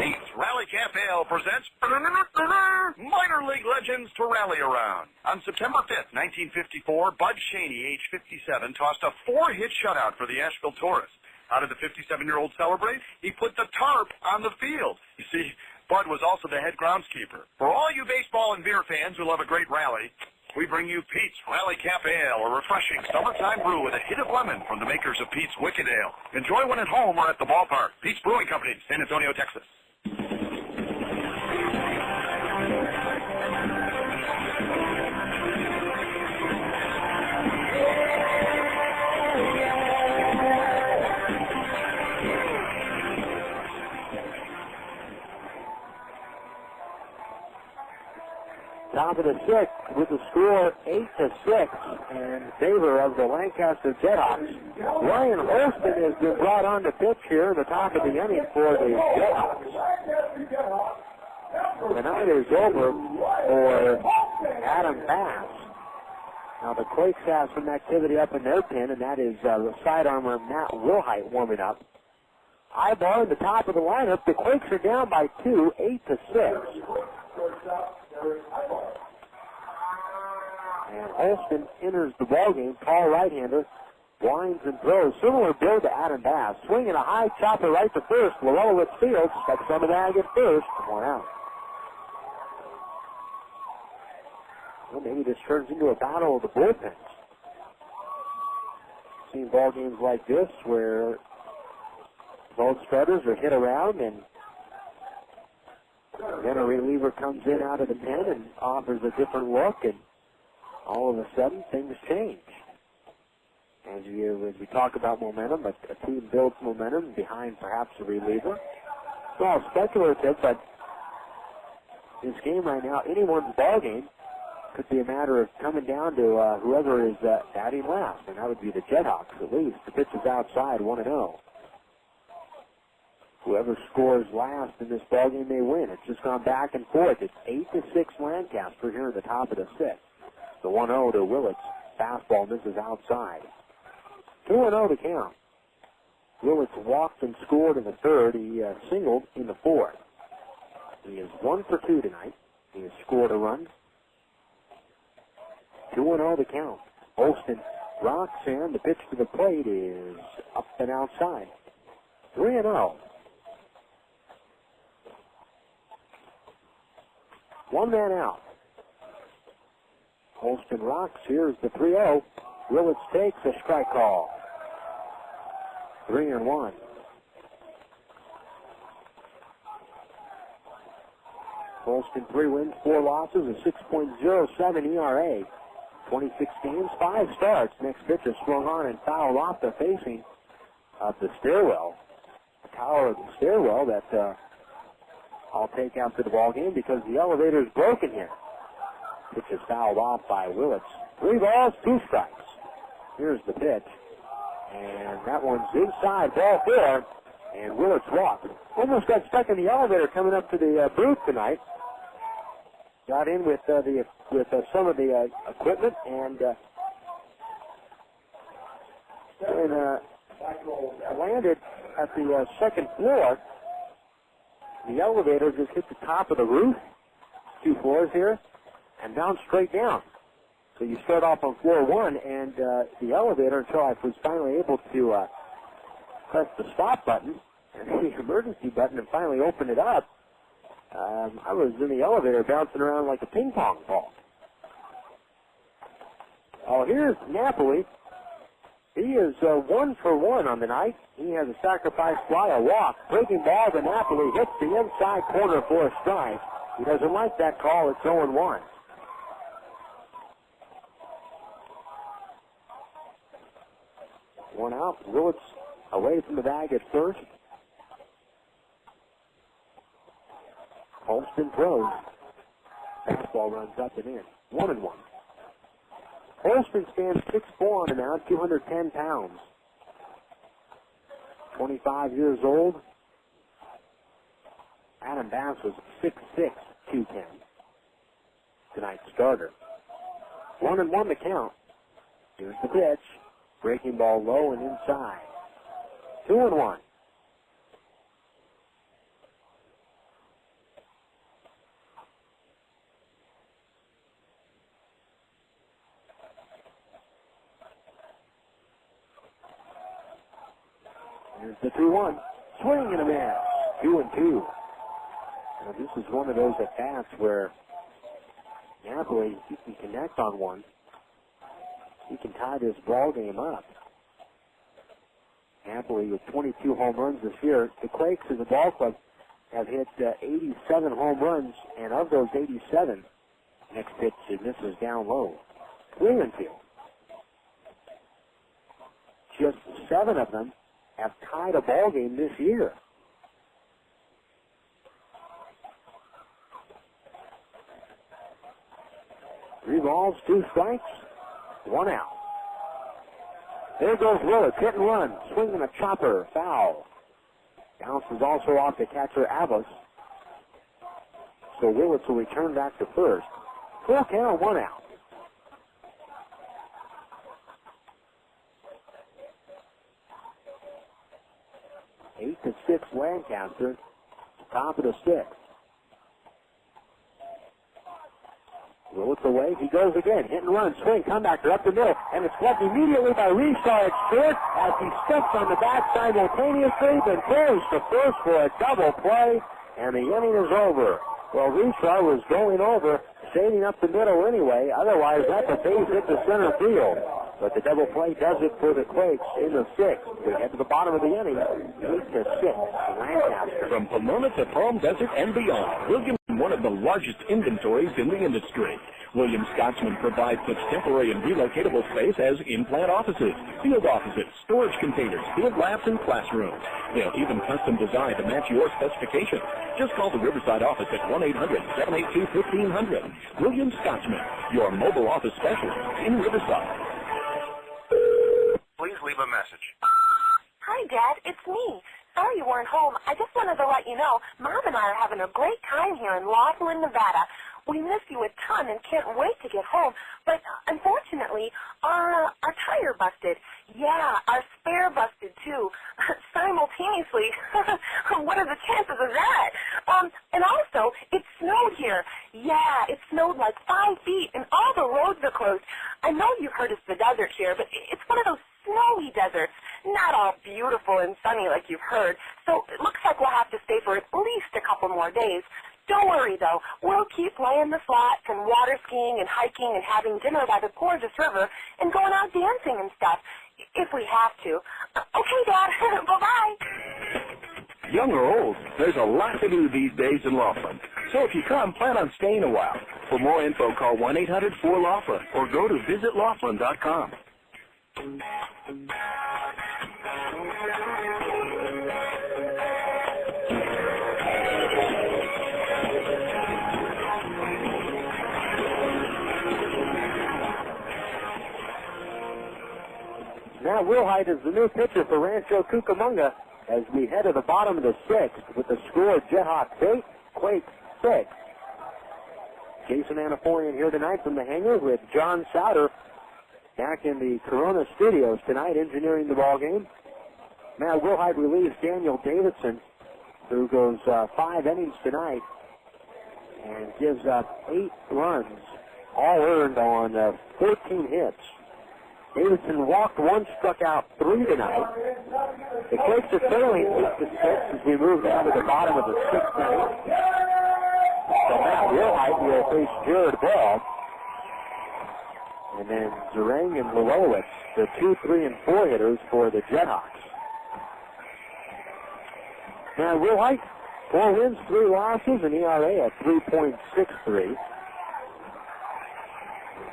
Pete's Rally Camp Ale presents Minor League Legends to Rally Around. On September 5th, 1954, Bud Cheney, age 57, tossed a 4-hit shutout for the Asheville Taurus. How did the 57-year-old celebrate? He put the tarp on the field. You see, Bud was also the head groundskeeper. For all you baseball and beer fans who love a great rally, we bring you Pete's Rally Camp Ale, a refreshing summertime brew with a hit of lemon from the makers of Pete's Wicked Ale. Enjoy one at home or at the ballpark. Pete's Brewing Company, San Antonio, Texas. Top of the 6th with the score 8-6 in favor of the Lancaster JetHawks. Ryan Holston has been brought on to pitch here in the top of the inning for the JetHawks. The night is over for Adam Bass. Now the Quakes have some activity up in their pen, and that is the sidearmer Matt Wilhite warming up. Aybar in the top of the lineup. The Quakes are down by 2, 8-6. And Holston enters the ballgame, tall right-hander, winds and throws. Similar build to Adam Bass. Swinging a high chopper right to first. Lorelowitz fields. Steps on the bag at first. 1 out. Well, maybe this turns into a battle of the bullpens. Seen ball games like this where both starters are hit around, and then a reliever comes in out of the pen and offers a different look, and all of a sudden things change. As we talk about momentum, a team builds momentum behind perhaps a reliever. It's all speculative, but this game right now, anyone's ball game, could be a matter of coming down to whoever is batting last, and that would be the JetHawks at least. The pitch is outside, 1-0. Whoever scores last in this ballgame may win. It's just gone back and forth. It's 8-6 Lancaster here at the top of the 6th. The 1-0 to Willits. Fastball misses outside. 2-0 to count. Willits walked and scored in the 3rd. He singled in the 4th. He is 1 for 2 tonight. He has scored a run. 2-0 to count. Holston rocks in. The pitch to the plate is up and outside. 3-0. 1 man out. Holston rocks. Here's the 3-0. Willits takes a strike call. 3-1. Holston 3 wins, 4 losses, a 6.07 ERA. 26 games, 5 starts. Next pitch is swung on and fouled off the facing of the stairwell. The tower of the stairwell that I'll take out to the ball game because the elevator is broken here. Pitch is fouled off by Willits. 3 balls, 2 strikes. Here's the pitch. And that one's inside, ball 4. And Willits walked. Almost got stuck in the elevator coming up to the booth tonight. Got in with some of the equipment and landed at the 2nd floor. The elevator just hit the top of the roof, 2 floors here, and bounced straight down. So you start off on floor 1, and the elevator, until I was finally able to press the stop button and the emergency button and finally open it up, I was in the elevator bouncing around like a ping pong ball. Oh, here's Napoli. He is 1 for 1 on the night. He has a sacrifice fly, a walk. Breaking ball to Napoli, hits the inside corner for a strike. He doesn't like that call. It's 0-1. One out. Willits away from the bag at first. Holston throws. Fastball runs up and in. 1-1. Holston stands 6'4" on the mound, 210 pounds. 25 years old. Adam Bass was 6'6", 210. Tonight's starter. 1-1 the count. Here's the pitch. Breaking ball low and inside. 2-1. Here's the 2-1. Swing and a miss. 2-2. Now, this is one of those at-bats where Napoli, he can connect on one. He can tie this ball game up. Napoli with 22 home runs this year. The Quakes as a ball club have hit 87 home runs, and of those 87, next pitch, it misses down low. 3-2. Just 7 of them have tied a ball game this year. Three balls, 2 strikes, 1 out. There goes Willits, hit and run, swinging a chopper, foul. Bounces also off the catcher Abbas. So Willits will return back to first. Full count, 1 out. 8-6 Lancaster, top of the 6th. Willits away, he goes again, hit and run, swing, comebacker up the middle, and it's left immediately by Richar at short as he steps on the back simultaneously, then throws to first for a double play, and the inning is over. Well, Richar was going over, saving up the middle anyway, otherwise that's a base hit to center field. But the double play does it for the Quakes in the 6th. We head to the bottom of the inning, 8-6, Lancaster. From Pomona to Palm Desert and beyond, Williams is one of the largest inventories in the industry. Williams Scotsman provides such temporary and relocatable space as in-plant offices, field offices, storage containers, field labs, and classrooms. They'll even custom design to match your specifications. Just call the Riverside office at 1-800-782-1500. Williams Scotsman, your mobile office specialist in Riverside. Please leave a message. Hi, Dad. It's me. Sorry you weren't home. I just wanted to let you know Mom and I are having a great time here in Laughlin, Nevada. We miss you a ton and can't wait to get home. But unfortunately, our tire busted. Yeah, our spare busted too. Simultaneously. What are the chances of that? And also, it snowed here. Yeah, it snowed like 5 feet and all the roads are closed. I know you've heard it's the desert here, but it's one of those snowy deserts. Not all beautiful and sunny like you've heard. So it looks like we'll have to stay for at least a couple more days. Don't worry, though. We'll keep laying the slots and water skiing and hiking and having dinner by the gorgeous river and going out dancing and stuff, if we have to. Okay, Dad. Bye-bye. Young or old, there's a lot to do these days in Laughlin. So if you come, plan on staying a while. For more info, call 1-800-4-LAUGHLIN or go to visitlaughlin.com. Now Wilhite is the new pitcher for Rancho Cucamonga as we head to the bottom of the 6th with the score JetHawks 8, Quakes 6. Jason Anaforian here tonight from the hangar with John Souter back in the Corona studios tonight engineering the ball game. Now Wilhite relieves Daniel Davidson, who goes 5 innings tonight and gives up 8 runs all earned on 14 hits. Davidson walked one, struck out 3 tonight. The Quakes are trailing 8-6 as we move down to the bottom of the 6th inning. So Matt Wilhite will face Jared Ball. And then Zerang and Llewellyn, the 2, 3, and 4 hitters for the JetHawks. Now Wilhite, 4 wins, 3 losses, an ERA at 3.63.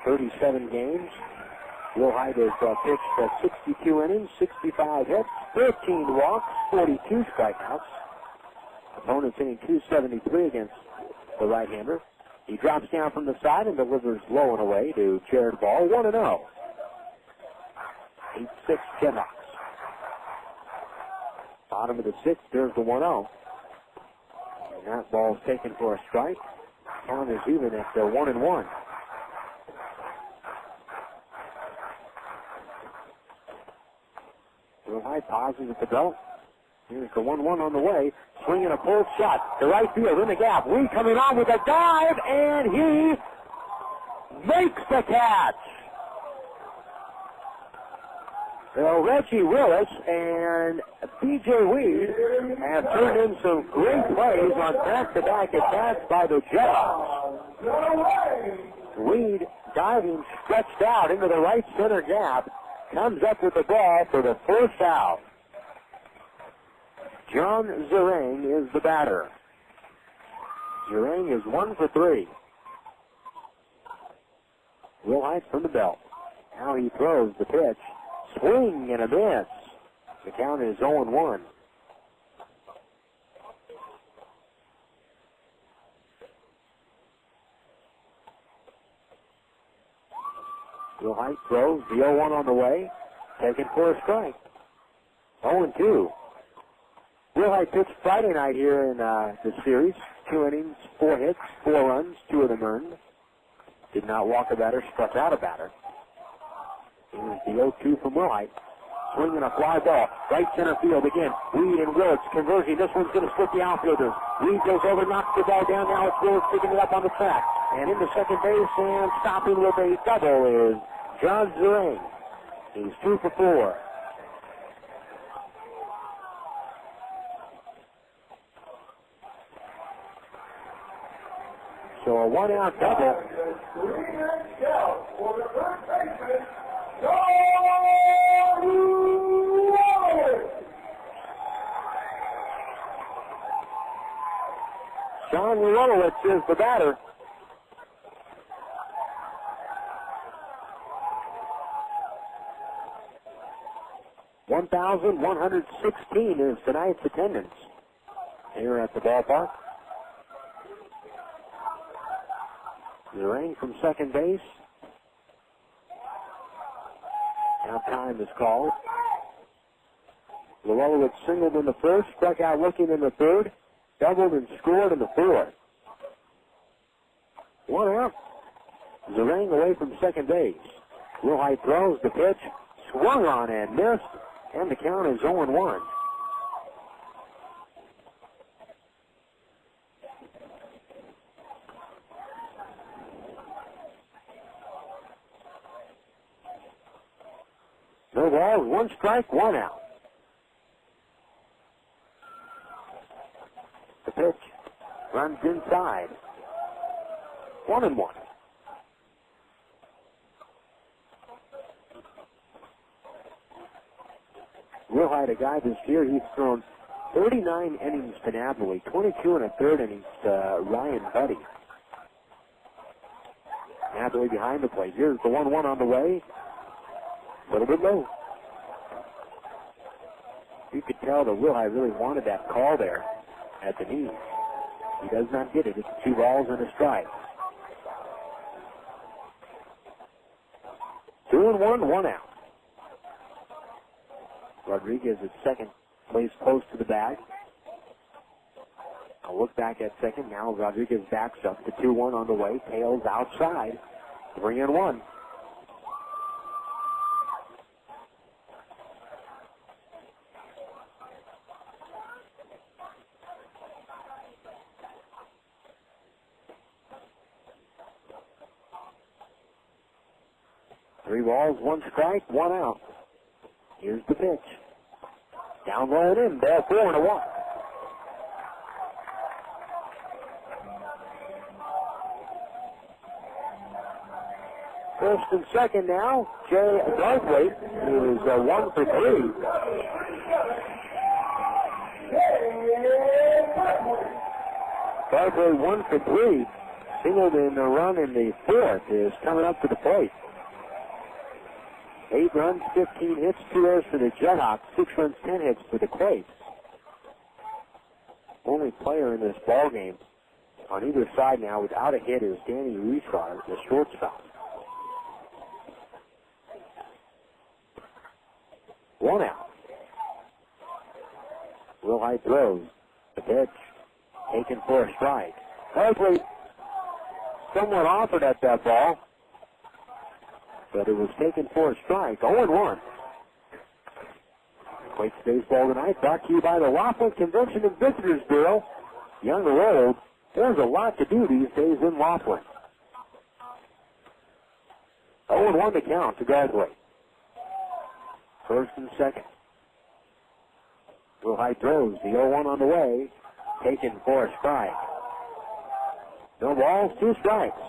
37 games. Wilhite has pitched 62 innings, 65 hits, 13 walks, 42 strikeouts. Opponents hitting 273 against the right-hander. He drops down from the side and delivers low and away to Jared Ball, 1-0. 8-6 JetHawks. Bottom of the 6th, there's the 1-0. And that ball's taken for a strike. Count is even at 1-1. Real high pauses at the belt. Here's the 1-1 on the way. Swinging a pulled shot to right field in the gap. Lee coming on with a dive, and he makes the catch. So Reggie Willits and B.J. Weed have turned in some great plays on back-to-back attacks by the Jets. Weed diving stretched out into the right center gap. Comes up with the ball for the first out. John Zerang is the batter. Zerang is 1 for 3. Wilhite from the belt. Now he throws the pitch. Swing and a miss. The count is 0-1. Wilhite throws the 0-1 on the way. Taken for a strike. 0-2. Wilhite pitched Friday night here in the series. 2 innings, 4 hits, 4 runs, 2 of them earned. Did not walk a batter, struck out a batter. Here's the 0-2 from Wilhite. Swinging a fly ball. Right center field again. Reed and Willits converging. This one's going to split the outfielders. Reed goes over, knocks the ball down. Now it's Willits picking it up on the track. And into second base and stopping with a double is John Zerang. He's 2 for 4. So a 1-out double. John Llewellyn is the batter. $1,116 is tonight's attendance here at the ballpark. Zerang from second base. Now time is called. Llewellyn singled in the first, struck out looking in the third, doubled and scored in the fourth. 1 out. Zerang away from second base. Wilhite throws the pitch, swung on and missed, and the count is 0-1. No balls, 1 strike, 1 out. The pitch runs inside. 1-1. Wilhite, a guy this year, he's thrown 39 innings to Napoli, 22 and a third innings to Ryan Buddy. Napoli behind the plate. Here's the 1-1 on the way. A little bit low. You could tell that Wilhite really wanted that call there at the knees. He does not get it. It's 2 balls and a strike. 2-1, 1 out. Rodriguez at second, plays close to the bag. A look back at second. Now Rodriguez backs up. The 2-1 on the way. Tails outside. 3-1. 3 balls, 1 strike, 1 out. Here's the pitch. Down low and in, ball 4 and a walk. First and second now. Jay Garthwaite is 1 for 3. Garthwaite 1 for 3. Singled in the run in the 4th is coming up to the plate. 8 runs, 15 hits, 2 errors for the JetHawks, 6 runs, 10 hits for the Quakes. Only player in this ball game on either side now without a hit is Danny Richar, the shortstop. 1 out. Will Hyde throws. The pitch taken for a strike. Hardly somewhat offered at that ball, but it was taken for a strike. 0-1. Quakes baseball tonight brought to you by the Laughlin Convention and Visitors Bureau. Young or old, there's a lot to do these days in Laughlin. 0-1 to count to Garthwaite. First and second. Will Hyde throws. The 0-1 on the way. Taken for a strike. No balls, 2 strikes.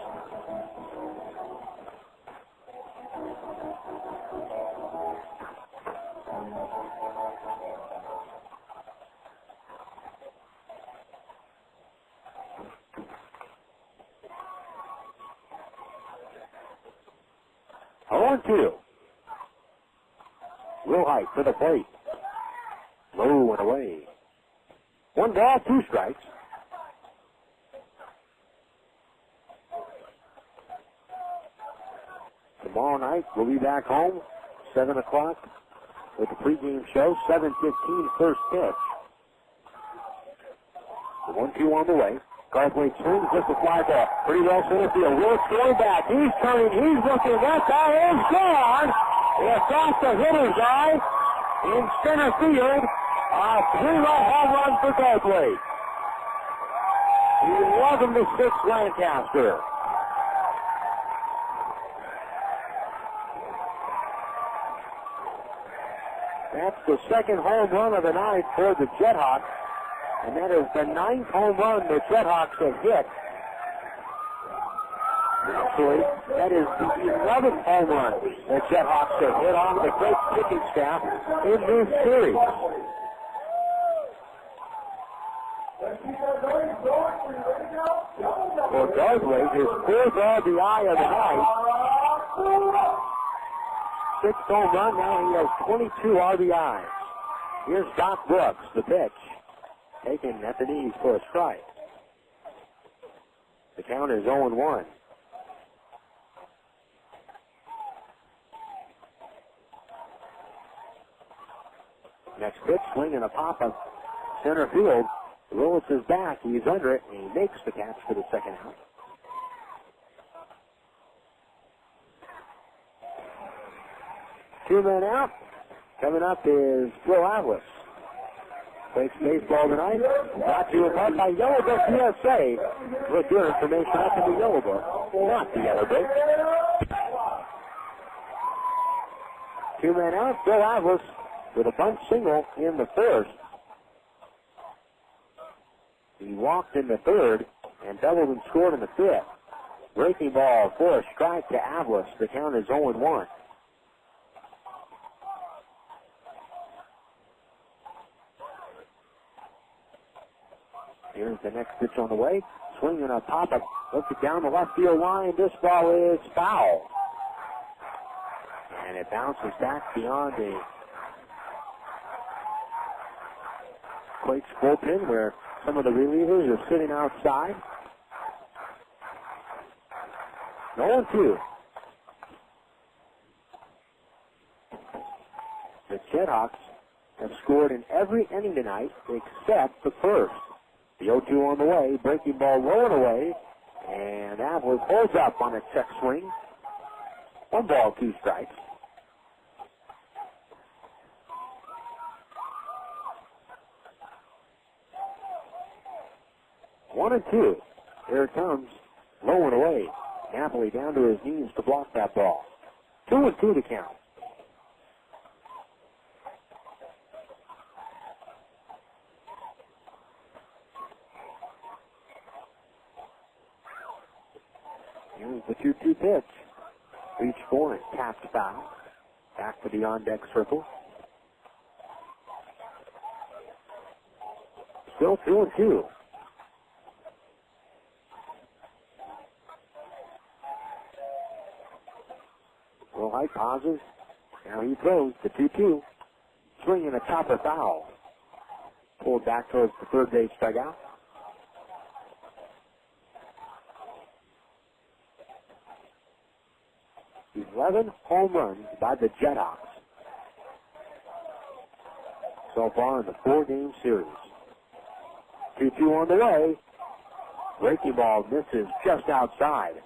On 2. Will Hyde to the plate. Low and away. 1 ball, 2 strikes. Tomorrow night, we'll be back home, 7 o'clock, with the pregame show, 7:15 first pitch. The 1-2 on the way. Garthwaite swings, just a fly ball. Pretty well center field. Willits going back. He's turning. He's looking. That guy is gone. It's off the hitter's eye in center field. A 3-run home run for Garthwaite. 11-6 Lancaster. That's the second home run of the night for the JetHawks. And that is the 9th home run the JetHawks have hit. Actually, that is the 11th home run the JetHawks have hit on the Quakes pitching staff in this series. For Garthwaite, his 4th RBI of the night. 6th home run, now he has 22 RBIs. Here's Doc Brooks, the pitch. Taken at the knees for a strike. The count is 0-1. Next pitch, swing and a pop up center field. Willits is back. He's under it, and he makes the catch for the second out. Two men out. Coming up is Phil Atlas. Quakes baseball tonight. Brought to you in part by Yellow Book USA. With your information up in the Yellow Book, not the Yellow Book. Two men out. Phil Atlas with a bunt single in the first. He walked in the third and doubled and scored in the fifth. Breaking ball for a strike to Atlas. The count is 0-1. Here's the next pitch on the way. Swinging a pop-up. Looks it down the left field line. This ball is foul. And it bounces back beyond the Quakes bullpen where some of the relievers are sitting outside. 0-2. The JetHawks have scored in every inning tonight except the first. The 0-2 on the way, breaking ball low and away, and Atlas holds up on a check swing. 1 ball, 2 strikes. One and 2. Here it comes, low and away. Napoli down to his knees to block that ball. 2-2 to count. Here's the 2-2 pitch. Reach for it, tapped foul. Back to the on-deck circle. Still 2-2. Well, White pauses. Now he throws the 2-2. Swinging a chopper foul. Pulled back towards the third base dugout. Eleven home runs by the JetHawks so far in the 4-game series. 2-2 on the way. Breaking ball misses just outside.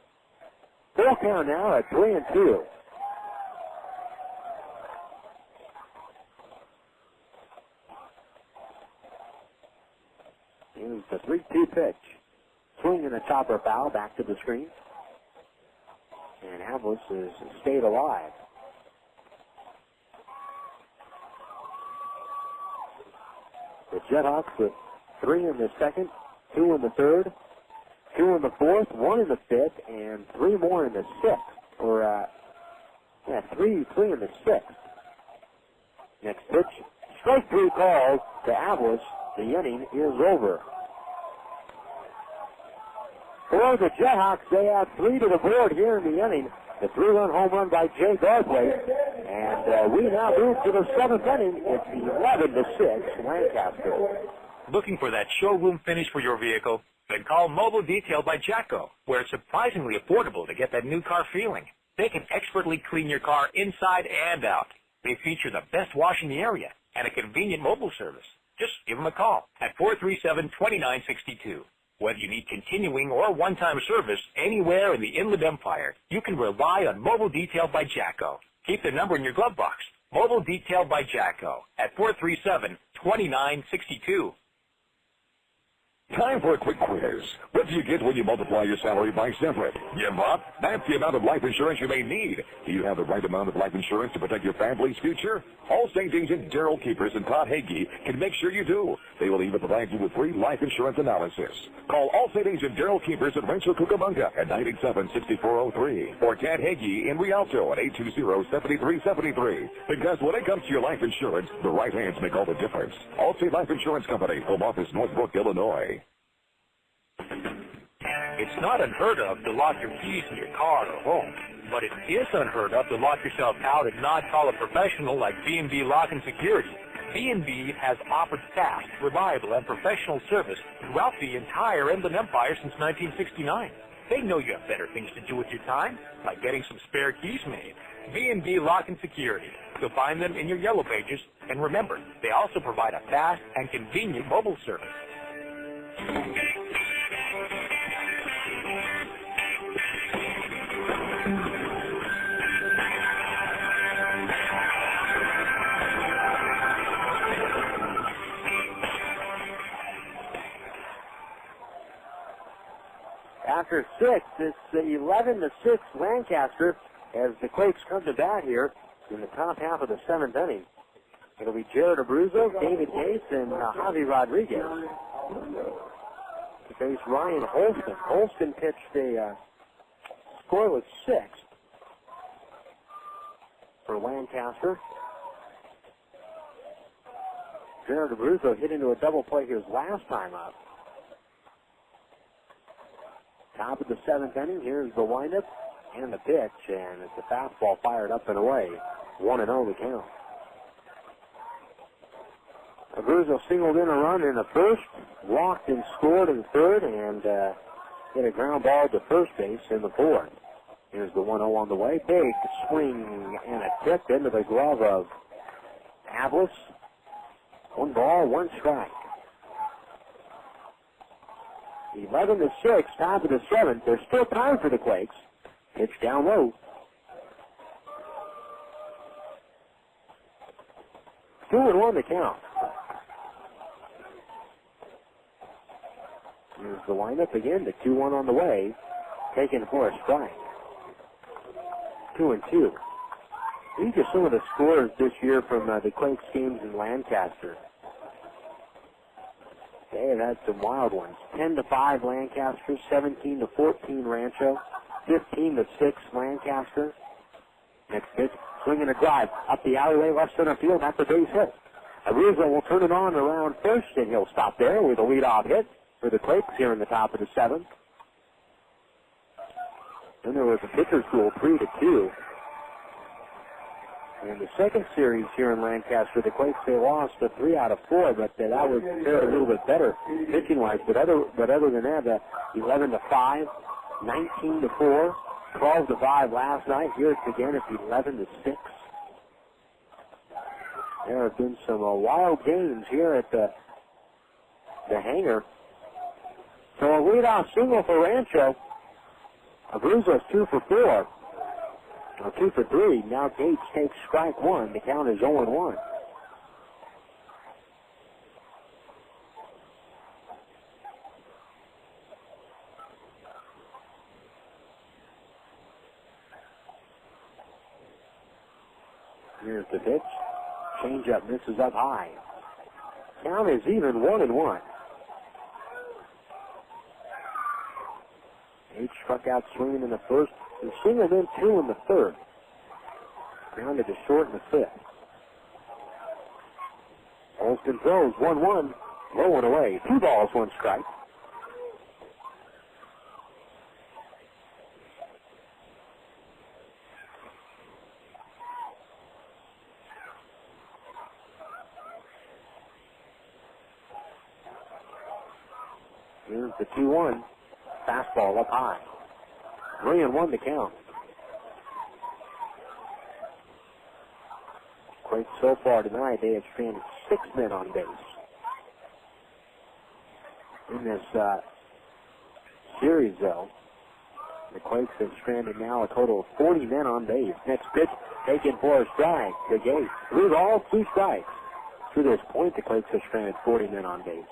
Full count now at 3-2. Here's the 3-2 pitch. Swing and a chopper foul back to the screen. And Havlis has stayed alive. The JetHawks with 3 in the second, 2 in the third, 2 in the fourth, 1 in the fifth, and 3 more in the sixth. Three in the sixth. Next pitch, strike 3 calls to Havlis. The inning is over. For the JetHawks, they add 3 to the board here in the inning. The 3-run home run by Jay Garthwaite. And we now move to the 7th inning. It's 11-6, Lancaster. Looking for that showroom finish for your vehicle? Then call Mobile Detail by Jacko, where it's surprisingly affordable to get that new car feeling. They can expertly clean your car inside and out. They feature the best wash in the area and a convenient mobile service. Just give them a call at 437-2962. Whether you need continuing or one-time service anywhere in the Inland Empire, you can rely on Mobile Detail by Jacko. Keep the number in your glove box. Mobile Detail by Jacko at 437-2962. Time for a quick quiz. What do you get when you multiply your salary by 7? Give up? That's the amount of life insurance you may need. Do you have the right amount of life insurance to protect your family's future? Allstate agent Daryl Keepers and Todd Hagee can make sure you do. They will even provide you with free life insurance analysis. Call Allstate agent Daryl Keepers at Rancho Cucamonga at 987-6403 or Tad Hagee in Rialto at 820-7373. Because when it comes to your life insurance, the right hands make all the difference. Allstate Life Insurance Company, home office, Northbrook, Illinois. It's not unheard of to lock your keys in your car or home, but it is unheard of to lock yourself out and not call a professional like B&B Lock and Security. B&B has offered fast, reliable, and professional service throughout the entire Inland Empire since 1969. They know you have better things to do with your time, like getting some spare keys made. B&B Lock and Security. You'll find them in your yellow pages, and remember, they also provide a fast and convenient mobile service. After 6, it's 11-6 Lancaster as the Quakes come to bat here in the top half of the 7th inning. It'll be Jared Abruzzo, David Case, and Javi Rodriguez to face Ryan Holston. Holston pitched a scoreless 6 for Lancaster. Jared Abruzzo hit into a double play his last time up. Top of the 7th inning, here's the windup and the pitch, and it's a fastball fired up and away. 1-0 the count. Abruzzo singled in a run in the first, walked and scored in the third, and hit a ground ball to first base in the fourth. Here's the 1-0 on the way. Big swing and a tip into the glove of Havlis. 1 ball, 1 strike. 11-6, top of the 7th. There's still time for the Quakes. Pitch down low. 2-1 the count. Here's the windup again. The 2-1 on the way. Taken for a strike. 2-2. These are some of the scores this year from the Quakes games in Lancaster. They have had some wild ones. 10-5 Lancaster, 17-14 Rancho, 15-6 Lancaster. Next pitch, swinging a drive up the alleyway, left center field. That's a base hit. Aruzo will turn it on around first, and he'll stop there with a leadoff hit for the Quakes here in the top of the seventh. Then there was a pitcher's duel, 3-2. In the second series here in Lancaster, the Quakes, they lost 3 out of 4, but that was fared a little bit better pitching-wise. But other than that, 11-5, 19-4, 12-5 last night. Here it's again, it's 11-6. There have been some wild games here at the hangar. So a leadoff single for Rancho. Abruzzo's 2 for 4. Or 2 for 3. Now Gates takes strike one. The count is 0-1. Here's the pitch. Changeup misses up high. Count is even 1-1. H struck out swinging in the first. And singled in 2 in the third. Grounded to short in the fifth. Olston throws 1-1. Low and away. 2 balls, 1 strike. Here's the 2-1. Fastball up high. 3-1 to count. Quakes so far tonight, they have stranded 6 men on base. In this series, though, the Quakes have stranded now a total of 40 men on base. Next pitch, taken for a strike. The Gates. 3 balls, 2 strikes. To this point, the Quakes have stranded 40 men on base.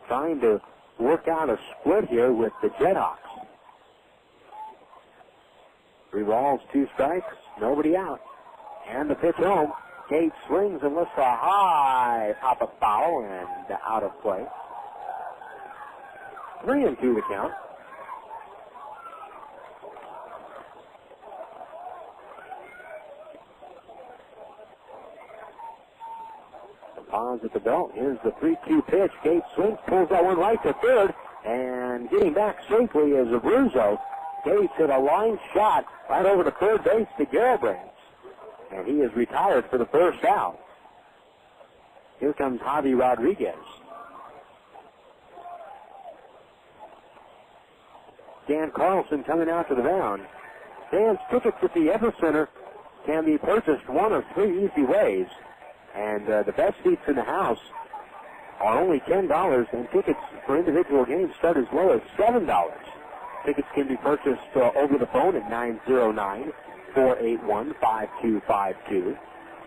Trying to work out a split here with the JetHawks. 3 balls, 2 strikes, nobody out. And the pitch home. Gates swings and lifts a high pop-up foul and out of play. 3-2 to count. The pause at the belt. Here's the 3-2 pitch. Gates swings, pulls that one right to third, and getting back safely is Abruzzo. Gates hit a line shot right over to third base to Garibrands. And he is retired for the first out. Here comes Javi Rodriguez. Dan Carlson coming out to the mound. Dan's tickets at the Epicenter can be purchased one of 3 easy ways. And the best seats in the house are only $10, and tickets for individual games start as low as $7. Tickets can be purchased over the phone at 909-481-5252,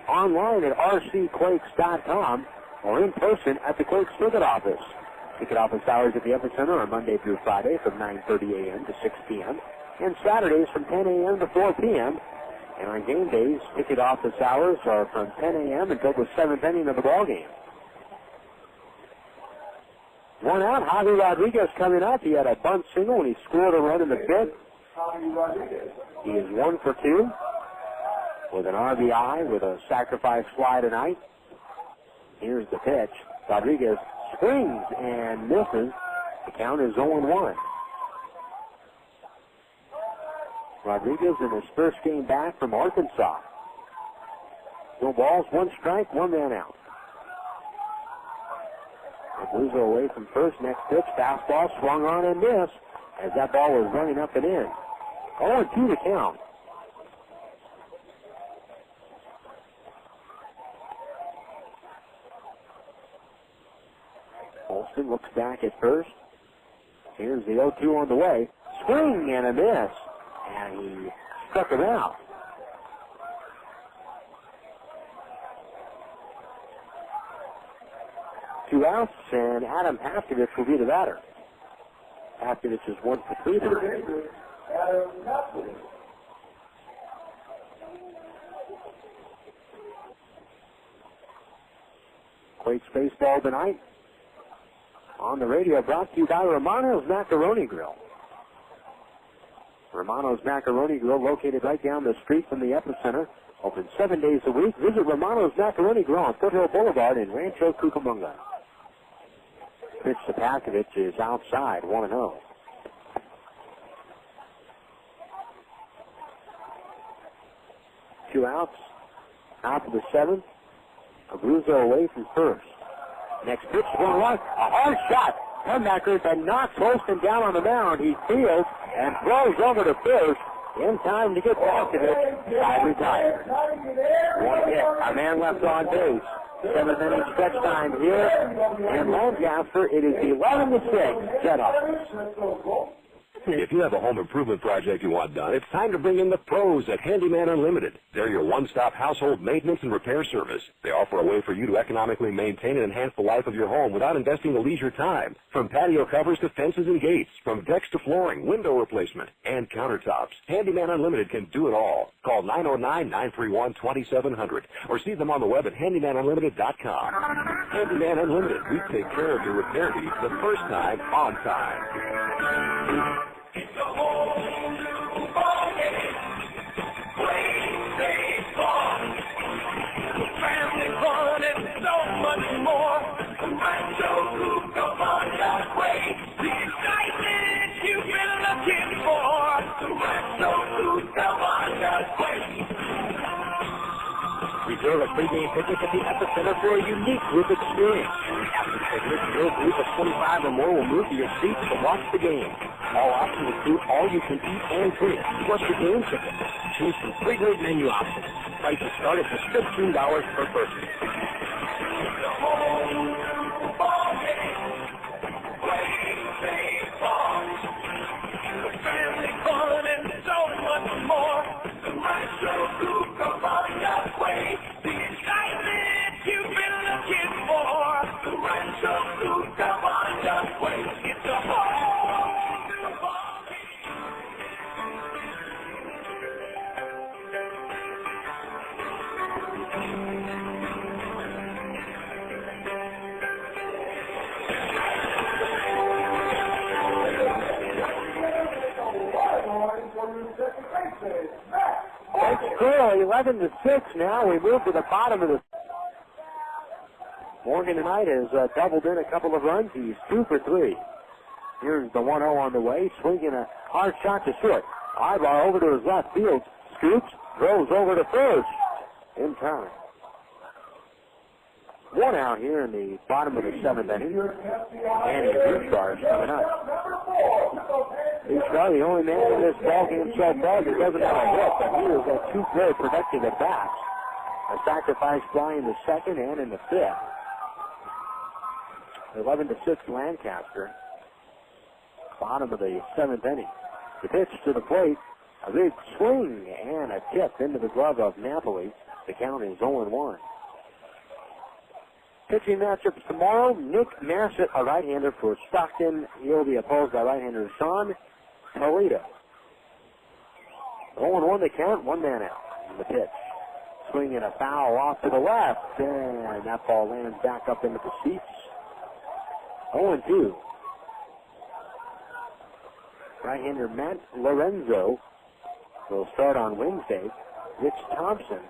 online at rcquakes.com, or in person at the Quakes ticket office. Ticket office hours at the Epicenter are Monday through Friday from 9:30 a.m. to 6 p.m., and Saturdays from 10 a.m. to 4 p.m., and on game days, ticket office hours are from 10 a.m. until the 7th inning of the ballgame. 1 out, Javi Rodriguez coming up. He had a bunt single and he scored a run in the fifth. He is 1 for 2 with an RBI with a sacrifice fly tonight. Here's the pitch. Rodriguez swings and misses. The count is 0-1. Rodriguez in his first game back from Arkansas. 2 balls, 1 strike, 1 man out. Abruzzo away from first. Next pitch, fastball swung on and missed as that ball was running up and in. 0-2 to count. Olsen looks back at first. Here's the 0-2 on the way. Swing and a miss. And he struck him out. Two outs, and Adam Paskovich will be the batter. Paskovich is 1 for 3 tonight. Quakes baseball tonight. On the radio, brought to you by Romano's Macaroni Grill. Romano's Macaroni Grill, located right down the street from the Epicenter. Open 7 days a week. Visit Romano's Macaroni Grill on Foothill Boulevard in Rancho, Cucamonga. Pitch to Pakovich is outside, 1-0. Two outs. Out to the seventh. Abruzzo away from first. Next pitch, 1-1. A hard shot. Comebacker that knocks Holston down on the mound. He fields and throws over to first in time to get Pakovich. Side retired. One hit. A man left on base. 7th inning stretch time here in Lancaster. It is 11-6. JetHawks. If you have a home improvement project you want done, it's time to bring in the pros at Handyman Unlimited. They're your one-stop household maintenance and repair service. They offer a way for you to economically maintain and enhance the life of your home without investing the leisure time. From patio covers to fences and gates, from decks to flooring, window replacement, and countertops, Handyman Unlimited can do it all. Call 909-931-2700 or see them on the web at handymanunlimited.com. Handyman Unlimited. We take care of your repair needs the first time, on time. It's a whole new ballgame. Playing baseball. Family fun and so much more. Rancho Cucamonga Quakes. The excitement you've been looking for. Rancho Cucamonga Quakes. Reserve a pregame picnic at the Epicenter for a unique group experience. Your group of 25 or more will move to your seats to watch the game. All options include all you can eat and drink, plus your game ticket. Choose from 3 great menu options. Prices start at just $15 per person. Family fun and so much more. The Rancho Cucamonga Quakes. The excitement you've been looking for. The Rancho Cucamonga Quakes. It's a whole new ballgame. It's still 11-6 now. We move to the bottom of the... Morgan tonight has doubled in a couple of runs. He's 2 for 3. Here's the 1-0 on the way. Swinging a hard shot to short. Aybar over to his left field. Scoops. Throws over to first. In time. 1 out here in the bottom of the 7th inning. Danny Richar is coming up. Richar, the only man in this ballgame so far that doesn't have a hit, but he has got 2 very productive at-bats. A sacrifice fly in the 2nd and in the 5th. 11-6 Lancaster. Bottom of the 7th inning. The pitch to the plate. A big swing and a tip into the glove of Napoli. The count is 0-1. Pitching matchups tomorrow. Nick Massett, a right-hander for Stockton. He'll be opposed by right-hander Sean Toledo. 0-1 the count. 1 man out. The pitch. Swinging a foul off to the left. And that ball lands back up into the seats. 0-2. Right-hander Matt Lorenzo will start on Wednesday. Rich Thompson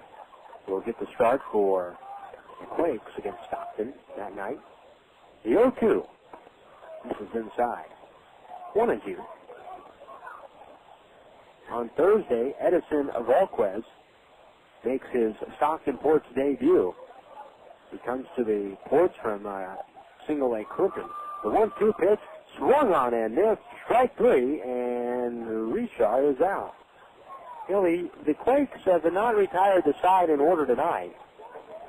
will get the start for the Quakes against Stockton that night. The 0-2. This is inside. 1-2. On Thursday, Edison Volquez makes his Stockton Ports debut. He comes to the Ports from Single A Clinton. The 1-2 pitch swung on and missed. Strike 3, and Richar is out. You know, the Quakes have not retired the side in order tonight.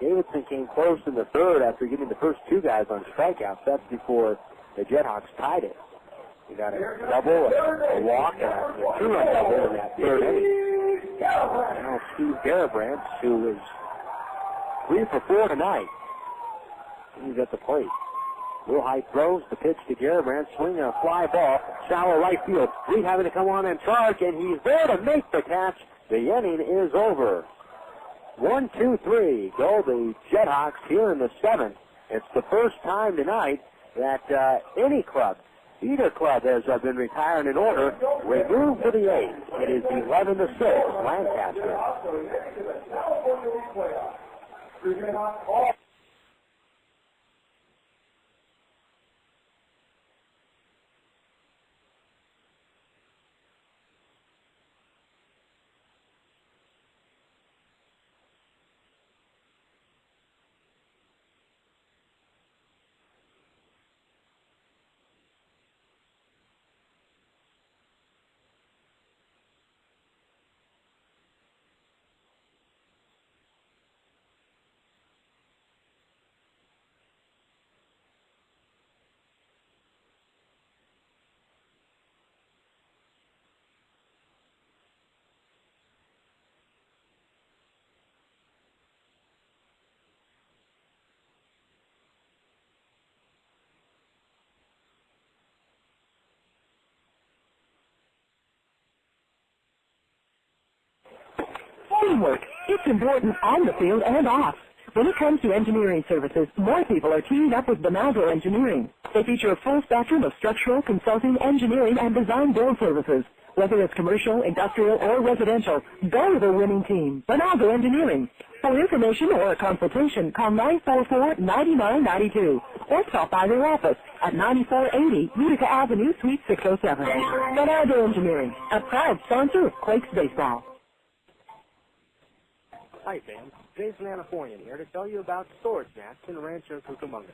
Davidson came close in the 3rd after getting the first 2 guys on strikeouts. That's before the JetHawks tied it. You got a double, a walk, and a 2-run double in that 3rd inning. Now Steve Garibrandt, who is 3 for 4 tonight. He's at the plate. Real high throws, the pitch to Garibrandt, swinging a fly ball, shallow right field. Reed having to come on and charge, and he's there to make the catch. The inning is over. 1, 2, 3 go the JetHawks here in the 7th. It's the first time tonight that any club, either club, has been retired in order. Removed to the 8th. It is 11-6, Lancaster. Teamwork. It's important on the field and off. When it comes to engineering services, more people are teamed up with Bonaldo Engineering. They feature a full spectrum of structural, consulting, engineering, and design build services. Whether it's commercial, industrial, or residential, go with a winning team. Bonaldo Engineering. For information or a consultation, call 944-9992 or stop by their office at 9480 Utica Avenue, Suite 607. Bonaldo Engineering, a proud sponsor of Quakes Baseball. Hi, fans. Jason Anaforian here to tell you about Storage Max in Rancho, Cucamonga.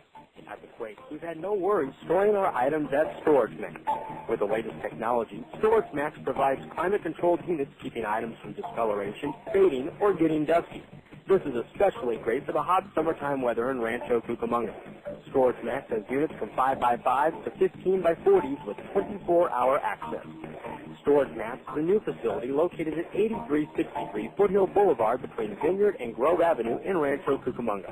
At the Quakes, we've had no worries storing our items at Storage Max. With the latest technology, Storage Max provides climate-controlled units keeping items from discoloration, fading, or getting dusty. This is especially great for the hot summertime weather in Rancho, Cucamonga. Storage Max has units from 5x5s to 15x40s with 24-hour access. Storage Max is a new facility located at 8363 Foothill Boulevard between Vineyard and Grove Avenue in Rancho, Cucamonga.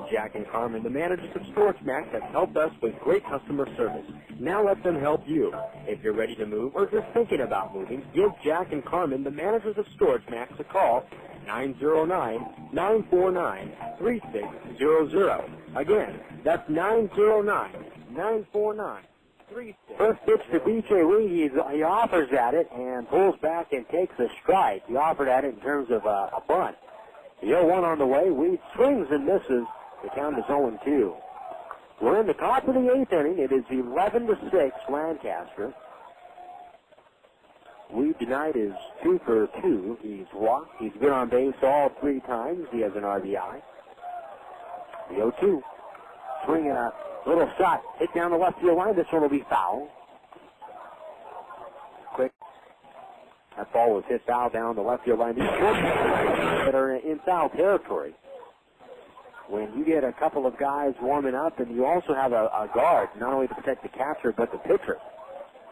Jack and Carmen, the managers of Storage Max, have helped us with great customer service. Now let them help you. If you're ready to move or just thinking about moving, give Jack and Carmen, the managers of Storage Max, a call, 909-949-3600. Again, that's 909-949-3600. First pitch to B.J. Reed, he offers at it and pulls back and takes a strike. He offered at it in terms of a bunt. The 0-1 on the way. Reed swings and misses. The count is 0-2. We're in the top of the 8th inning. It is 11-6 Lancaster. Reed tonight is 2 for 2. He's walked. He's been on base all 3 times. He has an RBI. The 0-2. Swinging a little shot. Hit down the left field line. This one will be foul. Quick. That ball was hit foul down the left field line. These that are in foul territory. When you get a couple of guys warming up, and you also have a guard, not only to protect the catcher, but the pitcher.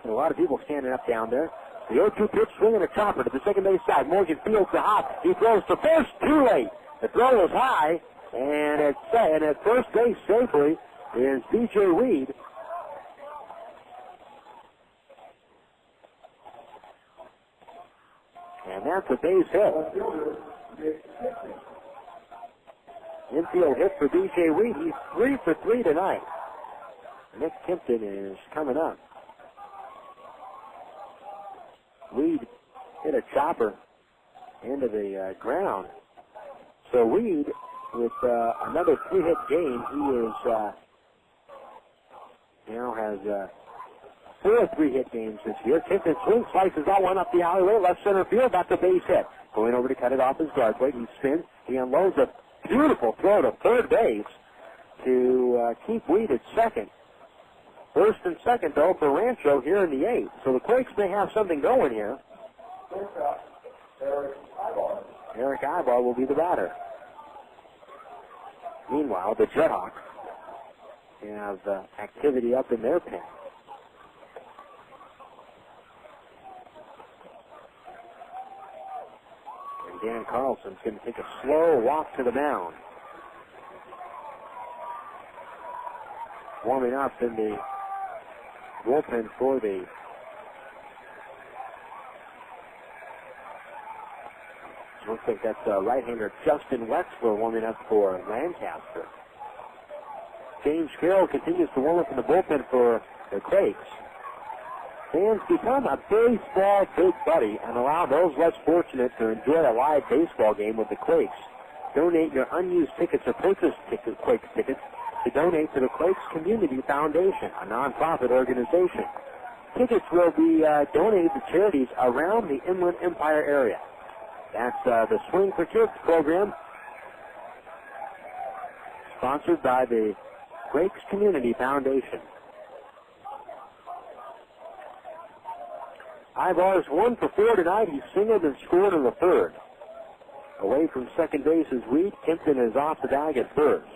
And a lot of people standing up down there. The 0-2 pitch, swinging a chopper to the second base side. Morgan fields the hop. He throws to first, too late. The throw was high, and at first base safely is B.J. Reed. And that's a base hit. Infield hit for B.J. Reed. He's 3 for 3 tonight. Nick Kimpton is coming up. Reed hit a chopper into the ground. So Reed, with another 3-hit game, he is now has 4 3-hit games this year. Kimpton swings, slices that one up the alleyway, left center field. That's a base hit. Going over to cut it off his guard plate. He spins. He unloads a beautiful throw to third base to keep Reed at second. First and second, though, for Rancho here in the 8th. So the Quakes may have something going here. Erick Aybar will be the batter. Meanwhile, the JetHawks have activity up in their pen. And Dan Carlson's going to take a slow walk to the mound. Warming up in the bullpen for the looks like that's right-hander Justin Wexler warming up for Lancaster. James Carroll continues to warm up in the bullpen for the Quakes. Fans become a baseball big buddy and allow those less fortunate to enjoy a live baseball game with the Quakes. Donate your unused tickets or purchase Quakes tickets to donate to the Quakes Community Foundation, a nonprofit organization. Tickets will be donated to charities around the Inland Empire area. That's the Swing for Kids program, sponsored by the Quakes Community Foundation. Aybar's 1 for 4 tonight. He singled and scored in the third. Away from second base is Weed. Kimpton is off the bag at first.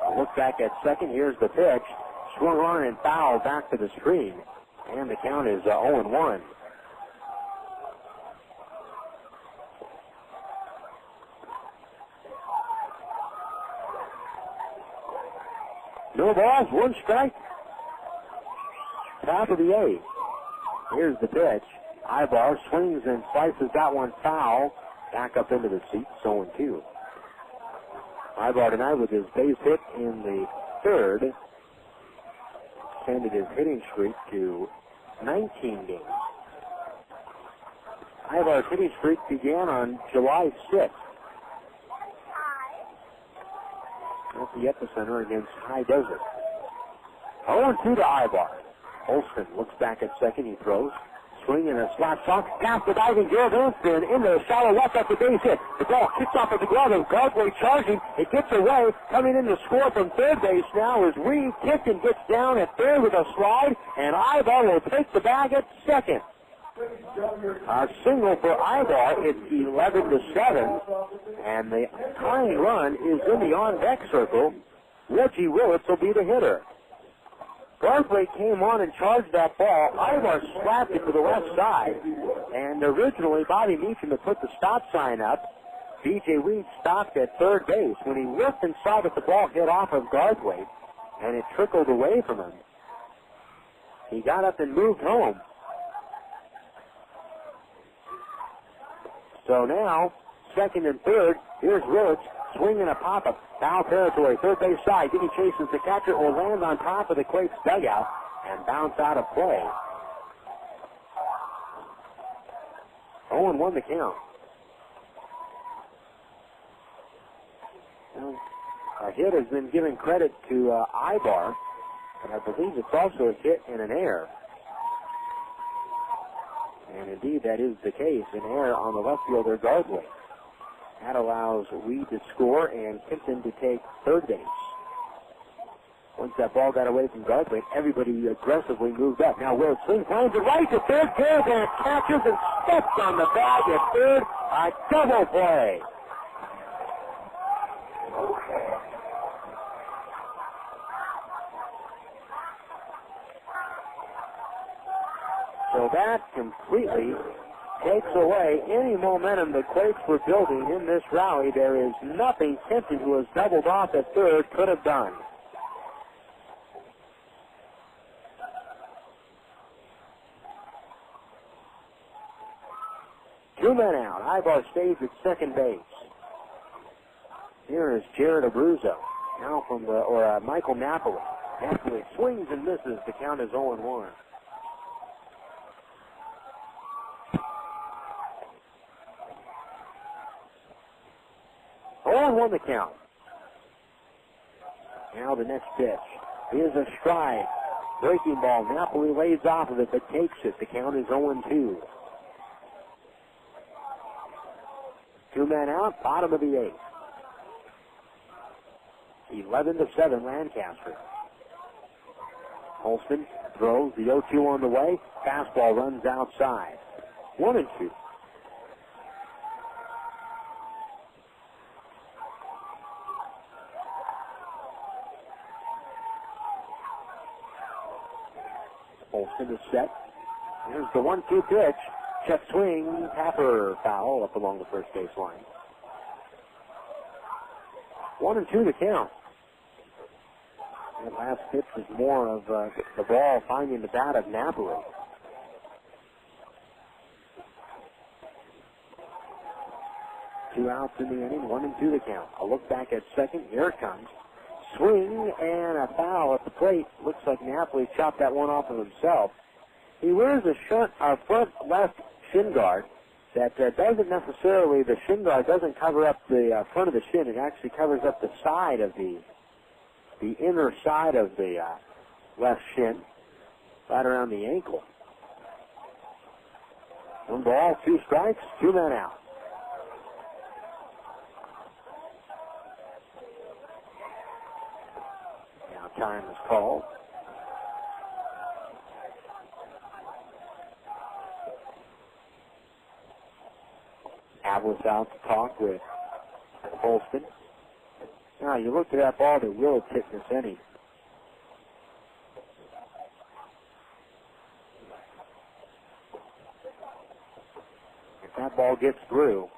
A look back at second. Here's the pitch. Swung on and fouled back to the screen. And the count is 0-1. No balls, 1 strike. Top of the 8th. Here's the pitch. Aybar swings and slices that one foul. Back up into the seat, 0-2. Aybar tonight with his base hit in the third extended his hitting streak to 19 games. Aybar's hitting streak began on July 6th. At the epicenter against High Desert. 0-2 to Aybar. Olson looks back at second. He throws. Swing and a slap shot. Past the diving Gerald Anston into the shallow left at the base hit. The ball kicks off at the glove of Garthwaite charging. It gets away. Coming in to score from third base now is Reed. Kicked and gets down at third with a slide. And Aybar will take the bag at second. A single for Aybar. It's 11-7. And the tying run is in the on-deck circle. Reggie Willits will be the hitter. Garthwaite came on and charged that ball. Aybar slapped it to the left side. And originally, Bobby Meacham had put the stop sign up. B.J. Weed stopped at third base. When he looked and saw that the ball hit off of Garthwaite, and it trickled away from him, he got up and moved home. So now, second and third, here's Willits swinging a pop-up. Foul territory, third base side. Then he chases the catcher, will land on top of the Quakes dugout and bounce out of play. 0-1 the count. Well, a hit has been given credit to Aybar, but I believe it's also a hit and an error. And indeed, that is the case. An error on the left fielder, Garthwaite. That allows Weed to score and Kimpton to take third base. Once that ball got away from Garthwaite, everybody aggressively moved up. Now Willits swings, finds it right to third base, and catches and steps on the bag at third. A double play. So that completely takes away any momentum the Quakes were building in this rally. There is nothing Kimpton, who has doubled off at third, could have done. Two men out. Aybar stays at second base. Here is Jared Abruzzo. Now from Michael Napoli. Napoli swings and misses. The count is 0-1. On the count. Now the next pitch is a strike. Breaking ball. Napoli lays off of it but takes it. The count is 0-2. Two men out, bottom of the 8th. 11-7 Lancaster. Holston throws the 0-2 on the way. Fastball runs outside. 1-2. Holston is set. Here's the 1-2 pitch. Check swing, Tapper foul up along the first base line. 1-2 the count. That last pitch was more of the ball finding the bat of Napoli. Two outs in the inning, 1-2 the count. A look back at second. Here it comes. swing and a foul at the plate. Looks like Napoli chopped that one off of himself. He wears a front left shin guard that doesn't necessarily, the shin guard doesn't cover up the front of the shin. It actually covers up the side of the inner side of the left shin, right around the ankle. 1 ball, 2 strikes, 2 men out. Now time is called. Avlis out to talk with Holston. Now, you looked at that ball that Willits hit this inning. If that ball gets through,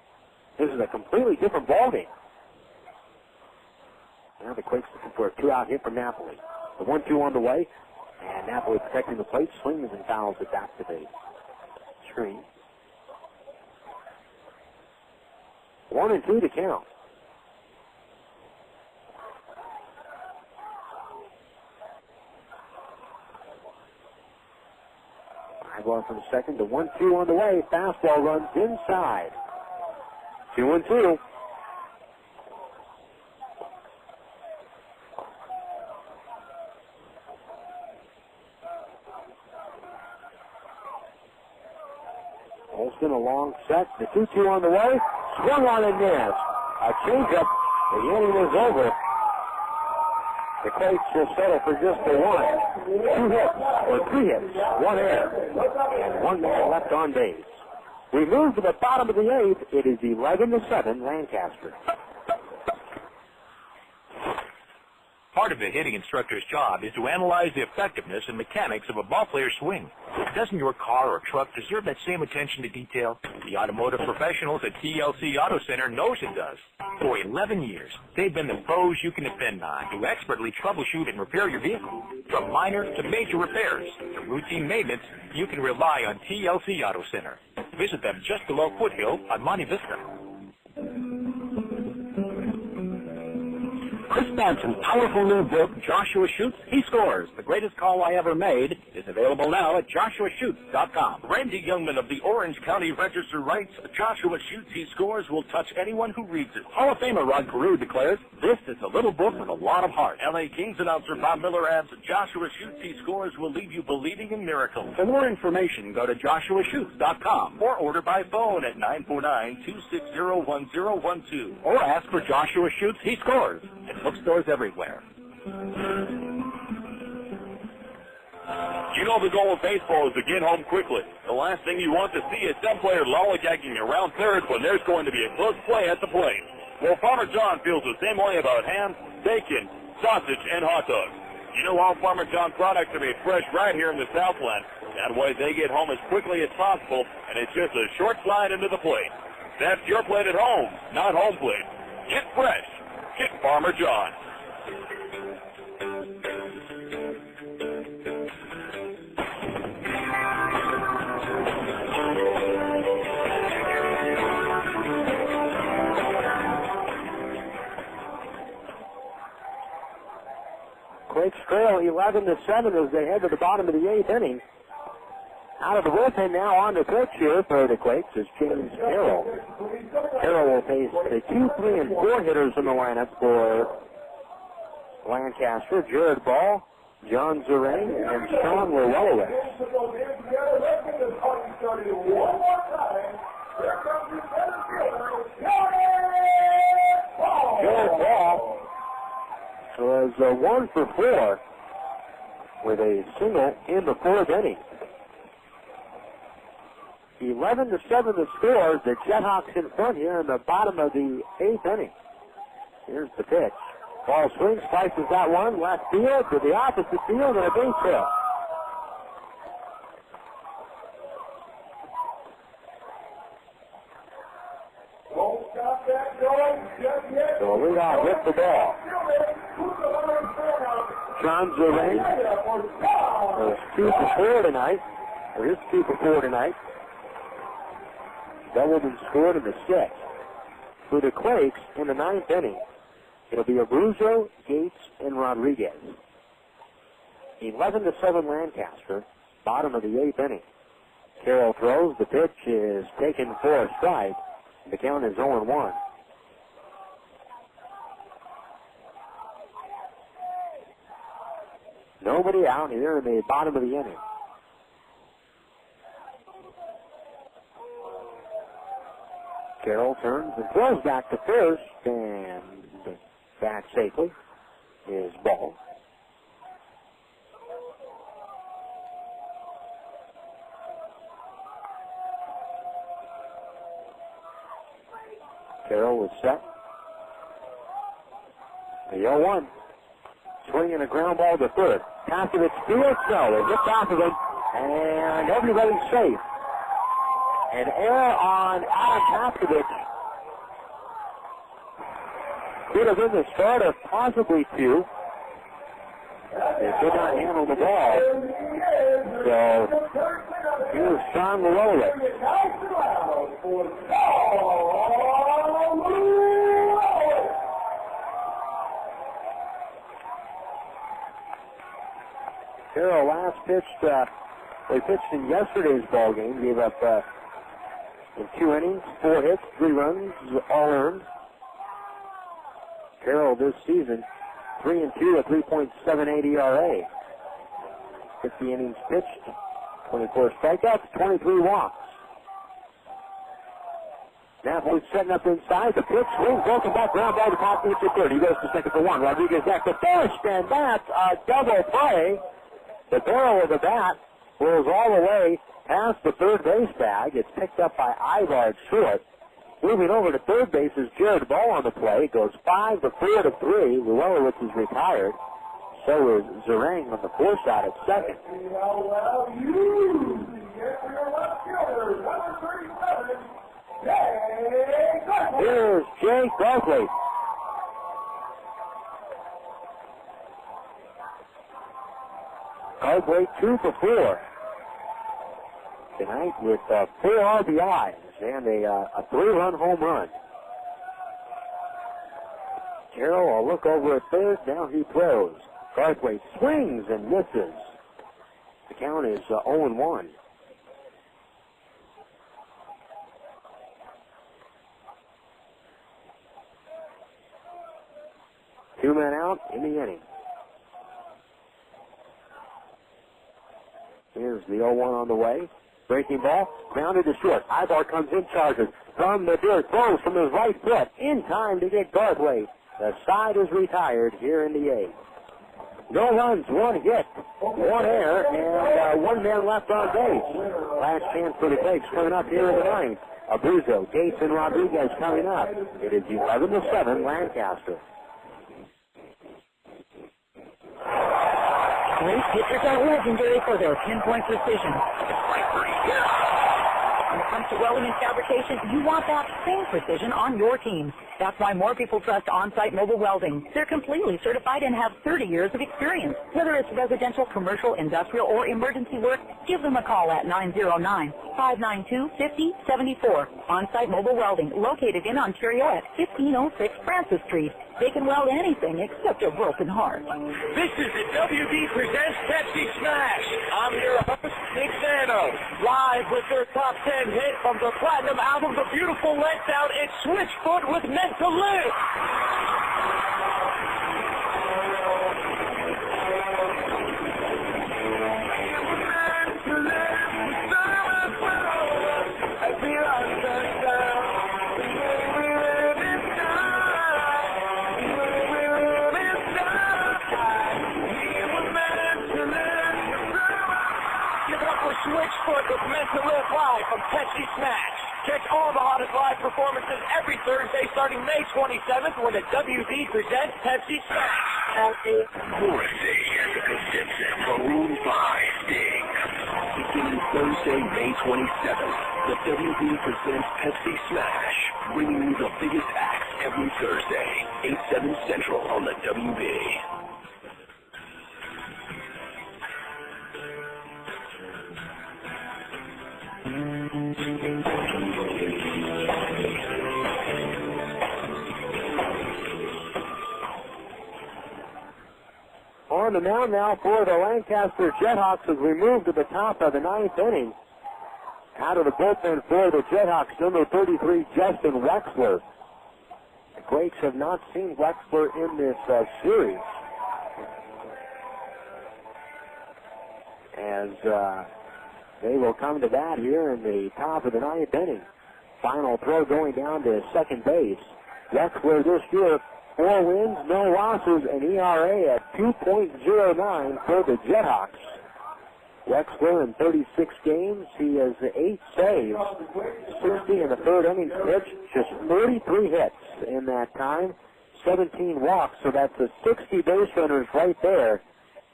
this is a completely different ball game. Now the Quakes looking for a 2-out hit from Napoli. The 1-2 on the way, and Napoli protecting the plate, swings and fouls it back to the screen. 1-2 to count. Aybar from second. The 1-2 on the way. Fastball runs inside. 2-2. Olsen a long set. The 2-2 on the way. Swung on and missed. A changeup. The inning is over. The Quakes will settle for just the 1. 2 hits, or 3 hits, 1 error, and 1 man left on base. We move to the bottom of the 8th. It is 11-7 Lancaster. Part of the hitting instructor's job is to analyze the effectiveness and mechanics of a ball player's swing. Doesn't your car or truck deserve that same attention to detail? The automotive professionals at TLC Auto Center knows it does. For 11 years, they've been the pros you can depend on to expertly troubleshoot and repair your vehicle. From minor to major repairs to routine maintenance, you can rely on TLC Auto Center. Visit them just below Foothill on Monte Vista. Chris Banson's powerful new book, Joshua Shoots, He Scores, The Greatest Call I Ever Made, is available now at joshuashoots.com. Randy Youngman of the Orange County Register writes, Joshua Shoots, He Scores will touch anyone who reads it. Hall of Famer Rod Carew declares, this is a little book with a lot of heart. L.A. Kings announcer Bob Miller adds, Joshua Shoots, He Scores will leave you believing in miracles. For more information, go to joshuashoots.com or order by phone at 949-260-1012. or ask for Joshua Shoots, He Scores at bookstores everywhere. You know the goal of baseball is to get home quickly. The last thing you want to see is some player lollygagging around third when there's going to be a close play at the plate. Well, Farmer John feels the same way about ham, bacon, sausage, and hot dogs. You know, all Farmer John products are made fresh right here in the Southland. That way they get home as quickly as possible, and it's just a short slide into the plate. That's your plate at home, not home plate. Get fresh. Get Farmer John. Quakes trail 11-7 as they head to the bottom of the 8th inning. Out of the bullpen now on the pitch here for the Quakes is James Carroll. Carroll will face the 2, 3, and 4 hitters in the lineup for Lancaster. Jared Ball, John Zerang, and Sean Llewellyn. Jared Ball was 1 for 4 with a single in the 4th inning. 11-7 the score. The JetHawks in front here in the bottom of the 8th inning. Here's the pitch. Ball swings, slices that one, left field to the opposite field, and a base hit. So a leadoff hit the ball. John Zerang was 2 for 4 tonight, or is 2 for 4 tonight. Doubled and scored in the 6th. For the Quakes in the 9th inning, It'll be Abruzzo, Gates, and Rodriguez. 11-7 Lancaster, bottom of the 8th inning. Carroll throws. The pitch is taken for a strike. The count is 0-1. Nobody out here in the bottom of the inning. Carroll turns and throws back to first, and back safely is ball. Carroll is set. The 0-1. Swinging a ground ball to third. Paskovich fields, no, they hit off of him, and everybody's safe. An error on Adam Paskovich. Could have been the start of possibly two. They could not handle the ball. So here's Sean Lowell. Carroll last pitched, they pitched in yesterday's ball game, gave up in 2 innings, 4 hits, 3 runs, all earned. Carroll this season, 3-2, a 3.78 ERA. 50 innings pitched, 24 strikeouts, 23 walks. Napoli setting up inside. The pitch swings, broken back, ground ball to Paskovich at third. He goes to second for 1. Rodriguez back to first, and that's a double play. The barrel of the bat rolls all the way past the third base bag. It's picked up by Aybar short. Moving over to third base is Jared Ball on the play. It goes 5 to 4 to 3. Llewellyn is retired. So is Zerang on the 4 side at second. Here's Jake Garthwaite. Garthwaite 2 for 4 tonight with 4 RBIs and a 3-run home run. Carroll, a look over at third. Now he throws. Garthwaite swings and misses. The count is 0-1. Two men out in the inning. Here's the 0-1 on the way. Breaking ball, grounded to short. Aybar comes in, charges from the dirt, throws from his right foot, in time to get Garthwaite. The side is retired here in the 8th. No runs, 1 hit, 1 error, and 1 man left on base. Last chance for the Quakes coming up here in the 9th. Abruzzo, Gates, and Rodriguez coming up. It is 11-7 Lancaster. Quakes pitchers are legendary for their pinpoint precision. When it comes to welding and fabrication, you want that same precision on your team. That's why more people trust On-Site Mobile Welding. They're completely certified and have 30 years of experience. Whether it's residential, commercial, industrial, or emergency work, give them a call at 909-592-5074. On-Site Mobile Welding, located in Ontario at 1506 Francis Street. They can weld anything except a broken heart. This is the WB Presents Pepsi Smash. I'm your host, Nick Sano. Live with their top 10 hit from the platinum album, The Beautiful Lets Out, it's Switchfoot with Meant to Live. Switchfoot with Meant to Live live from Pepsi Smash. Check all the hottest live performances every Thursday starting May 27th when the WB presents Pepsi Smash. Thursday, Jessica Simpson, Maroon 5, Sting. Beginning Thursday, May 27th, the WB presents Pepsi Smash, bringing you the biggest acts every Thursday, 8/7 Central on the WB. the mound now for the Lancaster JetHawks as we move to the top of the ninth inning. Out of the bullpen for the JetHawks, number 33, Justin Wexler. The Quakes have not seen Wexler in this series. As they will come to bat here in the top of the ninth inning. Final throw going down to second base. Wexler this year, 4 wins, no losses, an ERA at 2.09 for the JetHawks. Wexler in 36 games, he has 8 saves, 60 in the third innings pitch, just 33 hits in that time, 17 walks, so that's a 60 base runners right there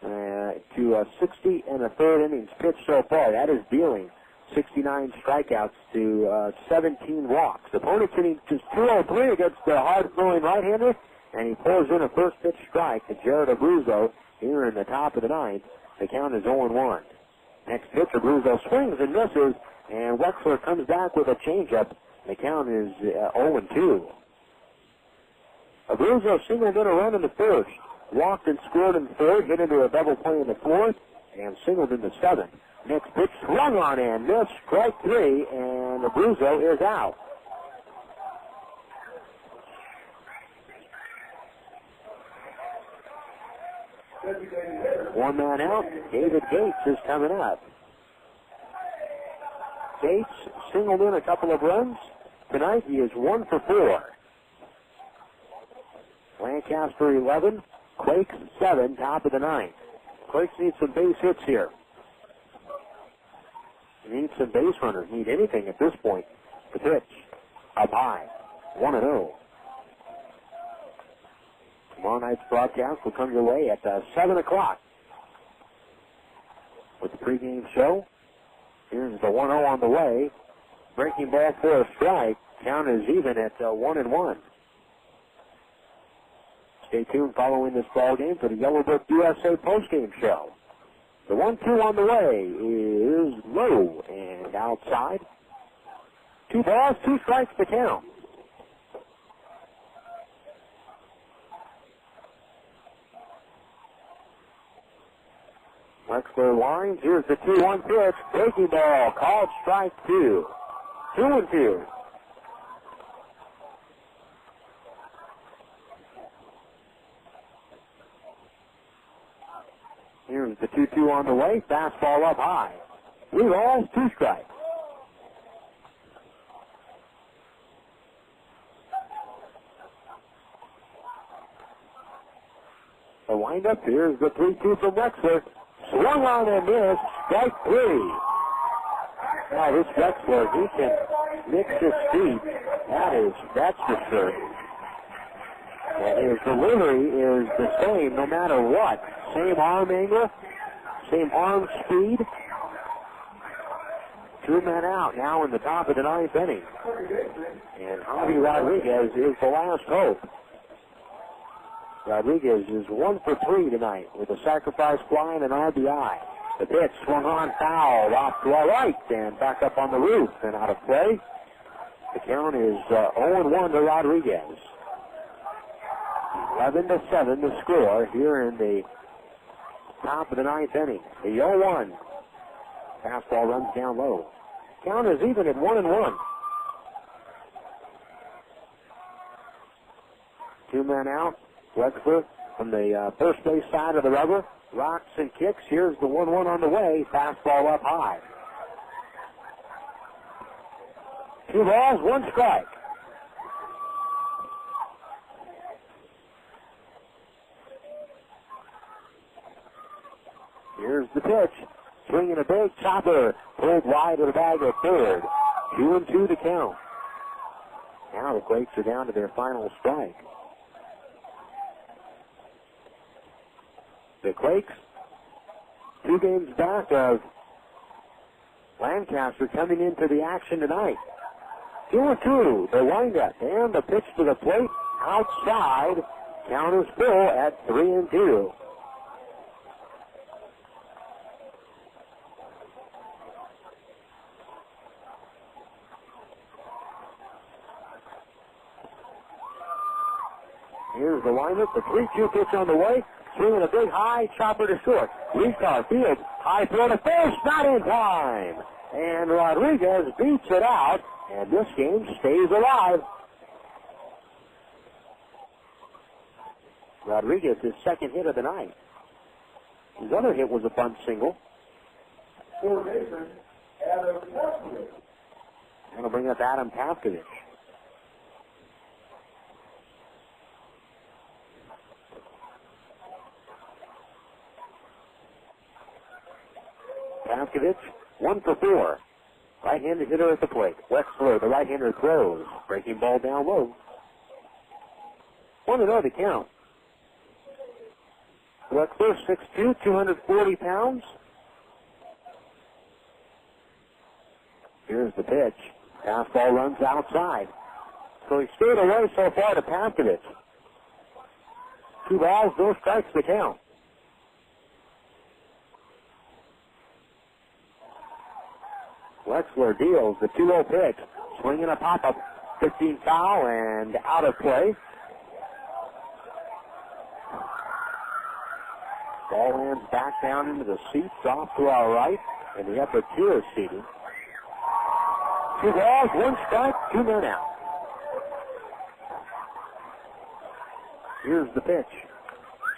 to 60 in the third innings pitch so far. That is dealing 69 strikeouts to 17 walks. The opponent hitting just 203 against the hard-throwing right-hander, and he pulls in a first pitch strike to Jared Abruzzo here in the top of the ninth. The count is 0-1. Next pitch, Abruzzo swings and misses, and Wexler comes back with a changeup. The count is 0-2. Abruzzo singled in a run in the first, walked and scored in the third, hit into a double play in the fourth, and singled in the seventh. Next pitch, swung on and missed, strike 3, and Abruzzo is out. One man out, David Gates is coming up. Gates singled in a couple of runs. Tonight he is 1 for 4. Lancaster 11, Quakes 7, top of the ninth. Quakes need some base hits here. Need some base runners, need anything at this point. The pitch, up high, 1-0. Tomorrow night's broadcast will come your way at 7 o'clock. With the pregame show, here's the 1-0 on the way. Breaking ball for a strike. Count is even at 1-1. Stay tuned following this ball game for the Yellowbook USA postgame show. The 1-2 on the way is low and outside. 2 balls, 2 strikes to count. Wexler winds. Here's the 2-1 pitch. Breaking ball. Called strike 2. 2-2. Here's the 2-2 on the way. Fastball up high. 3 balls, 2 strikes. The windup. Here's the 3-2 from Wexler. Swung on and missed. Strike 3. Now this Wexler, he can mix his speed. That's for sure. And his delivery is the same no matter what. Same arm angle, same arm speed. 2 men out now in the top of the ninth inning. And Javi Rodriguez is the last hope. Rodriguez is 1 for 3 tonight with a sacrifice fly and an RBI. The pitch swung on, foul, off to our right and back up on the roof and out of play. The count is 0-1 to Rodriguez. 11-7 to score here in the top of the ninth inning. The 0-1. Fastball runs down low. Count is even at 1-1. 2 men out. Wexler from the first base side of the rubber. Rocks and kicks. Here's the 1-1 on the way. Fastball up high. 2 balls, 1 strike. Here's the pitch. Swinging a big chopper. Pulled wide of the bag at third. 2-2 to count. Now the Quakes are down to their final strike. The Quakes, 2 games back of Lancaster coming into the action tonight. 2-2, the windup, and the pitch to the plate outside. Count is full at 3-2. Here's the windup, the 3-2 pitch on the way. swinging a big high chopper to short. Richar fields, high throw to first, not in time. And Rodriguez beats it out, and this game stays alive. Rodriguez, his second hit of the night. His other hit was a bunt single. That'll bring up Adam Pavkovich. Pavkovich, 1 for 4. Right-handed hitter at the plate. Wexler, the right-hander, throws. Breaking ball down low. 1-0 the count. Wexler, 6'2", 240 pounds. Here's the pitch. Fastball runs outside. So he stayed away so far to Pavkovich. 2 balls, no strikes the count. Wexler deals the 2-0 pitch. Swinging a pop-up. 15 foul and out of play. Ball lands back down into the seats off to our right in the upper tier seating. 2 balls, 1 strike, 2 men out. Here's the pitch.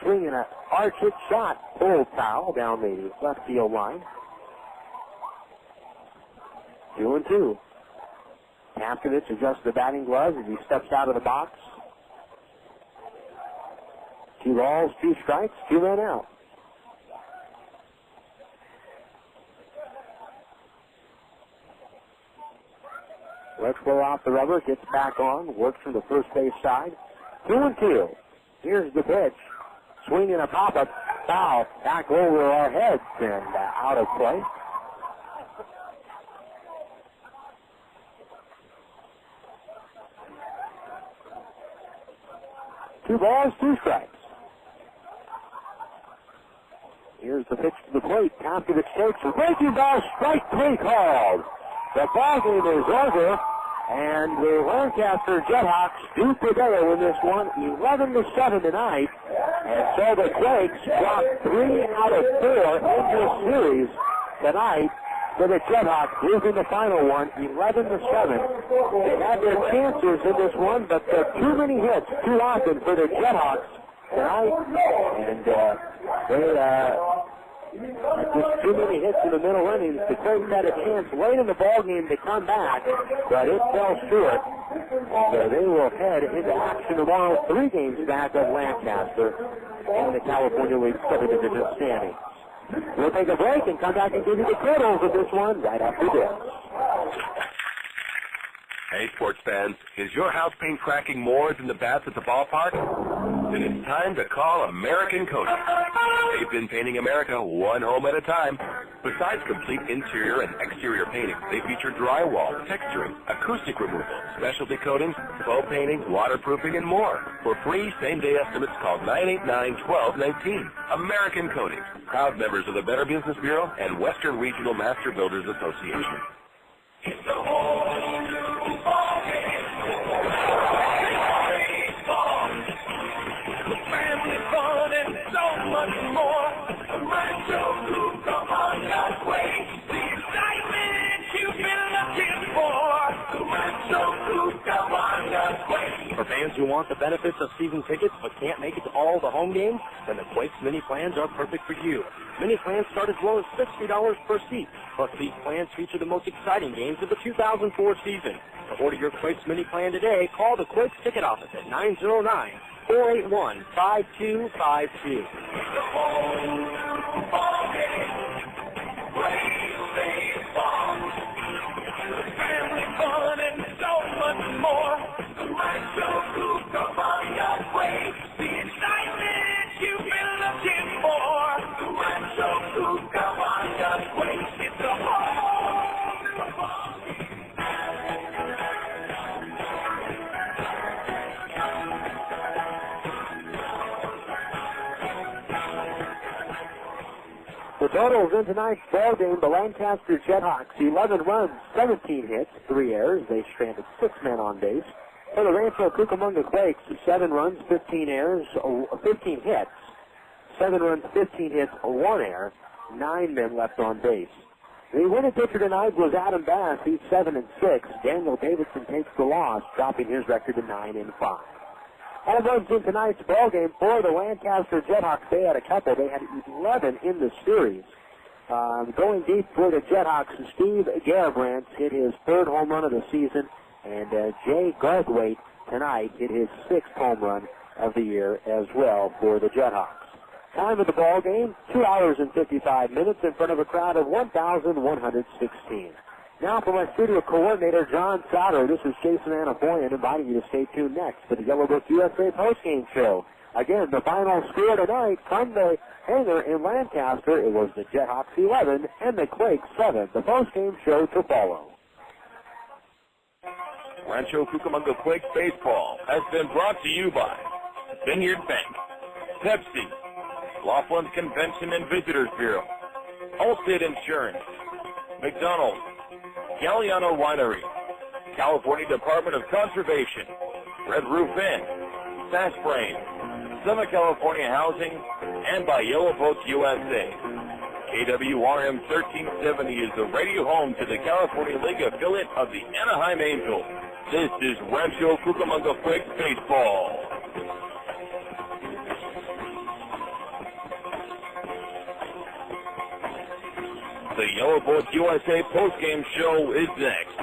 Swinging an arch hit shot. Pulled foul down the left field line. 2-2. Pavkovich adjusts the batting gloves as he steps out of the box. 2 balls, 2 strikes, 2 men out. Wexler off the rubber, gets back on, works from the first base side. 2-2. Here's the pitch. Swinging a pop-up, foul, back over our heads and out of play. Two balls, 2 strikes. Here's the pitch to the plate. Pavkovich takes a breaking ball, strike 3 called. The ball game is over, and the Lancaster JetHawks do prevail in this one, 11-7 tonight. And so the Quakes drop 3 out of 4 in this series tonight. For the JetHawks losing the final one, 11-7. They had their chances in this one, but there are too many hits too often for the JetHawks tonight, and just too many hits in the middle innings. The Quakes had a chance late in the ballgame to come back, but it fell short. So they will head into action tomorrow, 3 games back of Lancaster in the California League Subdivision standings. We'll take a break and come back and give you the totals of this one right after this. Hey, sports fans, is your house paint cracking more than the bats at the ballpark? Then it's time to call American Coatings. They've been painting America one home at a time. Besides complete interior and exterior painting, they feature drywall, texturing, acoustic removal, specialty coatings, faux painting, waterproofing, and more. For free same-day estimates, call 989-1219. American Coatings, proud members of the Better Business Bureau and Western Regional Master Builders Association. It's the whole new ballgame. Family fun and so much more. Rancho, Cucamonga, Quakes. The excitement you've been looking for. Rancho, Cucamonga, Quakes. For fans who want the benefits of season tickets but can't make it to all the home games, then the Quakes mini plans are perfect for you. Mini plans start as low as $60 per seat. Plus, these plans feature the most exciting games of the 2004 season. To order your Quakes mini plan today, call the Quakes ticket office at 909-481-5252. Family fun and so much more. Rancho, Cucamonga, Quakes. The excitement you've been looking for. Rancho, Cucamonga, Quakes. It's a The totals in tonight's ball game, the Lancaster JetHawks, 11 runs, 17 hits, 3 errors. They stranded 6 men on base. For the Rancho Cucamonga Quakes, 7 runs, 15 errors, 15 hits, 7 runs, 15 hits, 1 error, 9 men left on base. The winning pitcher tonight was Adam Bass. He's 7-6. Daniel Davidson takes the loss, dropping his record to 9-5. Home runs in tonight's ball game for the Lancaster JetHawks. They had a couple. They had 11 in the series. Going deep for the JetHawks, Steve Garibrandt hit his 3rd home run of the season, and Jay Garthwaite tonight hit his 6th home run of the year as well for the JetHawks. Time of the ball game, 2 hours and 55 minutes in front of a crowd of 1,116. Now for my studio coordinator, John Sauter, this is Jason Anapoyan inviting you to stay tuned next for the Yellow Book USA postgame show. Again, the final score tonight from the hangar in Lancaster, it was the JetHawks 11 and the Quakes 7. The postgame show to follow. Rancho Cucamonga Quakes baseball has been brought to you by Vineyard Bank, Pepsi, Laughlin Convention and Visitors Bureau, Allstate Insurance, McDonald's, Galliano Winery, California Department of Conservation, Red Roof Inn, Sasprain, Summit California Housing, and by Yellow Book USA. KWRM 1370 is the radio home to the California League affiliate of the Anaheim Angels. This is Rancho Cucamonga Quakes baseball. The Yellow Book USA postgame show is next.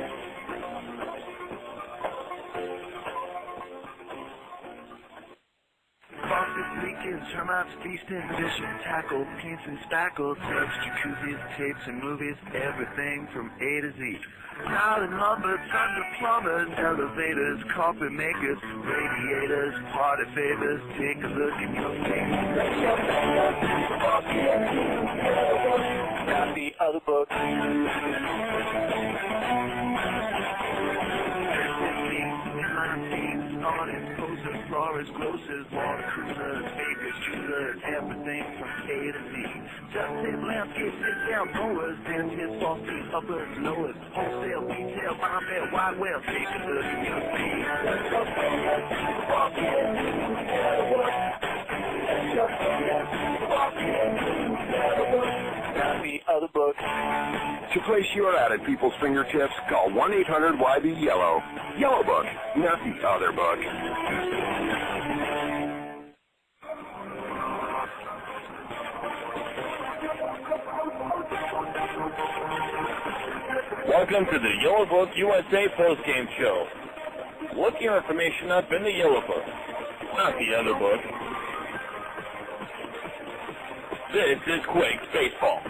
Faucets leaking, termites feasting, fishing, tackle, paints and spackles, tubs, jacuzzis, tapes and movies, everything from A to Z. Tile and lumber, thunder plumbers, elevators, carpet makers, radiators, party favors, take a look at your face. Got the other book. Posers, florist, grocers, water coolers, bakers, jewelers, everything from A to Z. Just say landscape, sit down mowers, downstairs, faucets, uppers, lowers, wholesale, retail, bomb bed, wide well, take a look at your feet. Got the other book. To place your ad at people's fingertips, call 1-800-YB-YELLOW. Yellow Book, not the other book. Welcome to the Yellow Book USA postgame show. Look your information up in the Yellow Book, not the other book. This is Quakes baseball.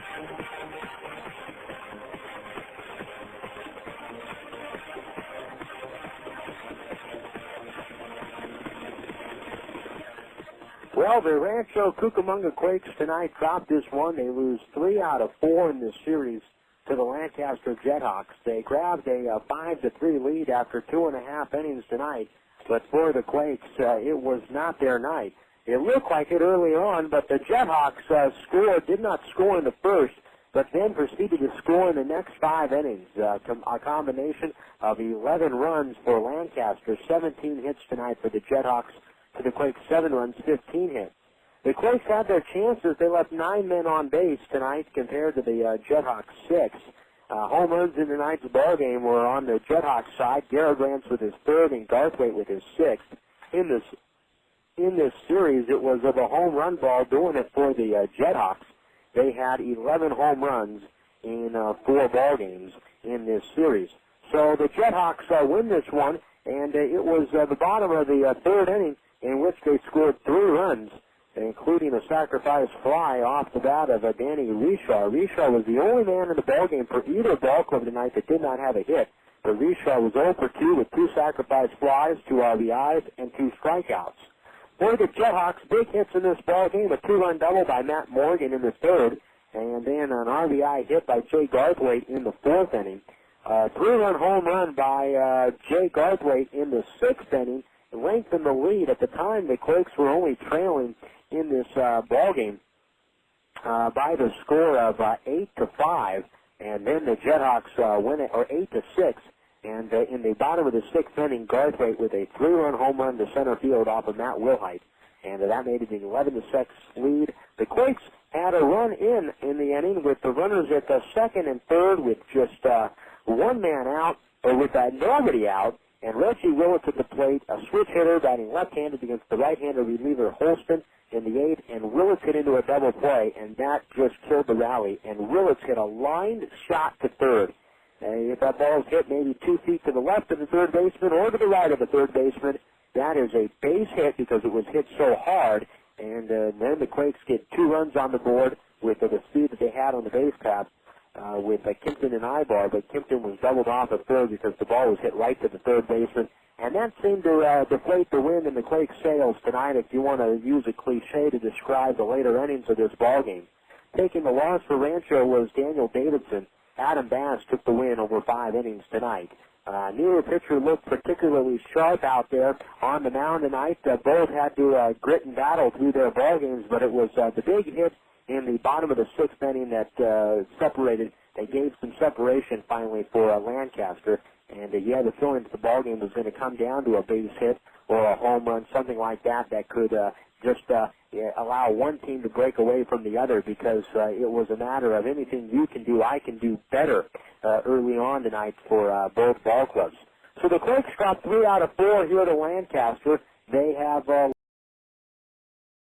Well, the Rancho Cucamonga Quakes tonight dropped this one. They lose 3 out of 4 in this series to the Lancaster JetHawks. They grabbed a 5-3 lead after 2.5 innings tonight, but for the Quakes, it was not their night. It looked like it early on, but the JetHawks did not score in the first, but then proceeded to score in the next 5 innings. A combination of 11 runs for Lancaster, 17 hits tonight for the JetHawks, to the Quakes 7 runs, 15 hits. The Quakes had their chances. They left 9 men on base tonight compared to the JetHawks 6. Home runs in tonight's ball game were on the JetHawks side. Garibrandt with his 3rd and Garthwaite with his 6th. In this series, it was of a home run ball doing it for the JetHawks. They had 11 home runs in 4 ball games in this series. So the JetHawks win this one, and it was the bottom of the 3rd inning in which they scored 3 runs, including a sacrifice fly off the bat of Danny Richar. Richar was the only man in the ballgame for either ball club tonight that did not have a hit. But Richar was 0 for 2 with 2 sacrifice flies, 2 RBIs, and 2 strikeouts. For the JetHawks, big hits in this ballgame, a 2-run double by Matt Morgan in the 3rd, and then an RBI hit by Jay Garthwaite in the 4th inning. A 3-run home run by Jay Garthwaite in the 6th inning lengthened the lead. At the time, the Quakes were only trailing in this ballgame by the score of 8-5, and then the JetHawks win it, or 8-6. And in the bottom of the 6th inning, Garthwaite with a 3-run home run to center field off of Matt Wilhite. and that made it an 11-6 lead. The Quakes had a run in the inning with the runners at the second and third with just one man out, or with nobody out, and Reggie Willits at the plate, a switch hitter batting left-handed against the right-hander reliever Holston in the eighth, and Willits hit into a double play, and that just killed the rally, and Willits hit a lined shot to third. If that ball's hit maybe 2 feet to the left of the third baseman or to the right of the third baseman, that is a base hit because it was hit so hard, and then the Quakes get 2 runs on the board with the speed that they had on the base path with Kimpton and Aybar, but Kimpton was doubled off at third because the ball was hit right to the third baseman, and that seemed to deflate the wind in the Quakes' sails tonight, if you want to use a cliche to describe the later innings of this ballgame. Taking the loss for Rancho was Daniel Davidson. Adam Bass took the win over 5 innings tonight. Neither pitcher looked particularly sharp out there on the mound tonight. Both had to grit and battle through their ball games, but it was the big hit in the bottom of the 6th inning that separated. They gave some separation finally for Lancaster, and you had the feeling that the ball game was going to come down to a base hit or a home run, something like that could just allow one team to break away from the other, because it was a matter of anything you can do, I can do better early on tonight for both ball clubs. So the Quakes got 3 out of 4 here to Lancaster. They have